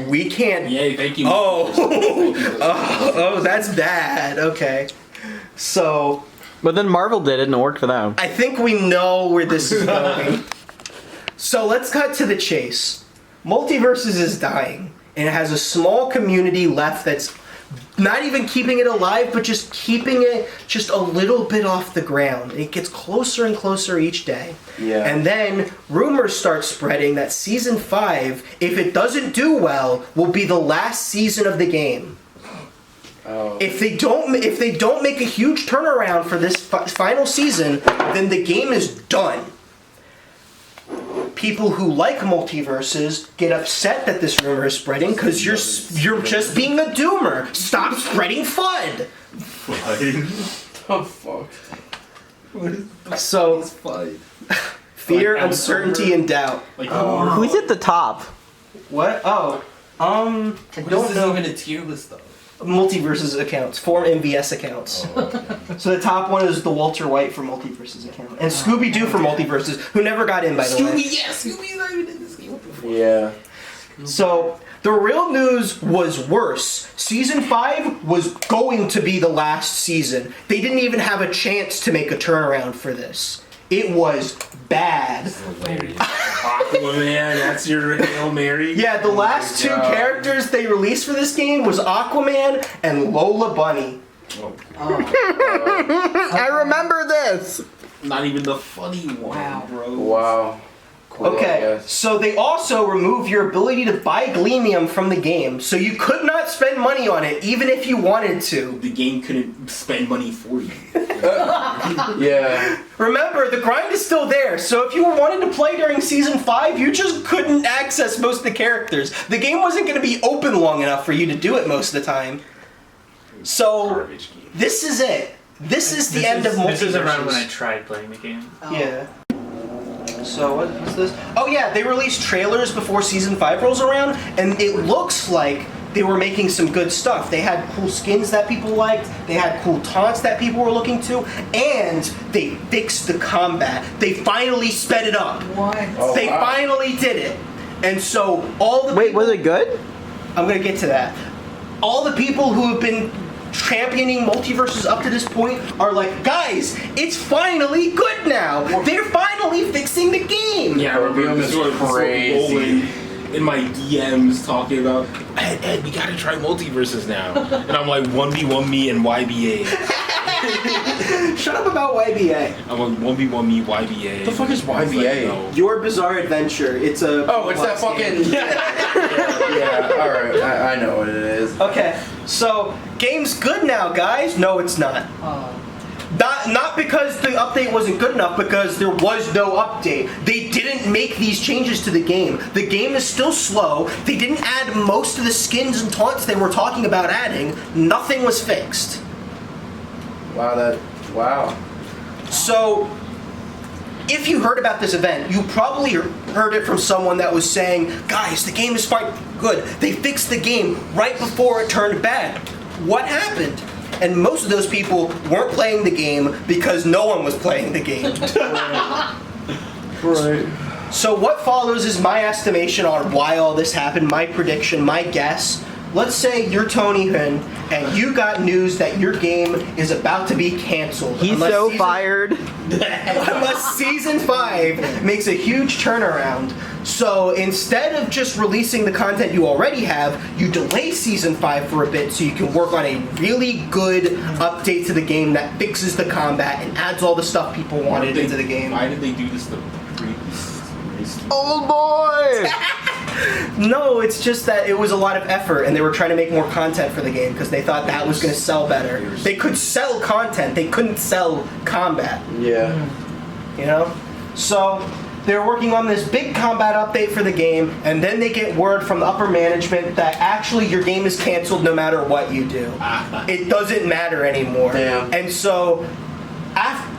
we can't... Yay, thank you. Oh, that's bad. Okay. So... But then Marvel did it and it worked for them. I think we know where this is going. So let's cut to the chase. Multiverses is dying, and it has a small community left that's not even keeping it alive, but just keeping it just a little bit off the ground. It gets closer and closer each day. Yeah. And then rumors start spreading that Season 5, if it doesn't do well, will be the last season of the game. If they don't make a huge turnaround for this final season, then the game is done. People who like Multiverses get upset that this rumor is spreading because you're just being a doomer. Stop spreading FUD. Oh fuck. So fear, uncertainty, and doubt. Who's at the top? What? Oh, I don't know. Even a tier list though. Multiverses accounts, 4 MVS accounts. So the top one is the Walter White for Multiverses account, and Scooby Doo for Multiverses, who never got in, by the way. Scooby's not even in this game. Yeah. So the real news was worse. Season 5 was going to be the last season. They didn't even have a chance to make a turnaround for this. It was bad. Aquaman, that's your Hail Mary? Yeah, the last 2 characters they released for this game was Aquaman and Lola Bunny. I remember this. Not even the funny one, bro. Wow. Cool, Okay, so they also remove your ability to buy Gleamium from the game, so you could not spend money on it, even if you wanted to. The game couldn't spend money for you. Yeah. Remember, the grind is still there, so if you wanted to play during Season 5, you just couldn't access most of the characters. The game wasn't going to be open long enough for you to do it most of the time. So, this is it. This is the end of Multiverses. This is around when I tried playing the game. Yeah. So what's this? Oh yeah, they released trailers before Season 5 rolls around, and it looks like they were making some good stuff. They had cool skins that people liked, they had cool taunts that people were looking to, and they fixed the combat. They finally sped it up. What? They finally did it. And so all the people, was it good? I'm gonna get to that. All the people who have been championing Multiverses up to this point are like, guys, it's finally good now. They're finally fixing the game. Yeah, I remember this was crazy. rolling in my DMs talking about, Ed, we gotta try Multiverses now. And I'm like, 1v1 me and YBA. Shut up about YBA. I'm like, 1v1 me, YBA. The fuck is YBA? No. Your Bizarre Adventure. It's a It's that fucking. Yeah, alright. I know what it is. Okay, so game's good now, guys. No, it's not. Not because the update wasn't good enough, because there was no update. They didn't make these changes to the game. The game is still slow. They didn't add most of the skins and taunts they were talking about adding. Nothing was fixed. Wow. So, if you heard about this event, you probably heard it from someone that was saying, guys, the game is quite good. They fixed the game right before it turned bad. What happened? And most of those people weren't playing the game because no one was playing the game. Right. So what follows is my estimation on why all this happened, my prediction, my guess. Let's say you're Tony Hun, and you got news that your game is about to be canceled. He's so fired. Unless Season 5 makes a huge turnaround. So instead of just releasing the content you already have, you delay Season 5 for a bit so you can work on a really good update to the game that fixes the combat and adds all the stuff people wanted into the game. Why did they do this the previous? Old boy! No, it's just that it was a lot of effort and they were trying to make more content for the game because they thought that was going to sell better. They could sell content, they couldn't sell combat. Yeah. You know? So they're working on this big combat update for the game, and then they get word from the upper management that actually your game is canceled no matter what you do. It doesn't matter anymore. Damn. And so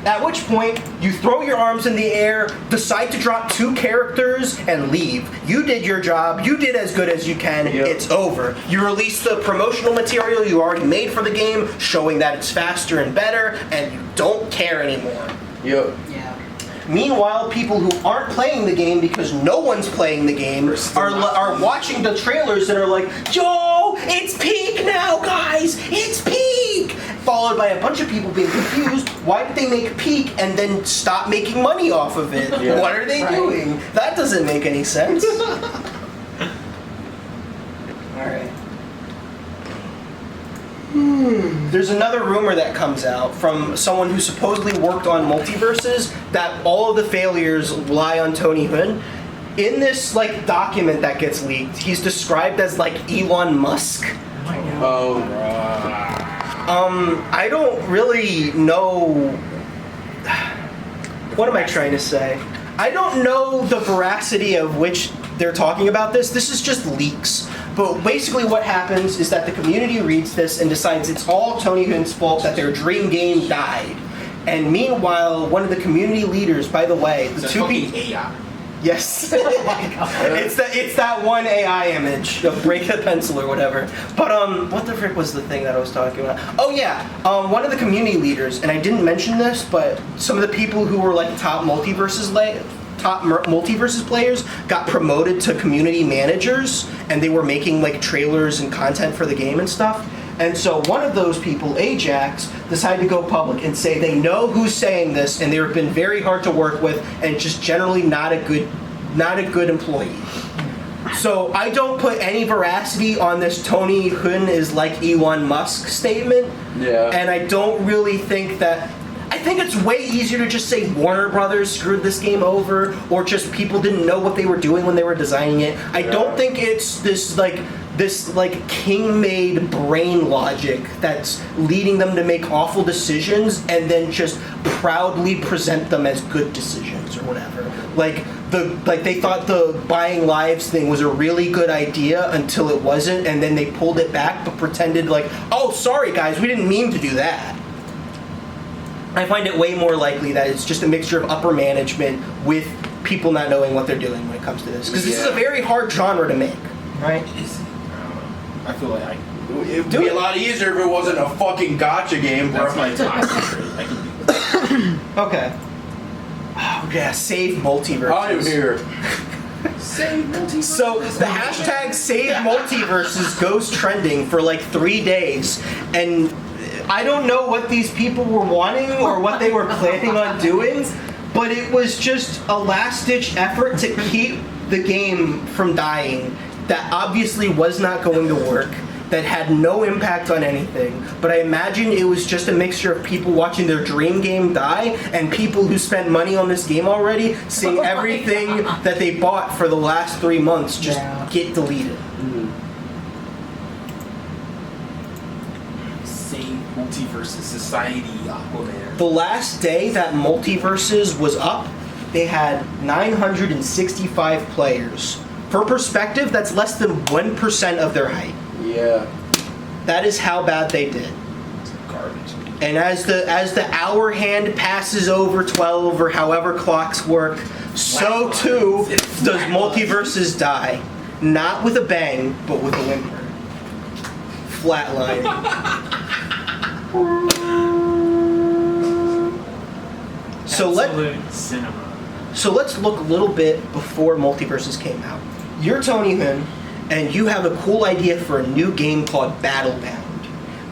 at which point, you throw your arms in the air, decide to drop 2 characters, and leave. You did your job, you did as good as you can, It's over. You release the promotional material you already made for the game, showing that it's faster and better, and you don't care anymore. Yep. Yeah. Meanwhile, people who aren't playing the game because no one's playing the game are watching the trailers and are like, yo, it's peak now, guys, it's peak! Followed by a bunch of people being confused. Why did they make peak and then stop making money off of it? Yeah. What are they doing? That doesn't make any sense. Alright. There's another rumor that comes out from someone who supposedly worked on Multiverses that all of the failures lie on Tony Hun. In this document that gets leaked, he's described as like Elon Musk. Oh. I don't really know. What am I trying to say? I don't know the veracity of which they're talking about this. This is just leaks. But basically what happens is that the community reads this and decides it's all Tony Hwon's fault that their dream game died. And meanwhile, one of the community leaders, by the way, the two people... AI. Yes. Oh my God. It's that one AI image of break a pencil or whatever. But what the frick was the thing that I was talking about? Oh yeah, one of the community leaders, and I didn't mention this, but some of the people who were like top multiverses players got promoted to community managers, and they were making like trailers and content for the game and stuff. And so one of those people, Ajax, decided to go public and say they know who's saying this, and they've been very hard to work with, and just generally not a good employee. So I don't put any veracity on this Tony Hwon is like Elon Musk statement. Yeah. And I don't really think that. I think it's way easier to just say Warner Brothers screwed this game over, or just people didn't know what they were doing when they were designing it. I don't think it's this king-made brain logic that's leading them to make awful decisions and then just proudly present them as good decisions or whatever. Like they thought the buying lives thing was a really good idea until it wasn't, and then they pulled it back but pretended like, oh, sorry guys, we didn't mean to do that. I find it way more likely that it's just a mixture of upper management with people not knowing what they're doing when it comes to this. Because this is a very hard genre to make, right? I feel like it would be a lot easier if it wasn't a fucking gotcha game. That's my time. I can do that. Okay. Oh yeah, save multiverses. I'm here. Save multiverses. So the hashtag save multiverses goes trending for like 3 days, and I don't know what these people were wanting or what they were planning on doing, but it was just a last-ditch effort to keep the game from dying that obviously was not going to work, that had no impact on anything. But I imagine it was just a mixture of people watching their dream game die and people who spent money on this game already seeing everything that they bought for the last 3 months just get deleted. Multiverses Society Aquaman. The last day that Multiverses was up, they had 965 players. For perspective, that's less than 1% of their height. Yeah. That is how bad they did. Garbage. And as the hour hand passes over 12 or however clocks work, so too does Multiverses die. Not with a bang, but with a whimper. Flatline. So let's look a little bit before Multiverses came out. You're Tony Hwon, and you have a cool idea for a new game called Battlebound.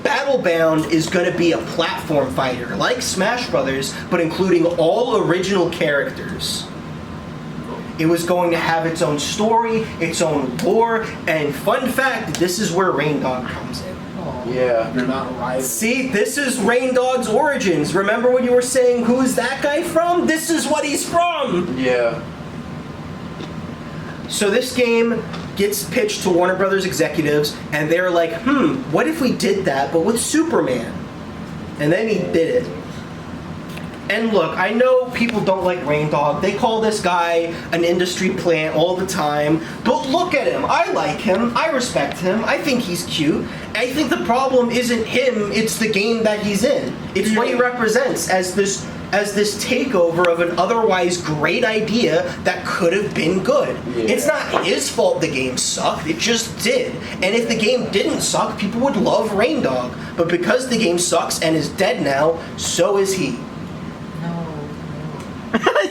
Battlebound is going to be a platform fighter, like Smash Brothers, but including all original characters. It was going to have its own story, its own lore, and fun fact, this is where Rain Dog comes in. Yeah. You're not right. See, this is Rain Dog's origins. Remember when you were saying, who is that guy from? This is what he's from! Yeah. So this game gets pitched to Warner Brothers executives, and they're like, what if we did that, but with Superman? And then he did it. And look, I know people don't like Rain Dog. They call this guy an industry plant all the time. But look at him. I like him. I respect him. I think he's cute. I think the problem isn't him, it's the game that he's in. It's what he represents as this takeover of an otherwise great idea that could have been good. Yeah. It's not his fault the game sucked, it just did. And if the game didn't suck, people would love Rain Dog. But because the game sucks and is dead now, so is he.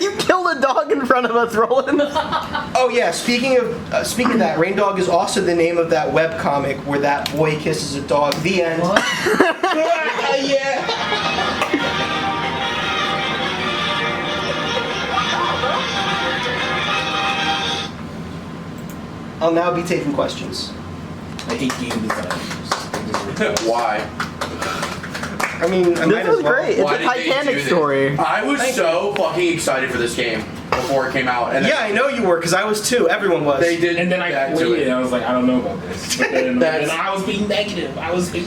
You killed a dog in front of us, Roland. Oh yeah, speaking of that, Rain Dog is also the name of that webcomic where that boy kisses a dog. The end. Yeah. I'll now be taking questions. I hate game designers. Why? I mean, this was great. It's a Titanic story. I was so fucking excited for this game. before it came out. And Yeah, I know you were, because I was too. Everyone was. They did. And then I that played to it, and I was like, I don't know about this. But then, That's- and I was being negative.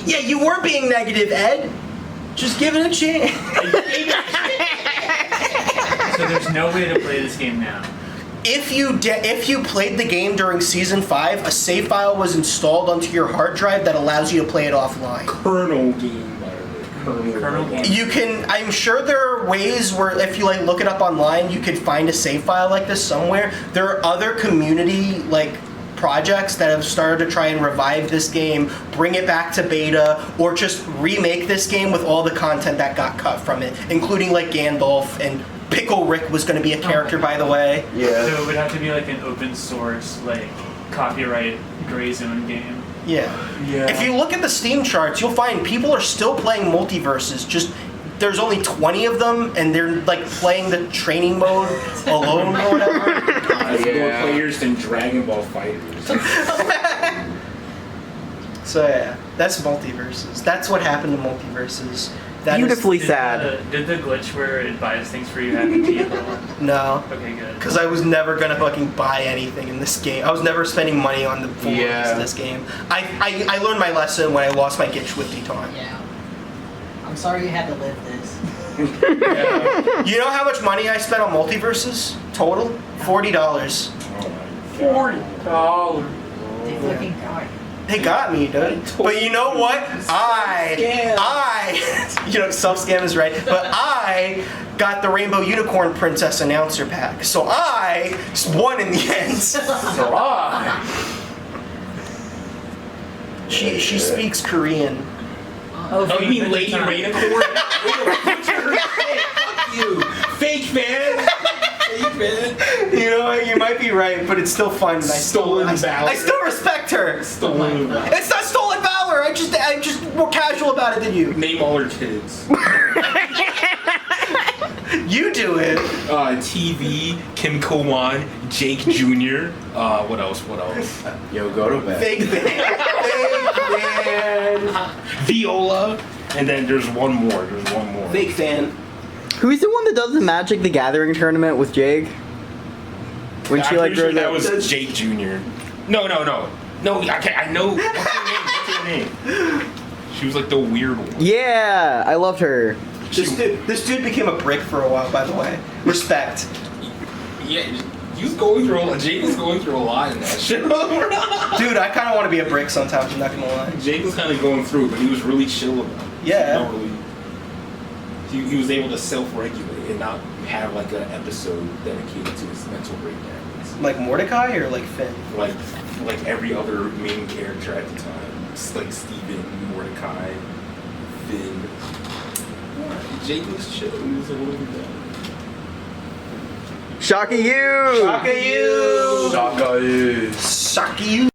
Yeah, you were being negative, Ed. Just give it a chance. So there's no way to play this game now. If you played the game during Season 5, a save file was installed onto your hard drive that allows you to play it offline. Kernel game, by the way. Kernel game. You can, I'm sure there are ways where if you like look it up online, you could find a save file like this somewhere. There are other community like projects that have started to try and revive this game, bring it back to beta, or just remake this game with all the content that got cut from it, including like Gandalf and Pickle Rick was going to be a character, by the way. Yeah. So it would have to be like an open source, like copyright gray zone game. Yeah. If you look at the Steam charts, you'll find people are still playing Multiverses. Just there's only 20 of them, and they're like playing the training mode alone or whatever. There's more players than Dragon Ball Fighters. So yeah, that's Multiverses. That's what happened to Multiverses. That Beautifully is, sad. Did the glitch where it buys things for you happen to you? No. Okay, good. Because I was never gonna fucking buy anything in this game. I was never spending money on the full release of this game. I learned my lesson when I lost my Get Swifty time. Yeah. I'm sorry you had to live this. You know how much money I spent on Multiverses total? $40. $40. They fucking got you. They got me, dude. But you know what? You know, self-scam is right. But I got the Rainbow Unicorn Princess announcer pack. So I won in the end. She speaks Korean. Oh, you mean Lady Rainicorn? Fuck you. Fake fan. Fake fan. You know what? You might be right, but it's still fun. Stolen valor. I still respect her. Stolen valor. It's not stolen valor. I'm just more casual about it than you. Name all her kids. You do it. TV, Kim Ko-wan, Jake Jr. What else? Yo, go to bed. Fake fan. Viola. And then there's one more. Fake fan. Who's the one that does the Magic the Gathering tournament with Jake? When she like sure grows that up. was Jake Jr. No, I know. What's her name? She was like the weird one. Yeah, I loved her. This dude became a brick for a while, by the way. Respect. Yeah, Jake was going through a lot in that shit. Dude, I kind of want to be a brick sometimes, I'm not going to lie. Jake was kind of going through, but he was really chill about it. Yeah. He was able to self-regulate and not have like an episode dedicated to his mental breakdowns. Like Mordecai or like Finn? Like every other main character at the time. It's like Steven, Mordecai, Finn. Jake was chill. He was a little bit down. Shaka you! Shaka you! Shaka you. Shaka you!